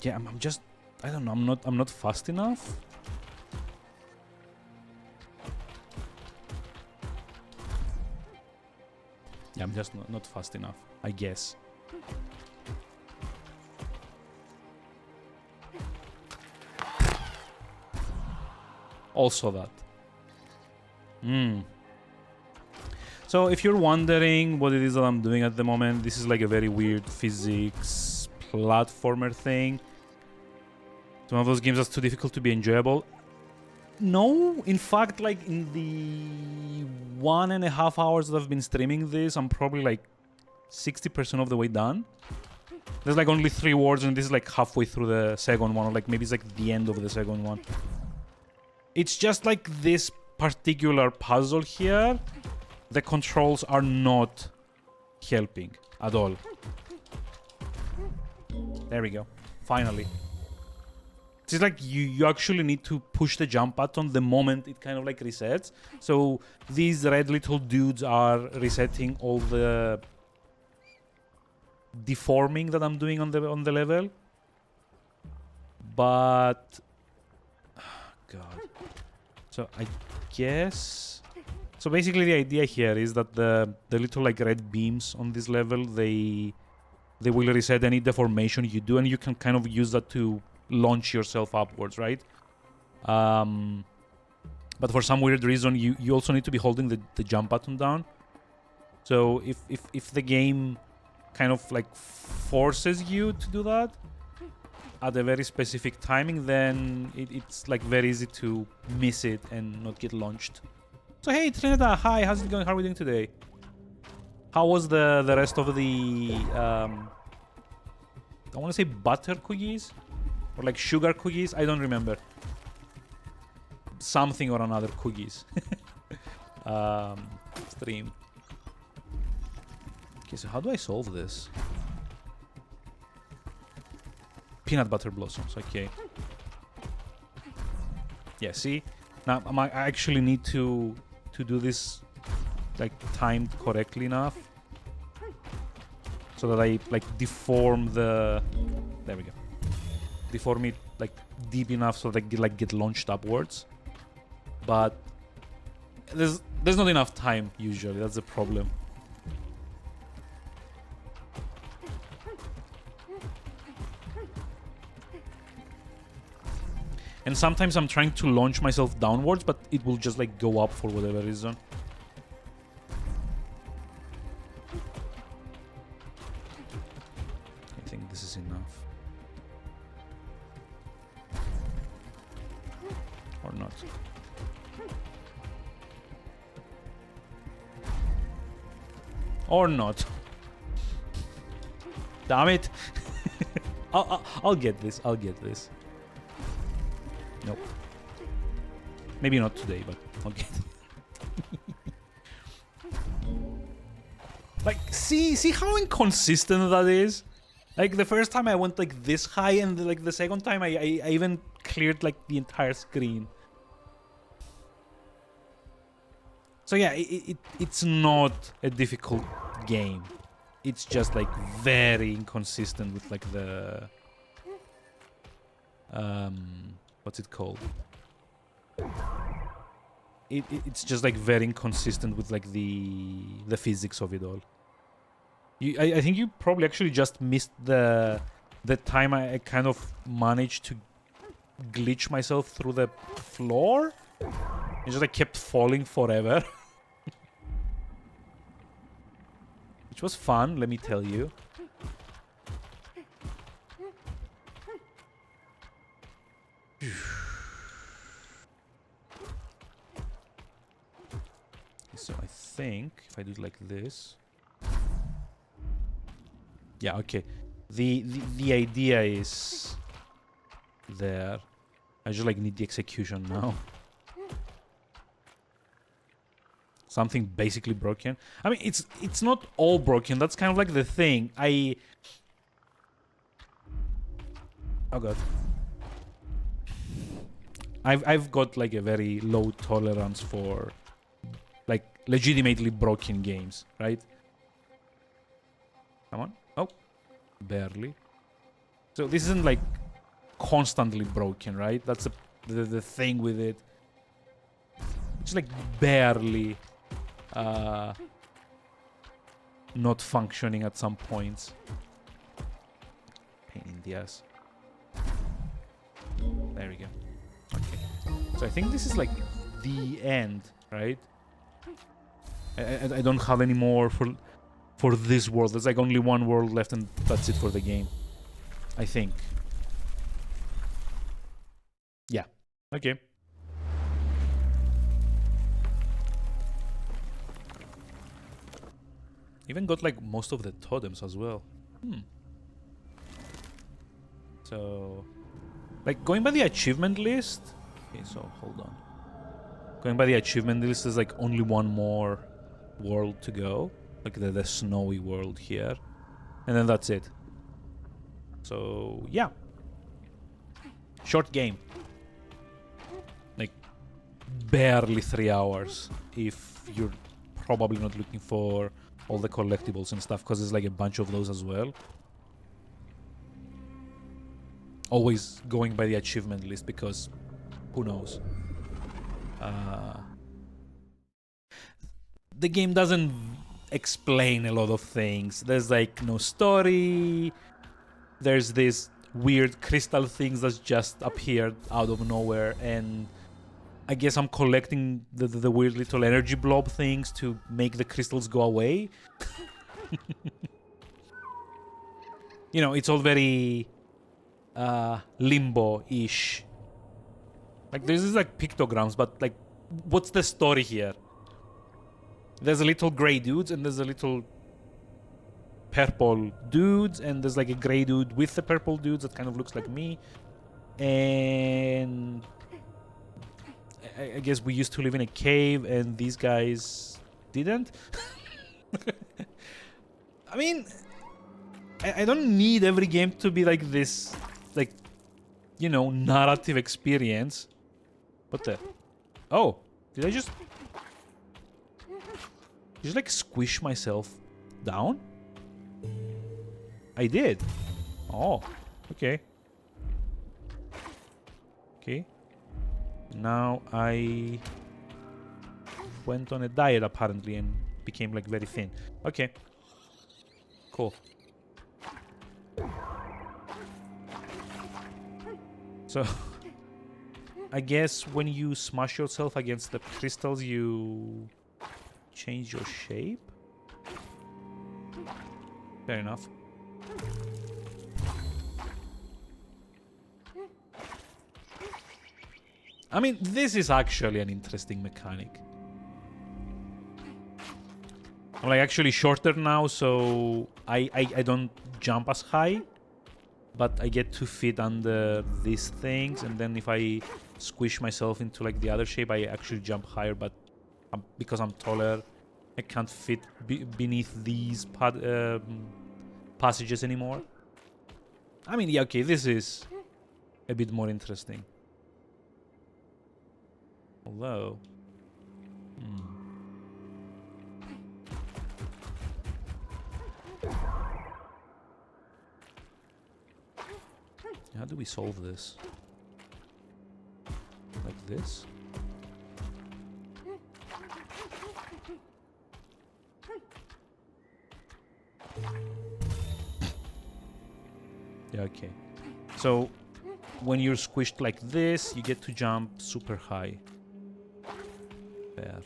Yeah, I'm just, I don't know, I'm not fast enough. Yeah, I'm just not fast enough, I guess. Also that. So if you're wondering what it is that I'm doing at the moment, this is like a very weird physics platformer thing. It's one of those games that's too difficult to be enjoyable. No, in fact, like in the 1.5 hours that I've been streaming this, I'm probably like 60% of the way done. There's like only 3 words and this is like halfway through the second one, or like maybe it's like the end of the second one. It's just like this particular puzzle here, the controls are not helping at all. There we go, finally. It's like you actually need to push the jump button the moment it kind of like resets. So these red little dudes are resetting all the deforming that I'm doing on the level. But God. So I guess, so basically the idea here is that the little like red beams on this level, they will reset any deformation you do, and you can kind of use that to launch yourself upwards, right? But for some weird reason, you also need to be holding the jump button down. So if the game kind of like forces you to do that, at a very specific timing, then it's like very easy to miss it and not get launched. So hey Trinidad, hi, how's it going? How are we doing today? How was the rest of the I want to say butter cookies or like sugar cookies? I don't remember. Something or another cookies. Stream. Okay, so how do I solve this? Peanut butter blossoms, okay. Yeah, see? Now I actually need to do this like timed correctly enough so that I like deform the... There we go. Deform it like deep enough so that I get launched upwards. But there's not enough time usually, that's the problem. And sometimes I'm trying to launch myself downwards, but it will just like go up for whatever reason. I think this is enough. Or not. Or not. Damn it. I'll get this. I'll get this. Nope. Maybe not today, but I'll get it. Like, see how inconsistent that is? Like, the first time I went like this high, and like the second time I even cleared like the entire screen. So yeah, it's not a difficult game. It's just like very inconsistent with like the what's it called? It's just like very inconsistent with like the physics of it all. I think you probably actually just missed the time I kind of managed to glitch myself through the floor. It just like kept falling forever. Which was fun, let me tell you. So I think if I do it like this. Yeah, okay. The idea is there. I just like need the execution now. Something basically broken. I mean, it's not all broken. That's kind of like the thing. Oh god. I've got like a very low tolerance for like legitimately broken games, right? Come on. Oh, barely. So this isn't like constantly broken, right? That's the thing with it. It's like barely not functioning at some points. Pain in the ass. There we go. Okay. So I think this is like the end, right? I don't have any more for this world. There's like only one world left and that's it for the game. I think. Yeah. Okay. Even got like most of the totems as well. So, like going by the achievement list. Okay, so hold on. Going by the achievement list, there's like only one more world to go, like the snowy world here, and then that's it. So yeah, short game. Like barely 3 hours if you're probably not looking for all the collectibles and stuff, because there's like a bunch of those as well. Always going by the achievement list because who knows. The game doesn't explain a lot of things. There's like no story. There's this weird crystal things that just appeared out of nowhere, and I guess I'm collecting the weird little energy blob things to make the crystals go away. You know, it's all very limbo-ish. Like this is like pictograms, but like, what's the story here? There's a little gray dudes and there's a little purple dudes, and there's like a gray dude with the purple dudes that kind of looks like me. And I guess we used to live in a cave, and these guys didn't. I mean, I don't need every game to be like this, like, you know, narrative experience. What the? Oh, did I just like squish myself down? I did. Oh, okay. Okay. Now I went on a diet apparently and became like very thin. Okay. Cool. So I guess when you smash yourself against the crystals, you change your shape? Fair enough. I mean, this is actually an interesting mechanic. I'm like actually shorter now, so I don't jump as high, but I get to fit under these things, and then if I squish myself into like the other shape, I actually jump higher, but because I'm taller, I can't fit beneath these passages anymore. I mean, yeah, okay, this is a bit more interesting. Although... How do we solve this? Like this? Yeah, okay. So, when you're squished like this, you get to jump super high. There.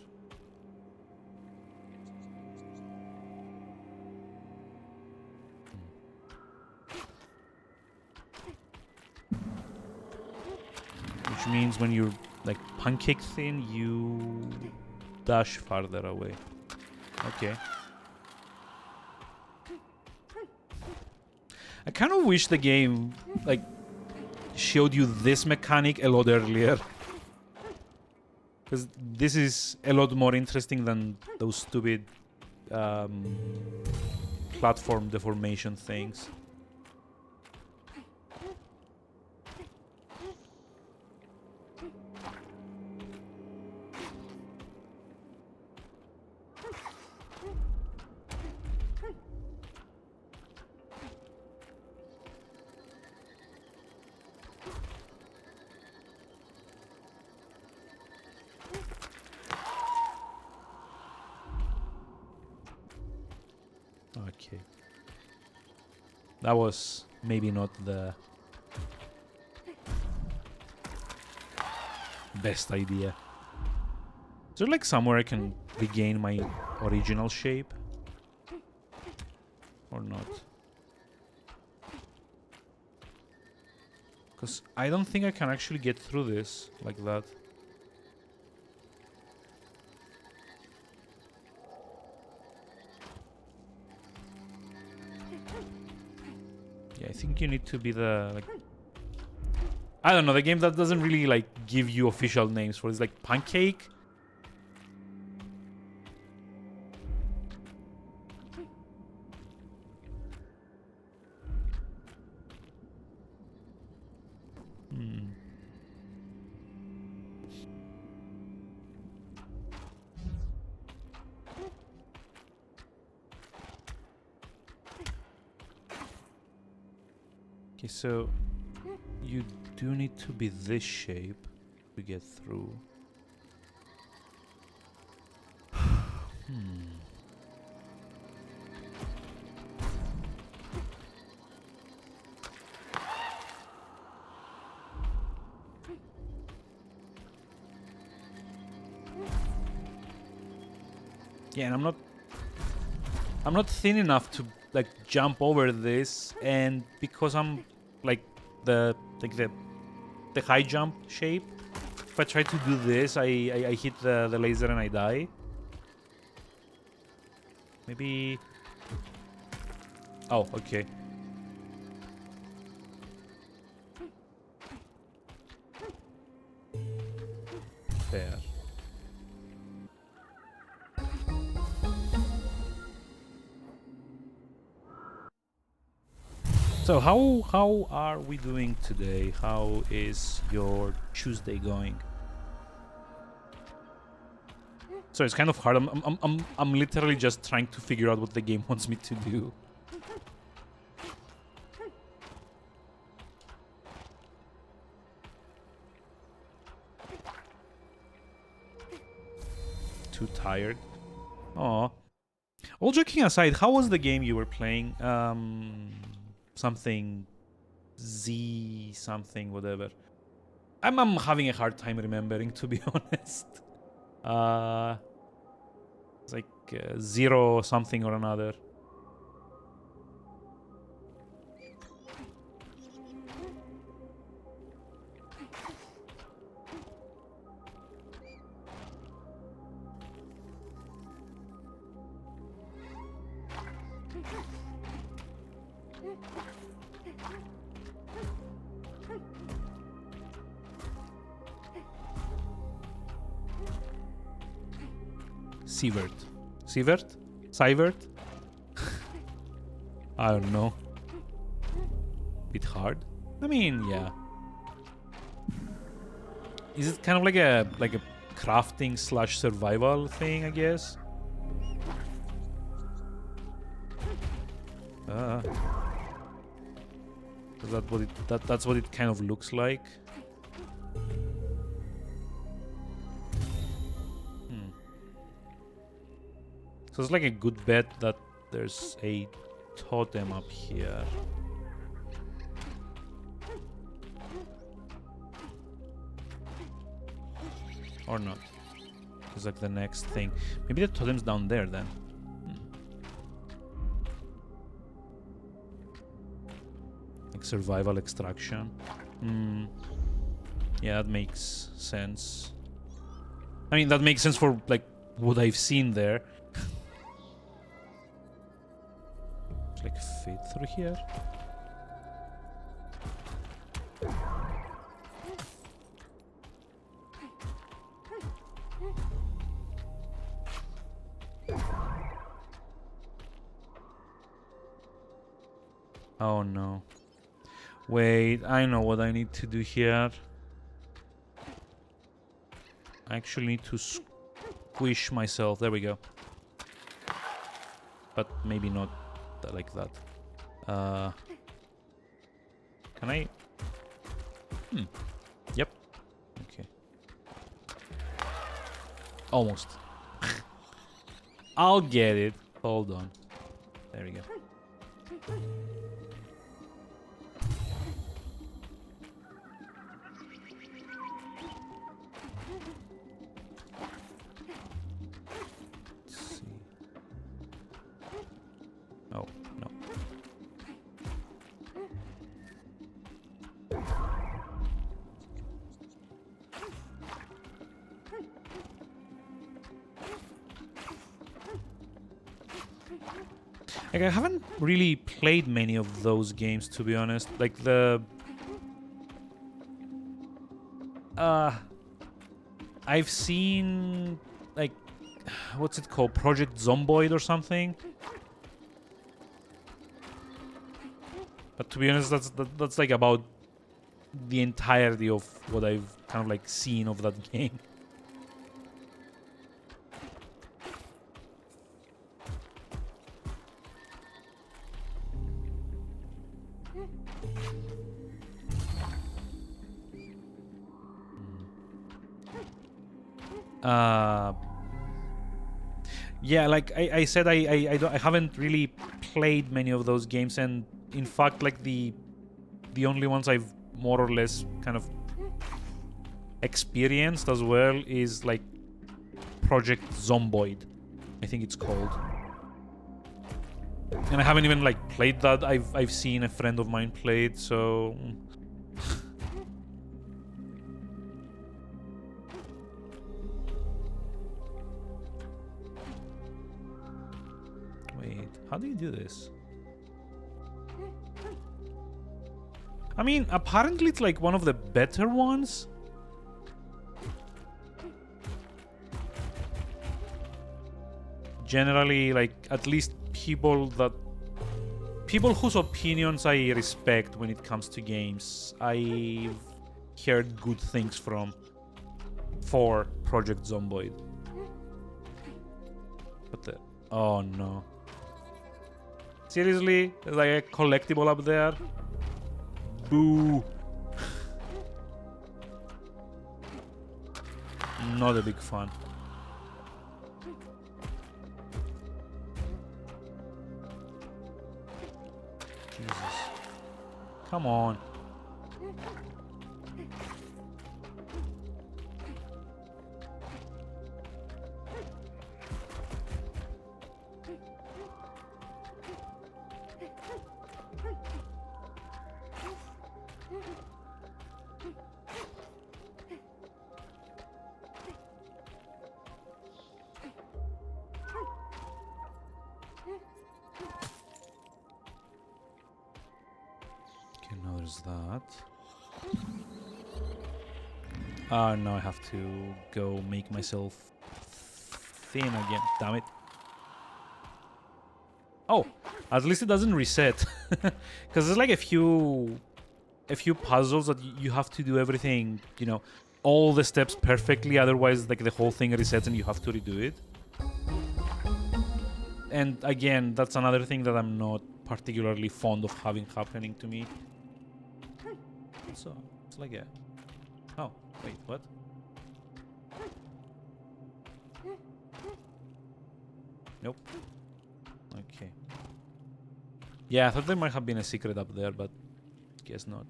Which means when you're like pancake thin, you dash farther away. Okay. I kind of wish the game like showed you this mechanic a lot earlier. Because this is a lot more interesting than those stupid platform deformation things. Okay. That was maybe not the best idea. Is there like somewhere I can regain my original shape? Or not? Because I don't think I can actually get through this like that. Yeah, I think you need to be the, like... I don't know, the game that doesn't really, like, give you official names for it. It's like Pancake? Okay, so you do need to be this shape to get through. Yeah, and I'm not thin enough to like jump over this, and because I'm like the the high jump shape. If I try to do this, I hit the laser and I die. Maybe... Oh, okay. Fair. So how are we doing today? How is your Tuesday going? So it's kind of hard. I'm literally just trying to figure out what the game wants me to do. Too tired. Aw. All joking aside, how was the game you were playing? Something Z something whatever. I'm having a hard time remembering, to be honest. It's like 0 something or another. Sievert? Sievert? I don't know. Bit hard. I mean, yeah. Is it kind of like a crafting / survival thing, I guess? Is that what that's what it kind of looks like? So it's like a good bet that there's a totem up here. Or not. It's like the next thing. Maybe the totem's down there then. Like survival extraction. Yeah, that makes sense. I mean, that makes sense for like what I've seen there. Like fit through here. Oh no. Wait, I know what I need to do here. I actually need to squish myself. There we go. But maybe not like that. Can I? Yep. Okay. Almost. I'll get it. Hold on. There we go. Oh, no. Like, I haven't really played many of those games, to be honest. Like, the... I've seen, like, what's it called? Project Zomboid or something? But to be honest, that's like about the entirety of what I've kind of like seen of that game. Yeah, like I said, I haven't really played many of those games, and in fact, like the only ones I've more or less kind of experienced as well is like Project Zomboid, I think it's called. And I haven't even like played that. I've seen a friend of mine play it, so How do you do this? I mean, apparently it's like one of the better ones. Generally, like, at least people whose opinions I respect when it comes to games, I've heard good things from for Project Zomboid. What the? Oh no. Seriously? There's like a collectible up there? Boo. Not a big fan. Jesus. Come on. Okay, now there's that. Now I have to go make myself thin again. Damn it. Oh, at least it doesn't reset. Because there's like a few puzzles that you have to do everything, you know, all the steps perfectly. Otherwise, like the whole thing resets and you have to redo it. And again, that's another thing that I'm not particularly fond of having happening to me. So, it's like a... Oh, wait, what? Nope. Okay. Yeah, I thought there might have been a secret up there, but guess not.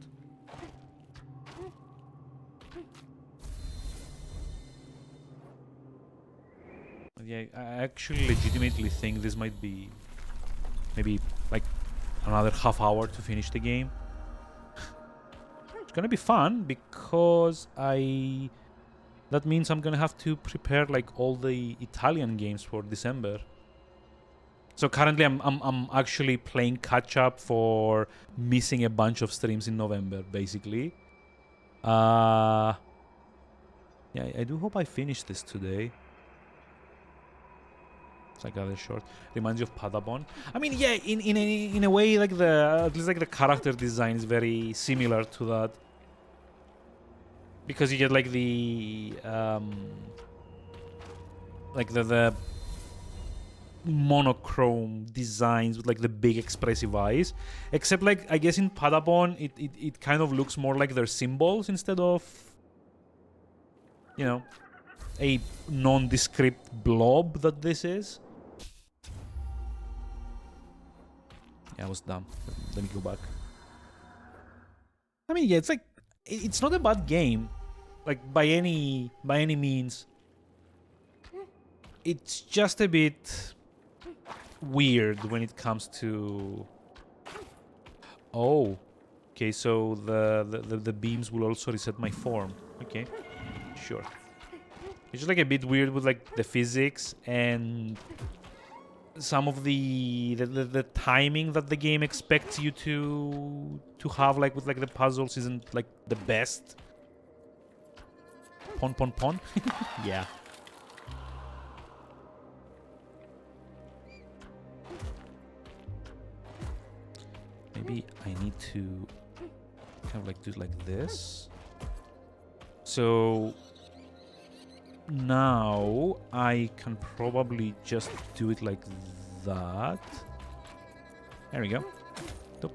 But yeah, I actually legitimately think this might be maybe like another half hour to finish the game. It's gonna be fun because that means I'm gonna have to prepare like all the Italian games for December. So currently I'm actually playing catch up for missing a bunch of streams in November, basically. Yeah, I do hope I finish this today. It's like rather short. Reminds you of Padabon. I mean, yeah, in a way, like at least like the character design is very similar to that. Because you get like the monochrome designs with like the big expressive eyes, except like I guess in Padabon it kind of looks more like their symbols instead of, you know, a nondescript blob that this is. Yeah, I was dumb. Let me go back. I mean, yeah, it's like it's not a bad game, like by any means. It's just a bit weird when it comes to... Oh, okay, so the beams will also reset my form. Okay, sure. It's just like a bit weird with like the physics and some of the timing that the game expects you to have, like with like the puzzles, isn't like the best. Pon. Yeah. Maybe I need to kind of like do it like this. So now I can probably just do it like that. There we go. Doop.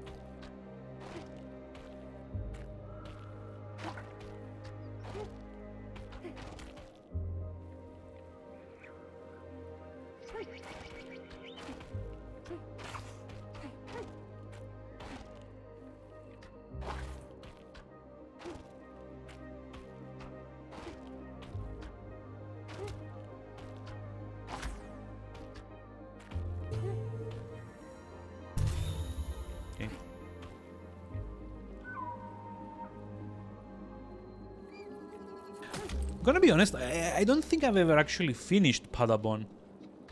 I'm gonna be honest, I don't think I've ever actually finished Padabon.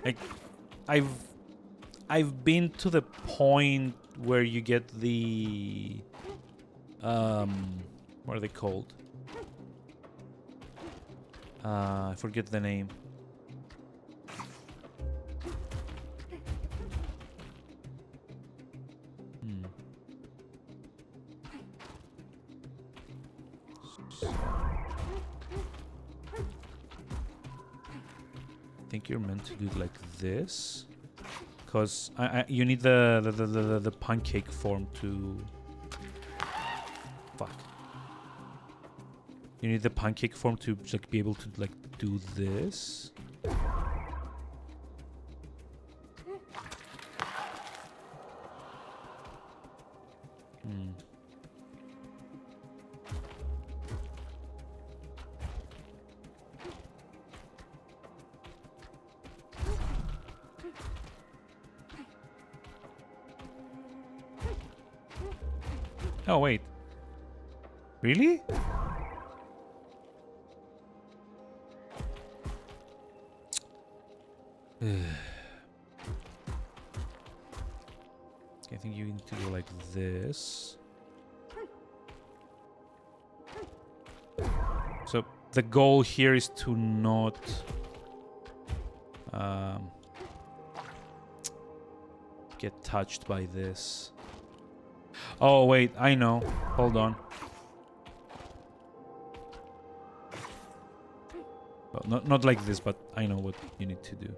Like, I've been to the point where you get the what are they called? I forget the name. I think you're meant to do it like this, because you need the pancake form to. Fuck. You need the pancake form to like be able to like do this. Oh wait. Really? I think you need to go like this. So the goal here is to not get touched by this. Oh wait, I know. Hold on. Well, not like this, but I know what you need to do.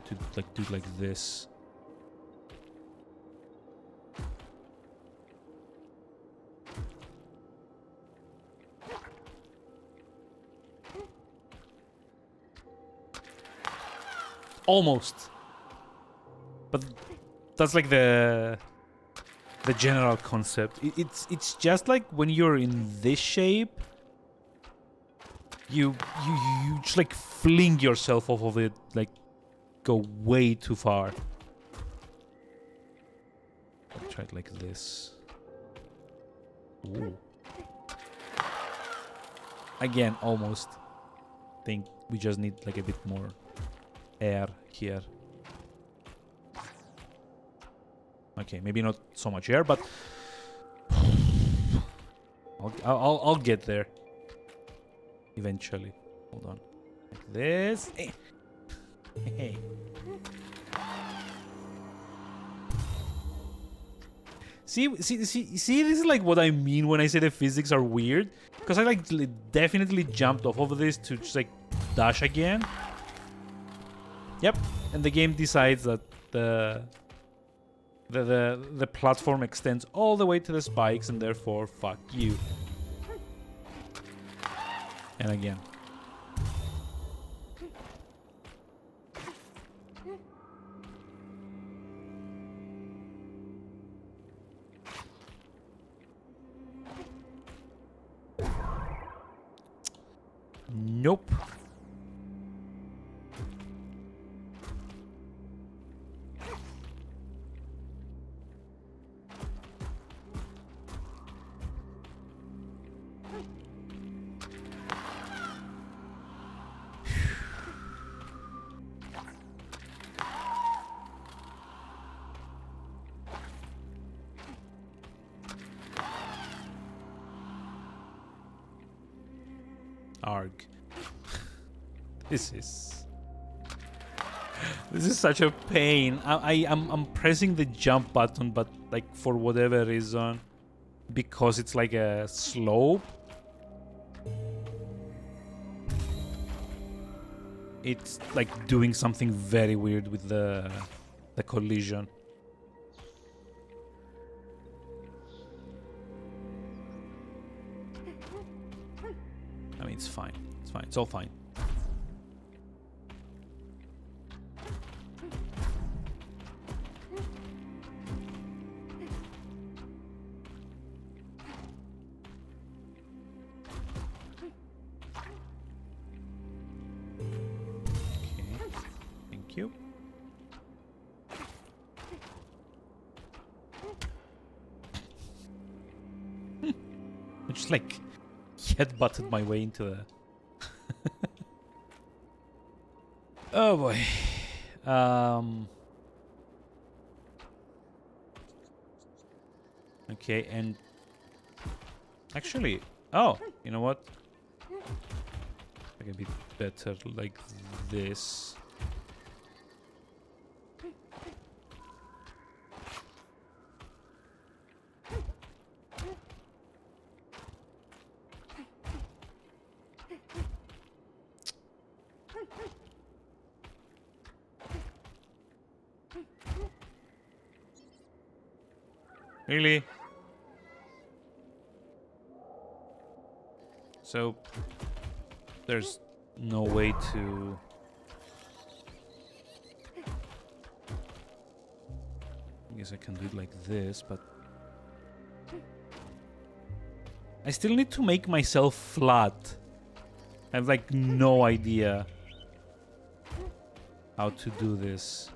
To like do like this. Almost. But that's like the general concept. It's just like when you're in this shape, you just like fling yourself off of it, like go way too far. I'll try it like this. Ooh. Again, almost. Think we just need like a bit more air here. Okay, maybe not so much air, but I'll get there eventually. Hold on, like this. Hey. See, this is like what I mean when I say the physics are weird, because I like definitely jumped off of this to just like dash again. Yep, and the game decides that the platform extends all the way to the spikes, and therefore, fuck you. And again. Nope. Arg. This is such a pain. I'm pressing the jump button, but like for whatever reason, because it's like a slope, it's like doing something very weird with the collision. I mean, it's fine. It's fine. It's all fine. You. I just like headbutted my way into the. Oh boy. Okay, and actually, oh, you know what? Like a bit better like this. Really? So there's no way to... I guess I can do it like this, but I still need to make myself flat. I have like no idea how to do this.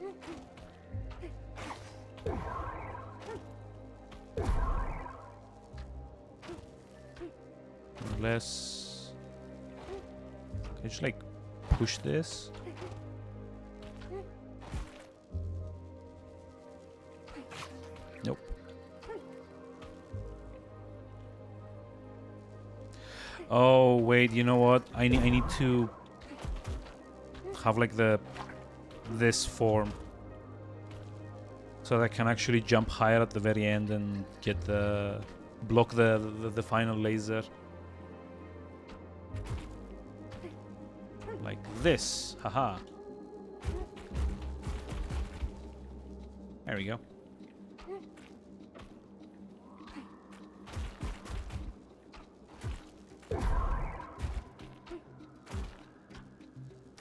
Unless can I just like push this? Nope. Oh wait, you know what? I need to have like this form so that I can actually jump higher at the very end and get the block the final laser. Like this. Haha. There we go.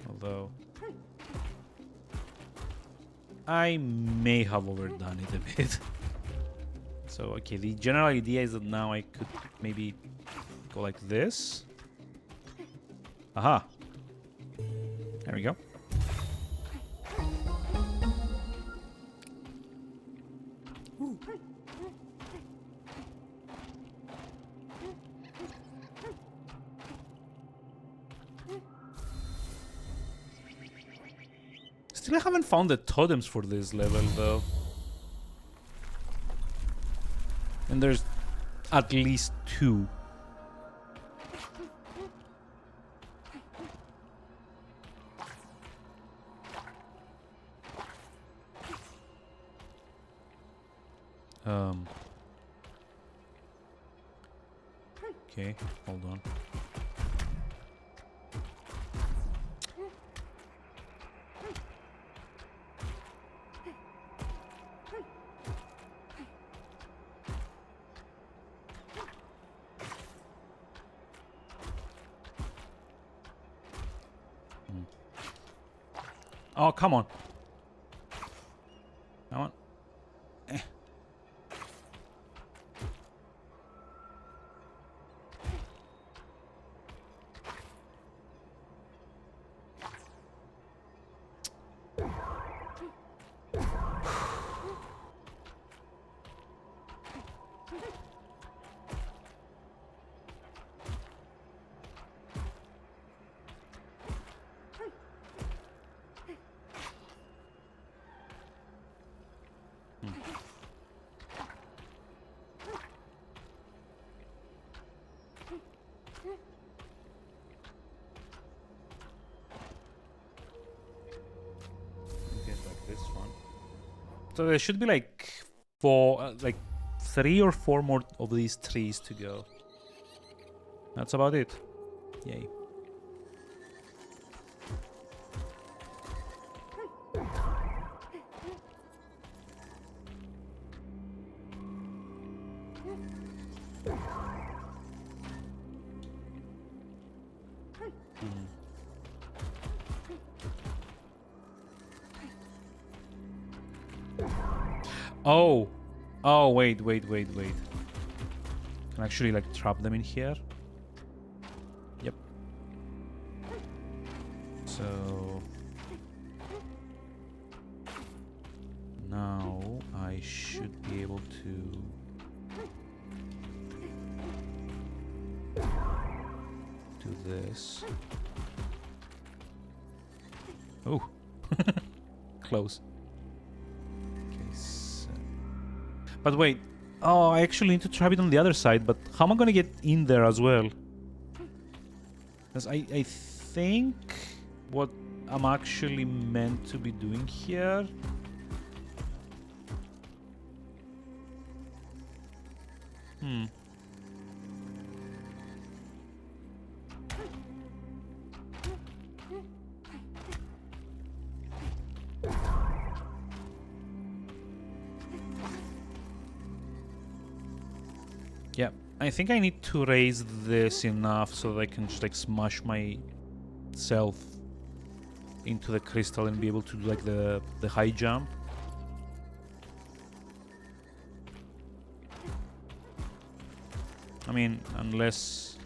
Although I may have overdone it a bit. So okay, the general idea is that now I could maybe go like this. Aha. There we go. Still I haven't found the totems for this level though. And there's at least 2. Okay, hold on. Oh, come on. Come on. So there should be like 4, like 3 or 4 more of these trees to go. That's about it. Yay. Oh, wait. Can I actually like trap them in here? Yep. So now I should be able to do this. Oh. close. Okay, so... But wait. Oh, I actually need to trap it on the other side, but how am I gonna get in there as well? Because I think what I'm actually meant to be doing here... Yeah, I think I need to raise this enough so that I can just like smash myself into the crystal and be able to do like the high jump. I mean, unless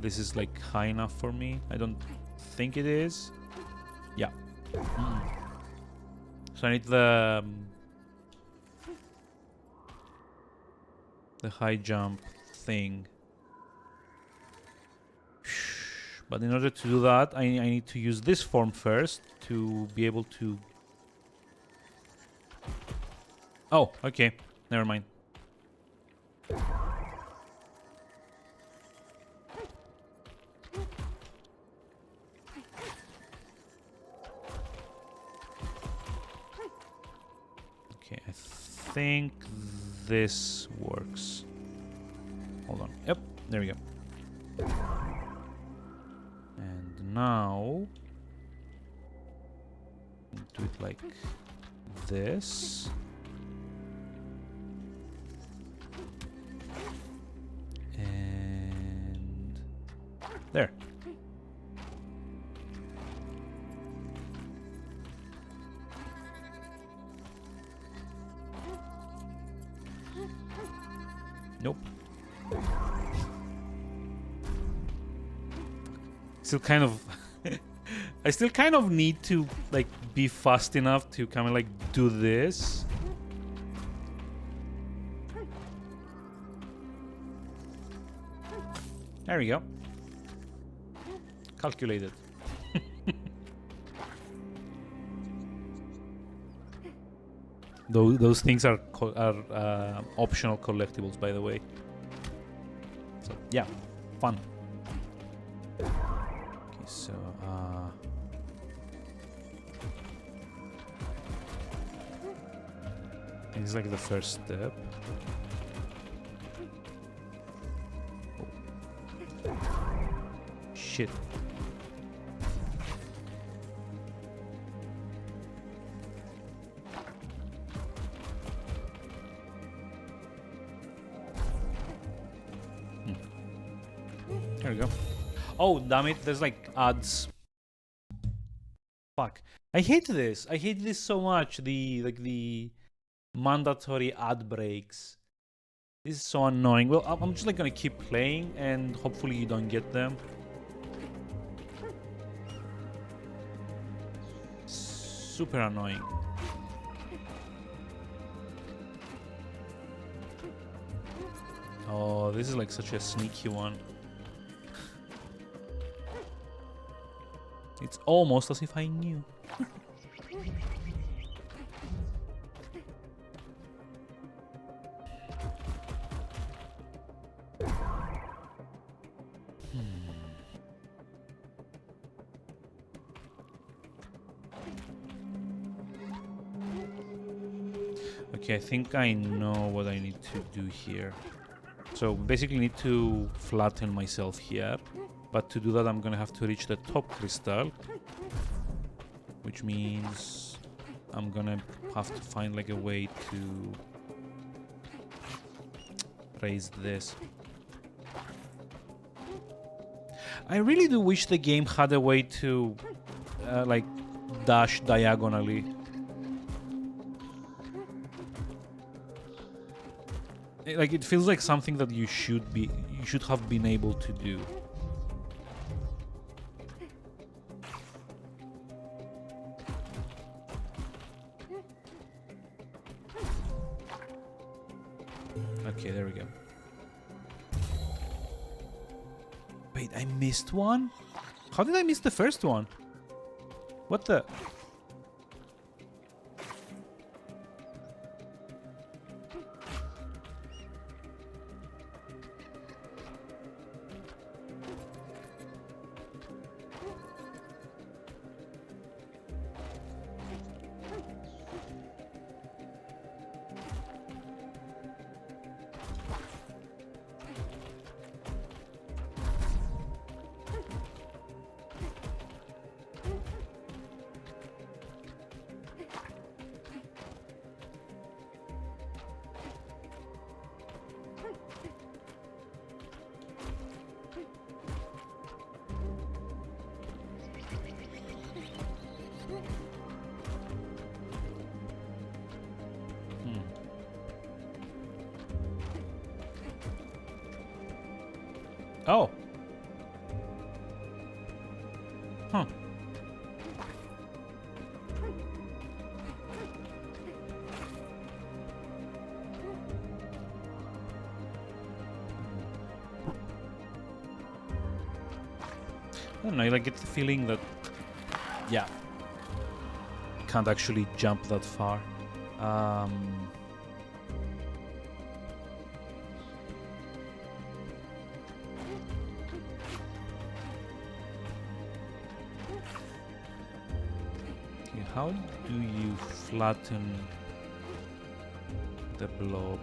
this is like high enough for me. I don't think it is. Yeah. So I need the high jump thing. But in order to do that, I need to use this form first to be able to... Oh, okay. Never mind. Okay, I think this works. Hold on. Yep, there we go. And now... do it like this. And... there. Nope. Still kind of... I still kind of need to, like, be fast enough to kind of, like, do this. There we go. Calculated. Those things are optional collectibles, by the way. So yeah, fun. Okay, so it's like the first step. Oh. Shit. There we go. Oh, damn it, there's like ads. Fuck. I hate this. I hate this so much. The mandatory ad breaks. This is so annoying. Well, I'm just like gonna keep playing and hopefully you don't get them. Super annoying. Oh, this is like such a sneaky one. It's almost as if I knew. Okay, I think I know what I need to do here. So basically need to flatten myself here. But to do that, I'm gonna have to reach the top crystal, which means I'm gonna have to find like a way to raise this. I really do wish the game had a way to like dash diagonally. Like it feels like something that you should have been able to do. Okay, there we go. Wait, I missed one? How did I miss the first one? What the? Oh. Huh. I don't know, I get the feeling that, yeah, can't actually jump that far. Okay, how do you flatten the blob?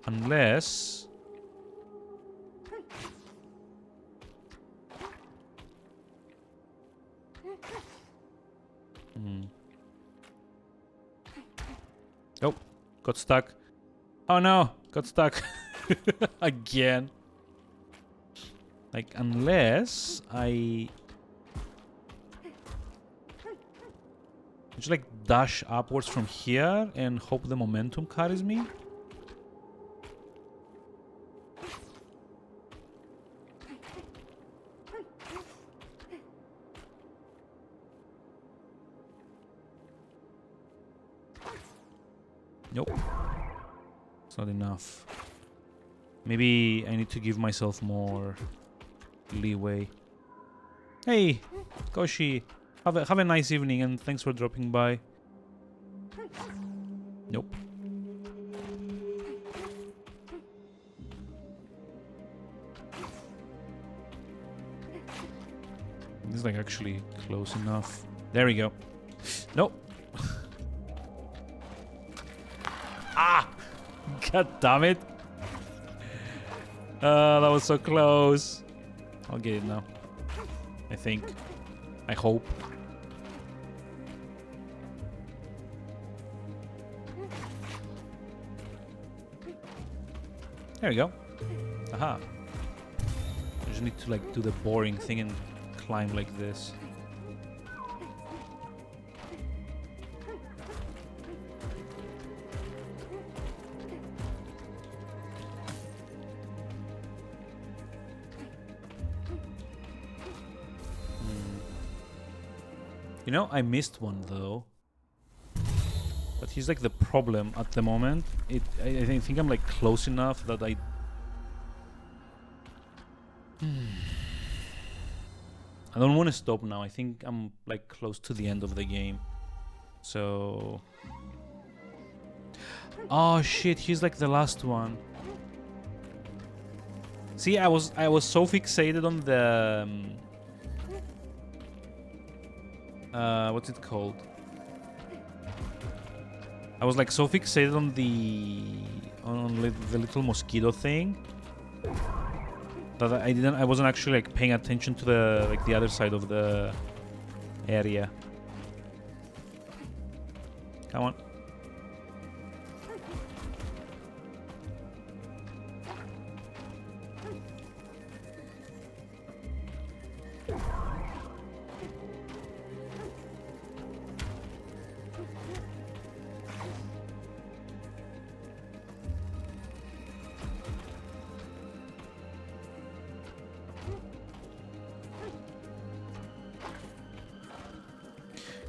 Unless... Oh, got stuck. Oh no, got stuck. Again. Like, unless I... just like dash upwards from here and hope the momentum carries me. Nope. It's not enough. Maybe I need to give myself more leeway. Hey, Koshi. Have a nice evening and thanks for dropping by. Nope. This is like actually close enough. There we go. Nope. Ah! God damn it. That was so close. I'll get it now. I think. I hope. There we go. Aha. I just need to like do the boring thing and climb like this. You know, I missed one though. But he's like the problem at the moment. I think I'm like close enough that I... I don't want to stop now. I think I'm like close to the end of the game. So... Oh shit, he's like the last one. See, I was so fixated on the... what's it called? I was like so fixated on the little mosquito thing that I wasn't actually like paying attention to the other side of the area. Come on.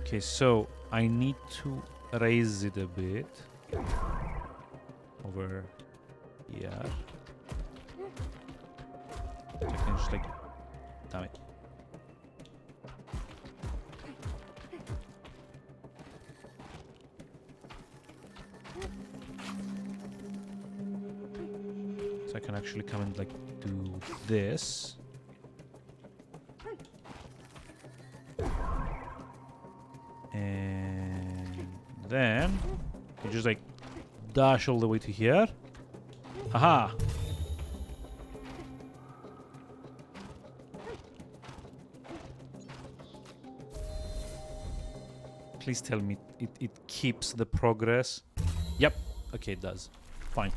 Okay, so I need to raise it a bit over here. So I can just like, damn it. So I can actually come and like do this. And then you just like dash all the way to here. Aha! Please tell me it keeps the progress. Yep, Okay, it does. Fine.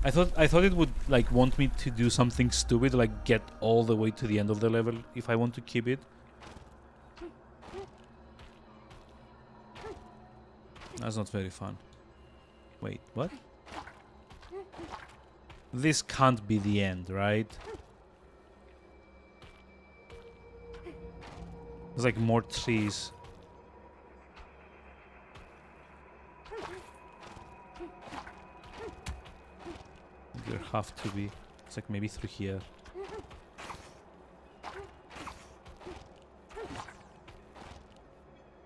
I thought it would like want me to do something stupid, like get all the way to the end of the level if I want to keep it. That's not very fun. Wait, what? This can't be the end, right? There's like more trees. There have to be. It's like maybe through here.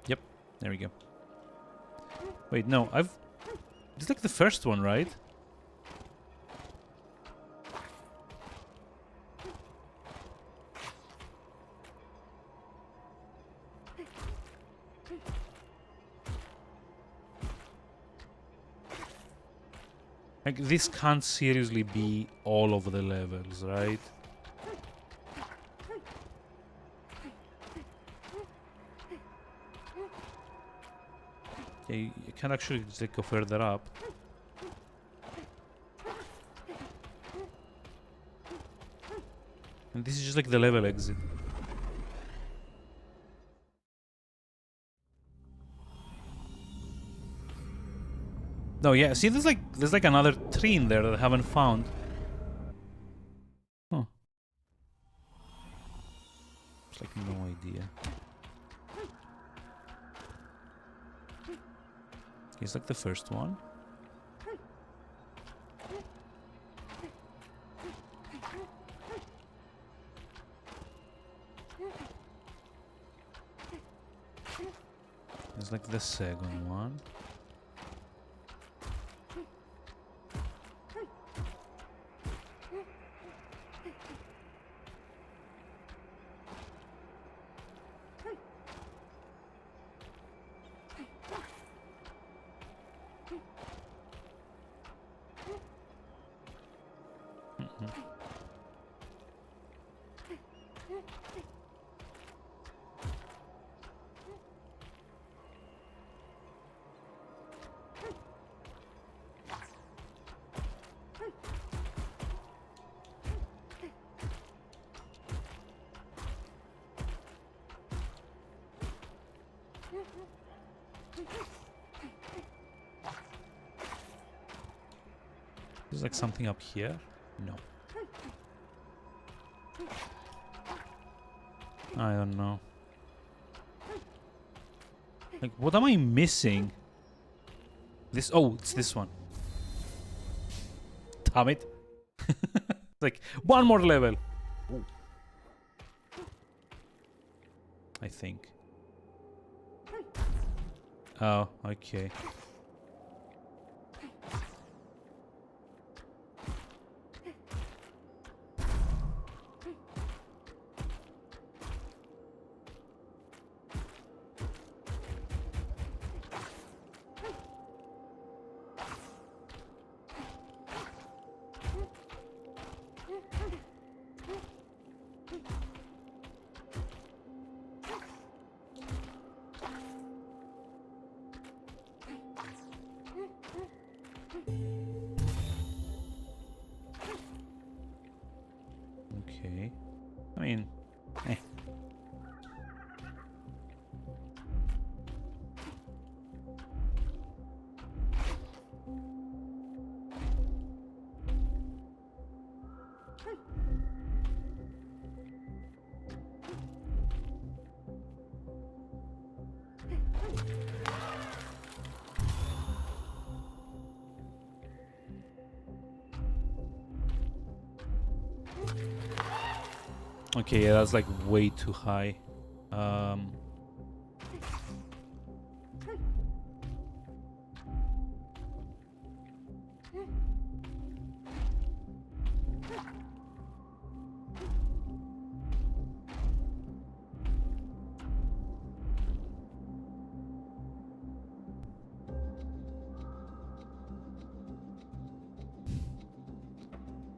Yep, there we go. Wait, no, it's like the first one, right? Like, this can't seriously be all of the levels, right? Yeah, you can actually just like, go further up. And this is just like the level exit. No, yeah, see there's like another tree in there that I haven't found. Huh. It's like no idea. It's like the first one. It's like the second one. There's like something up here. No. I don't know. Like, what am I missing? This. Oh, it's this one. Damn it. Like, one more level. Ooh. I think. Oh, okay. Okay. I mean, eh. Okay, yeah, that's like way too high.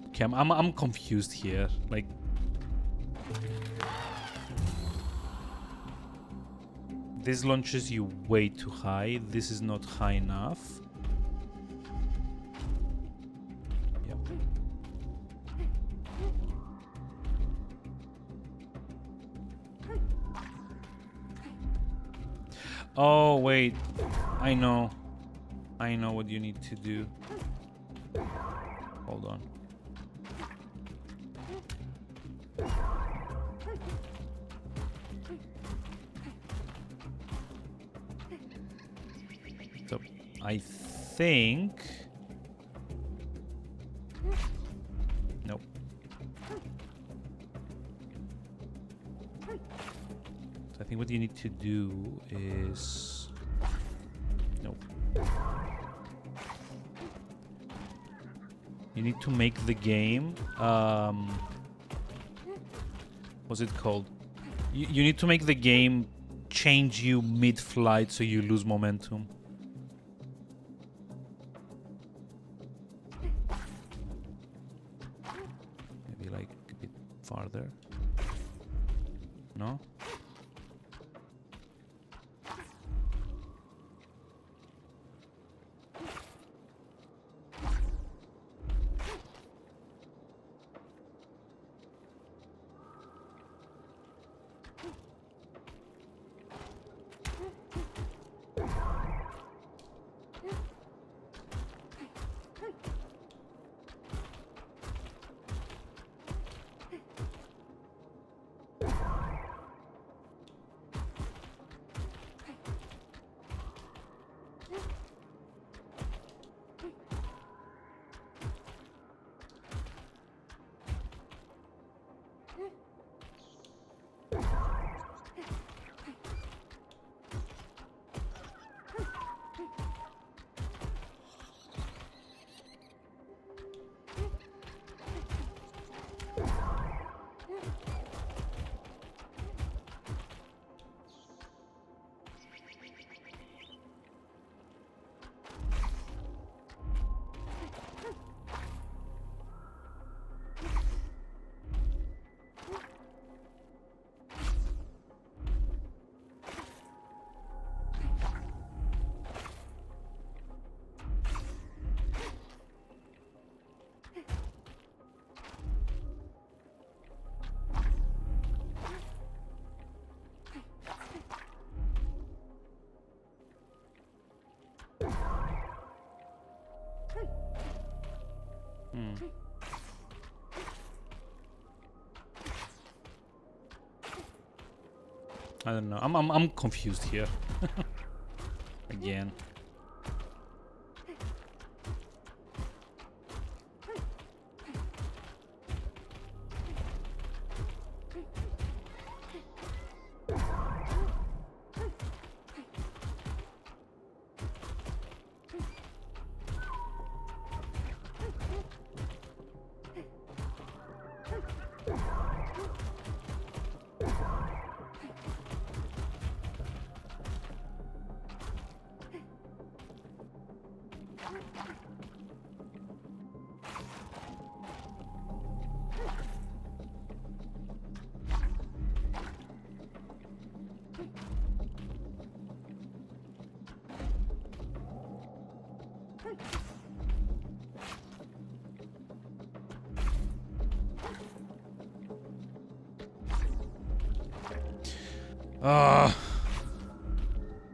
Okay, I'm confused here. Like, this launches you way too high. This is not high enough. Oh, wait. I know. I know what you need to do. Hold on. So, I think... Nope. So I think what you need to do is... Nope. You need to make the game... what's it called? You need to make the game change you mid-flight so you lose momentum. Maybe like a bit farther. No? I don't know. I'm confused here. Again.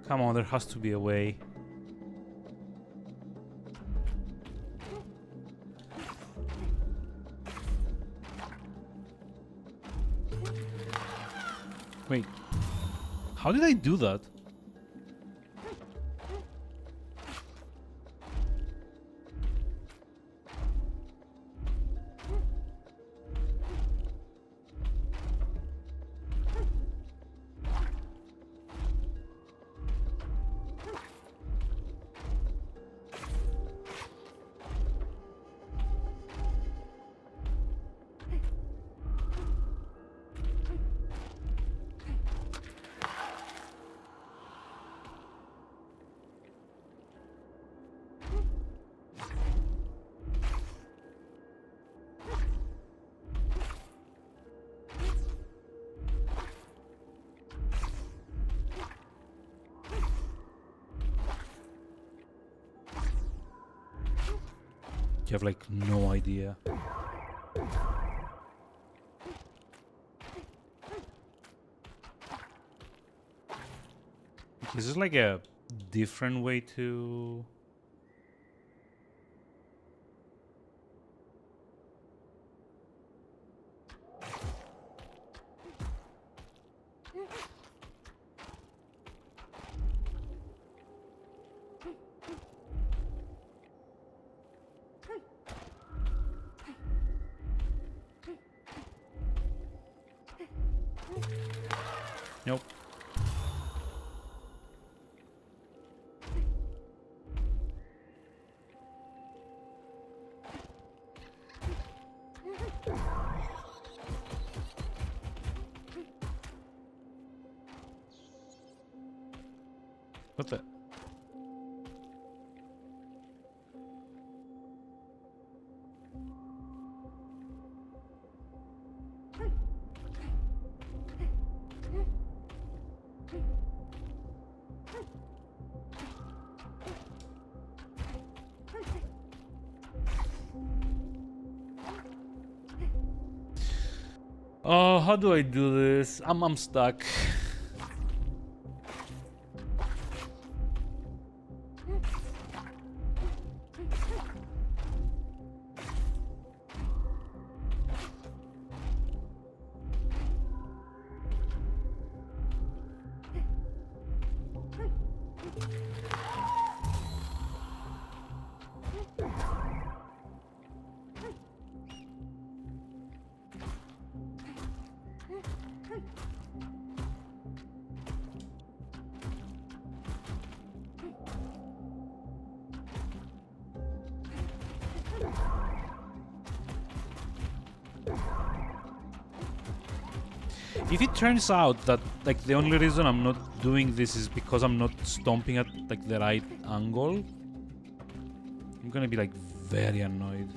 Come on, there has to be a way. Wait, how did I do that? You have like no idea. Is this like a different way to... Nope. What the? Oh, how do I do this? I'm stuck. If it turns out that like the only reason I'm not doing this is because I'm not stomping at like the right angle, I'm gonna be like very annoyed.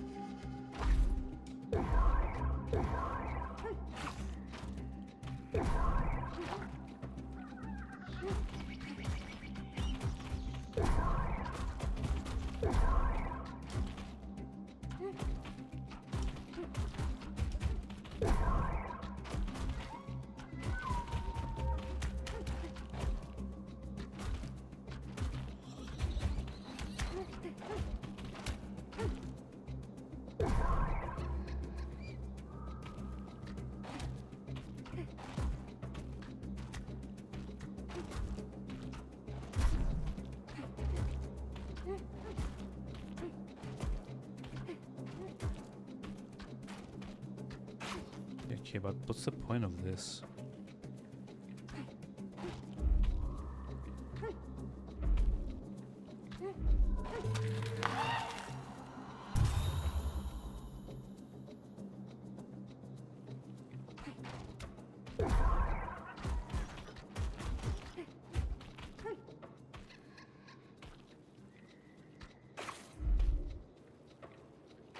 Okay, but what's the point of this?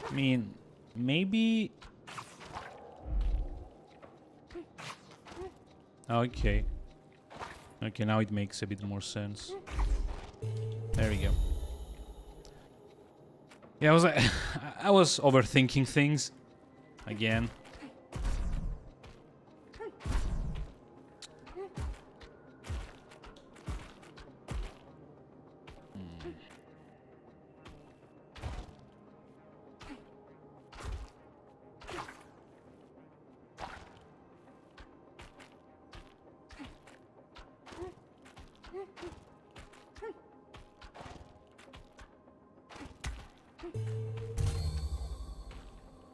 I mean, maybe... Okay. Okay, now it makes a bit more sense. There we go. Yeah, I was overthinking things again.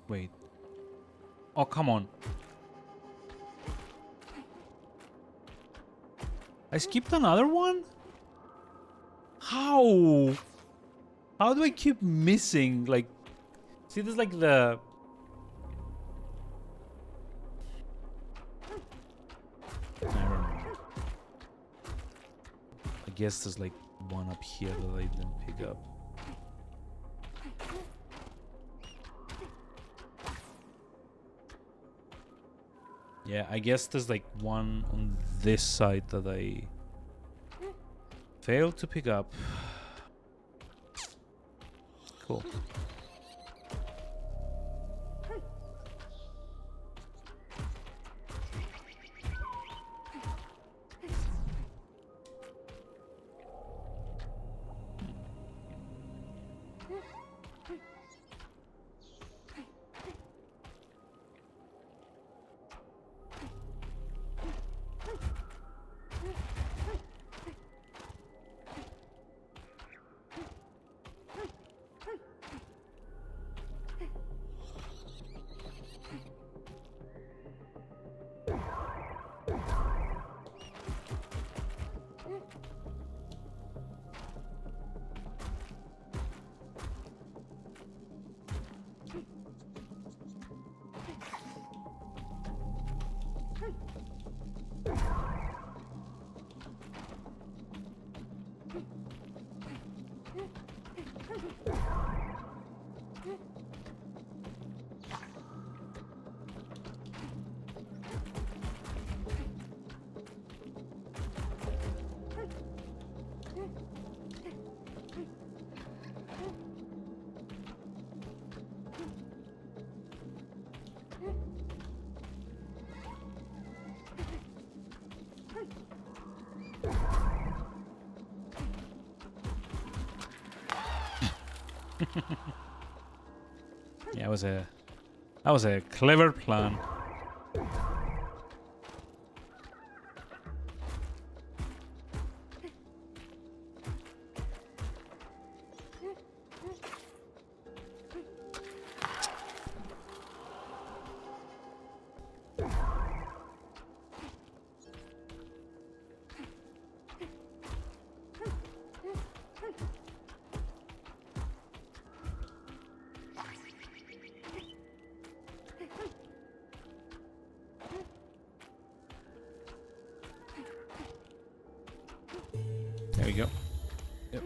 Wait. Oh, come on. I skipped another one? How? How do I keep missing? Like, see, there's like the... Never mind. I guess there's like one up here that I didn't pick up. Yeah, I guess there's like one on this side that I failed to pick up. Cool. Yeah, that was a clever plan. There we go. Yep.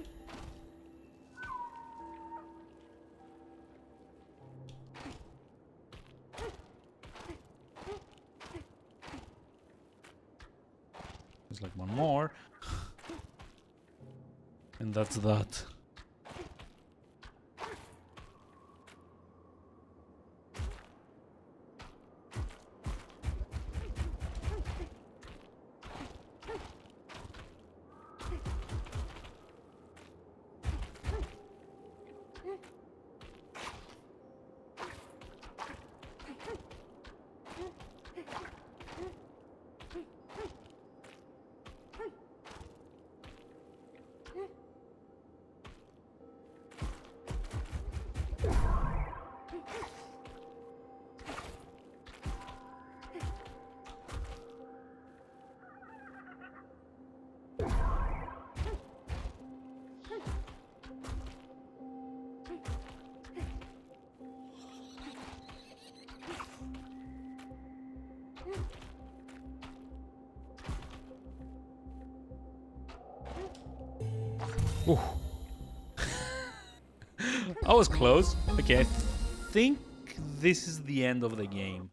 There's like one more. And that's that. Ooh. I was close. Okay, I think this is the end of the game.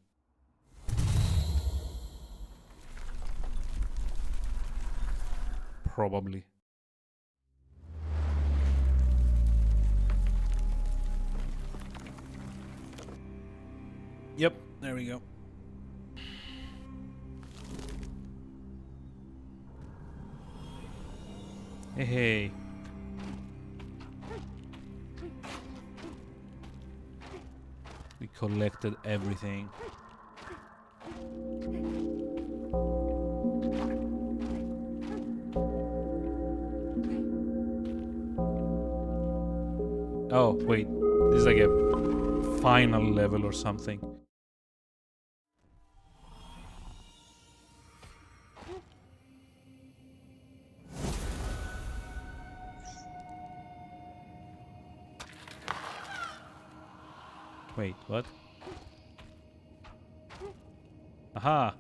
Probably. Yep, there we go. Hey. We collected everything. Oh, wait. This is like a final level or something. Wait, what? Aha!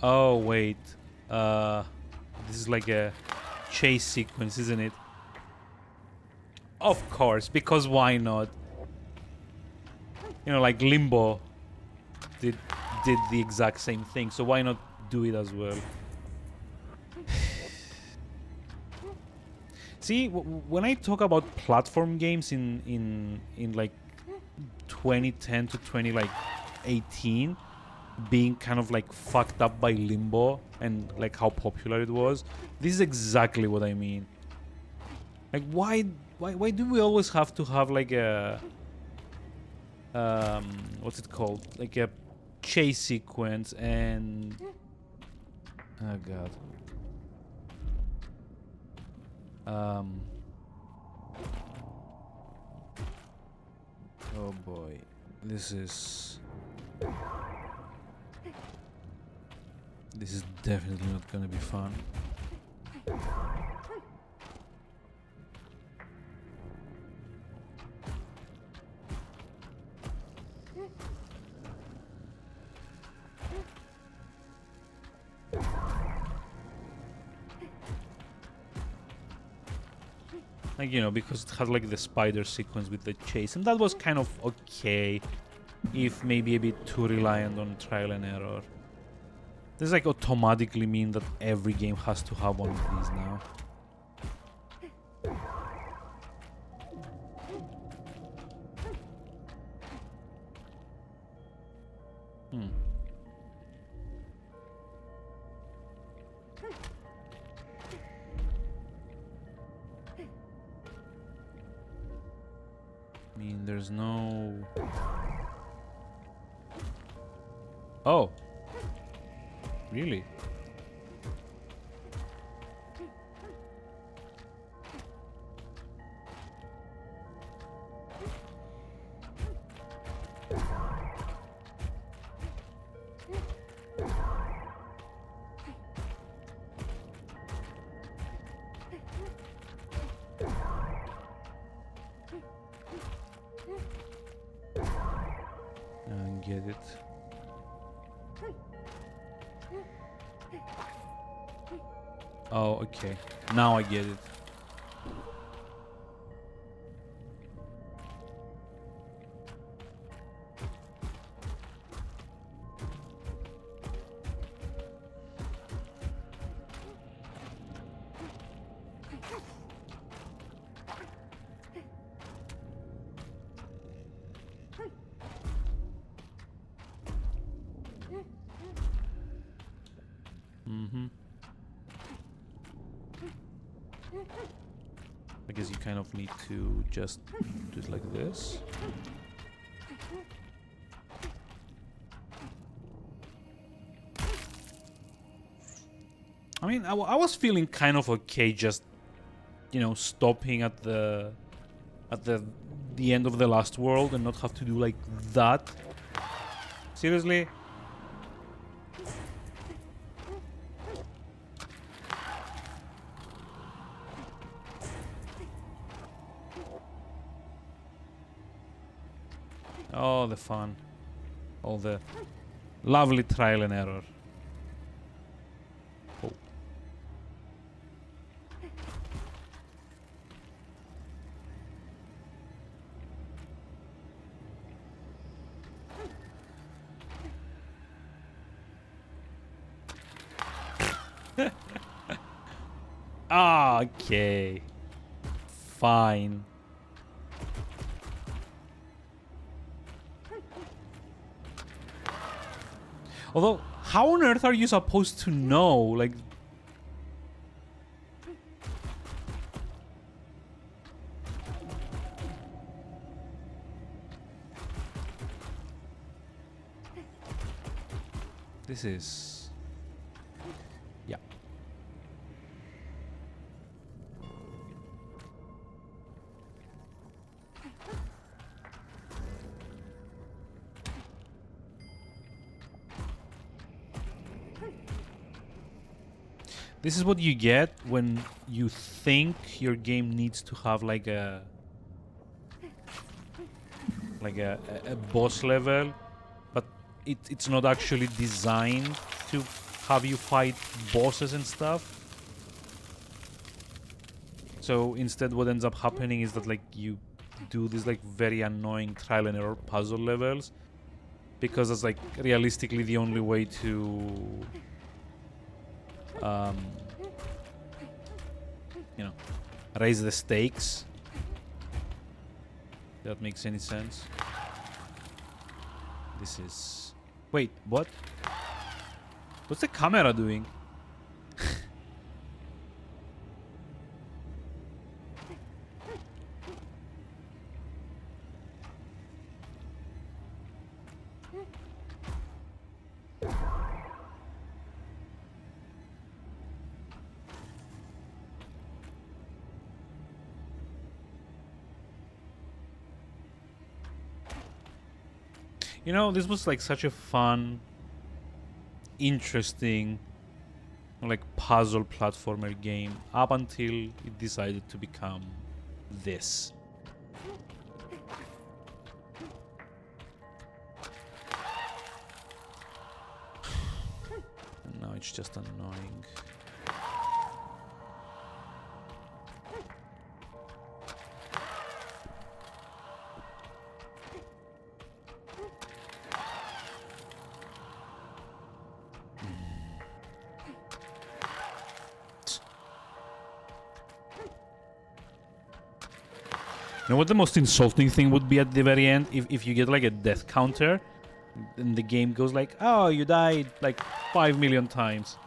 Oh, wait. This is like a chase sequence, isn't it? Of course, because why not? You know, like Limbo did the exact same thing, so why not do it as well? See, when I talk about platform games in like 2010 to 2018 being kind of like fucked up by Limbo and like how popular it was, this is exactly what I mean. Like why do we always have to have like a what's it called? Like a chase sequence and oh god. Oh boy. This is definitely not gonna be fun. Like, you know, because it had like the spider sequence with the chase, and that was kind of okay, if maybe a bit too reliant on trial and error. Does like automatically mean that every game has to have one of these now? I mean, there's no... Oh. Really? I get it. Oh, okay. Now I get it. I guess you kind of need to just do it like this. I mean, I was feeling kind of okay just, you know, stopping at the end of the last world and not have to do like that. Seriously? Oh, the fun. All the lovely trial and error. Oh. Ah, okay. Fine. Although, how on earth are you supposed to know? Like... This is... Yeah. This is what you get when you think your game needs to have like a boss level, but it's not actually designed to have you fight bosses and stuff. So instead what ends up happening is that like you do these like very annoying trial and error puzzle levels because that's like realistically the only way to you know, raise the stakes. If that makes any sense. This is... Wait, what? What's the camera doing? You know, this was like such a fun, interesting, like puzzle platformer game up until it decided to become this. And now it's just annoying. You know what the most insulting thing would be at the very end? If you get like a death counter and the game goes like, oh, you died like 5 million times.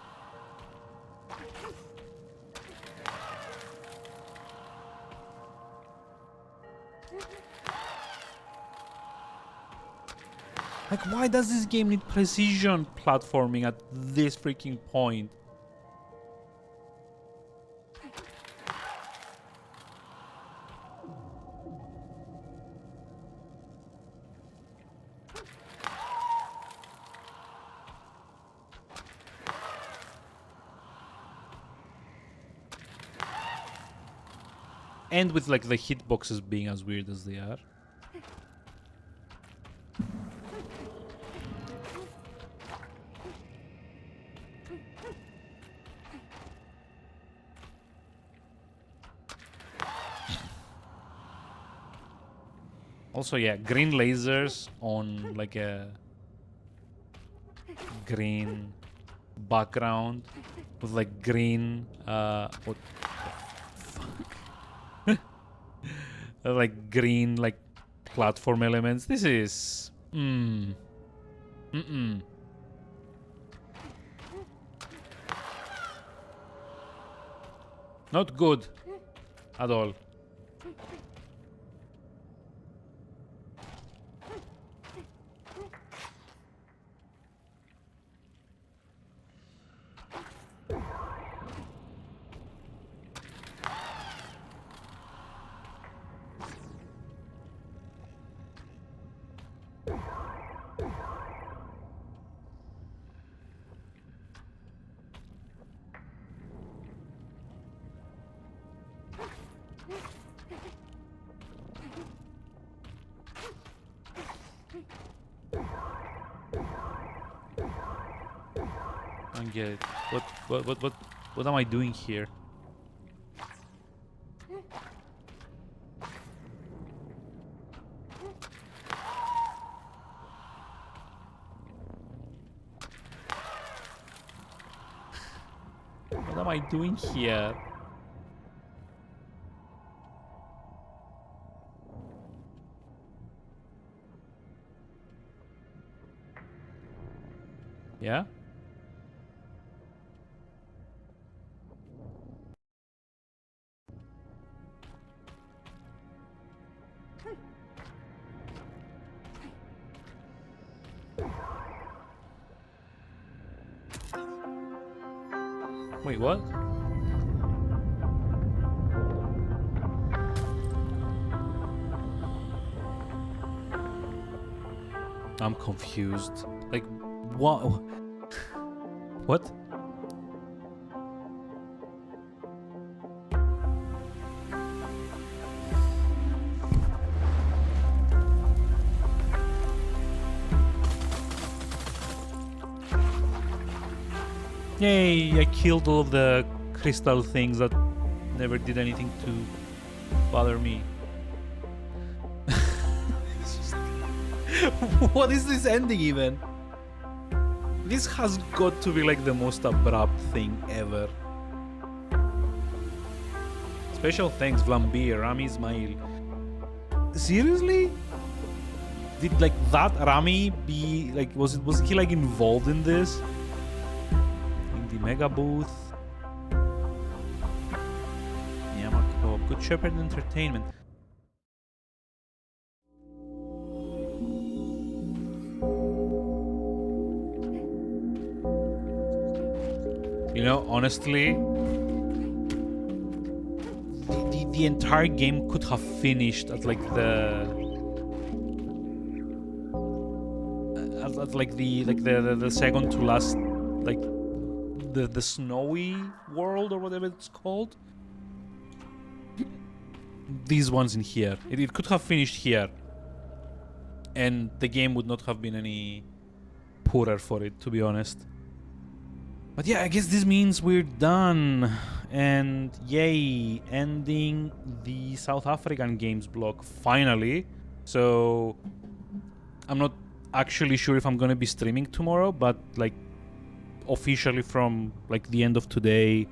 Like, why does this game need precision platforming at this freaking point? And with like the hitboxes being as weird as they are. Also, yeah, green lasers on like a green background with like green what like green like platform elements. This is not good at all. I don't get it. What am I doing here? What am I doing here? Yeah? Wait, what? I'm confused. Like, what? What? Yay, I killed all of the crystal things that never did anything to bother me. What is this ending even? This has got to be like the most abrupt thing ever. Special thanks Vlambir, Rami Ismail. Seriously? Did like that Rami be like was he like involved in this? In the mega booth? Yamako, Good Shepherd Entertainment. You know, honestly, the entire game could have finished at like the second to last, like the snowy world or whatever it's called. These ones in here, it could have finished here, and the game would not have been any poorer for it, to be honest. But yeah, I guess this means we're done. And yay, ending the South African games block finally. So I'm not actually sure if I'm gonna be streaming tomorrow, but like officially from like the end of today,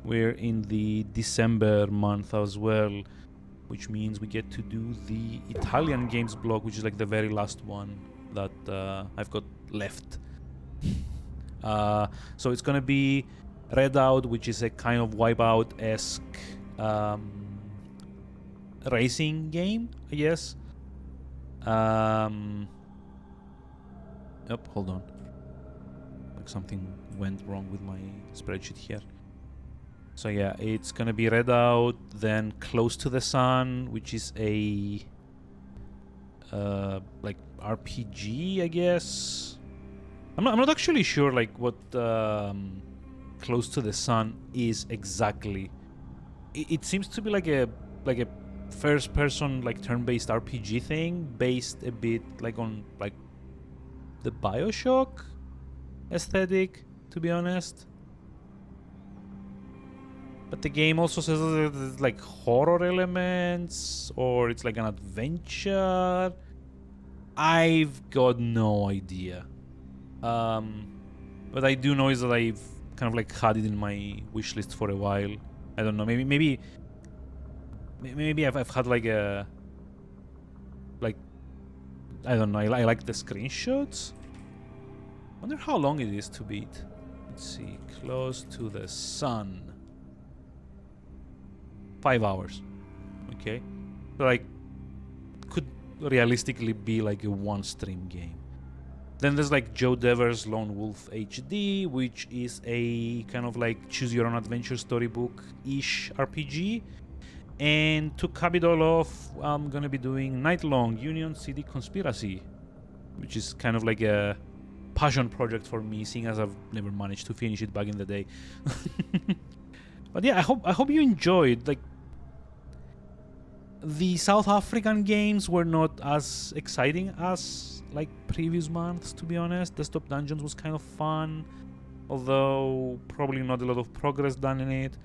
we're in the December month as well, which means we get to do the Italian games block, which is like the very last one that I've got left. So it's gonna be Redout, which is a kind of Wipeout-esque racing game, I guess. Oh, hold on. Like something went wrong with my spreadsheet here. So yeah, it's gonna be Redout, then Close to the Sun, which is a like RPG, I guess. I'm not actually sure like what Close to the Sun is exactly. It seems to be like a first person like turn-based RPG thing, based a bit like on like the BioShock aesthetic, to be honest. But the game also says that there's like horror elements, or it's like an adventure. I've got no idea. But I do know is that I've kind of like had it in my wish list for a while. I don't know. Maybe I've had like a I don't know. I like the screenshots. Wonder how long it is to beat. Let's see. Close to the Sun. 5 hours. Okay. So like could realistically be like a one stream game. Then there's like Joe Dever's Lone Wolf HD, which is a kind of like choose your own adventure storybook-ish RPG. And to cap it all off, I'm gonna be doing Nightlong Union City Conspiracy, which is kind of like a passion project for me, seeing as I've never managed to finish it back in the day. But yeah, I hope you enjoyed. Like, the South African games were not as exciting as like previous months, to be honest. Desktop Dungeons was kind of fun, although probably not a lot of progress done in it.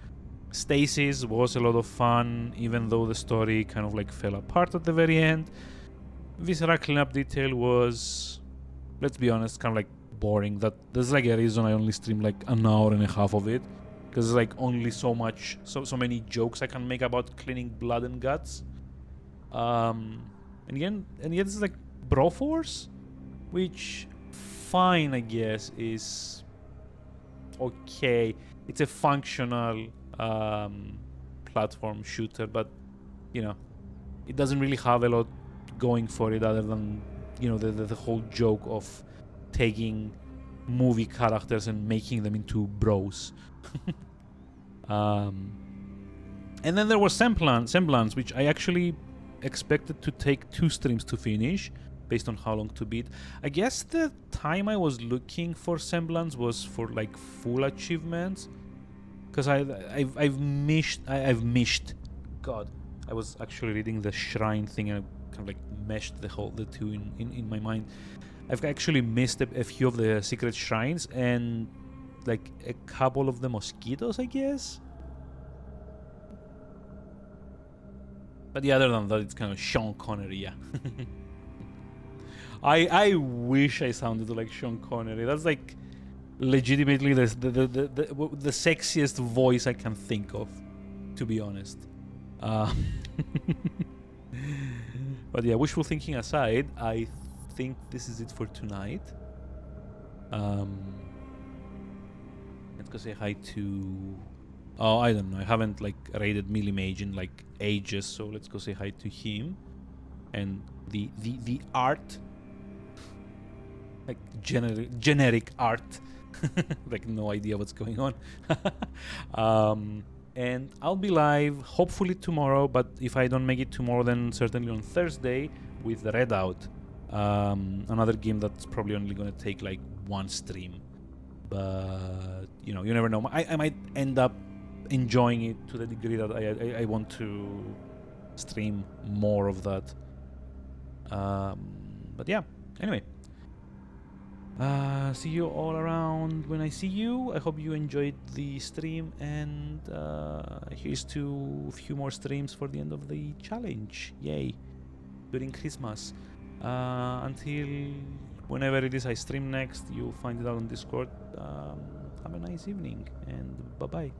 Stasis was a lot of fun, even though the story kind of like fell apart at the very end. Viscera Cleanup Detail was, let's be honest, kind of like boring. That there's like a reason I only streamed like an hour and a half of it, because there's like only so many jokes I can make about cleaning blood and guts. And yet it's like Broforce, which fine I guess is okay. It's a functional platform shooter, but you know, it doesn't really have a lot going for it other than, you know, the whole joke of taking movie characters and making them into bros. And then there was Semblance, which I actually expected to take 2 streams to finish based on how long to beat. I guess the time I was looking for Semblance was for like full achievements, because I've missed. God, I was actually reading the shrine thing and I kind of like meshed the two in my mind. I've actually missed a few of the secret shrines and like a couple of the mosquitoes, I guess. But yeah, other than that, it's kind of Sean Connery, yeah. I wish I sounded like Sean Connery. That's like legitimately the sexiest voice I can think of, to be honest. But yeah, wishful thinking aside, I think this is it for tonight. Let's go say hi to... Oh, I don't know. I haven't like raided Millimage in like ages, so let's go say hi to him. And the art, like generic art, like no idea what's going on. And I'll be live hopefully tomorrow, but if I don't make it tomorrow, then certainly on Thursday with the Redout, another game that's probably only gonna take like 1 stream. But you know, you never know. I might end up enjoying it to the degree that I want to stream more of that. But yeah, anyway, see you all around when I see you. I hope you enjoyed the stream, and here's to a few more streams for the end of the challenge. Yay, during Christmas. Until whenever it is I stream next, you'll find it out on Discord. Have a nice evening, and bye-bye.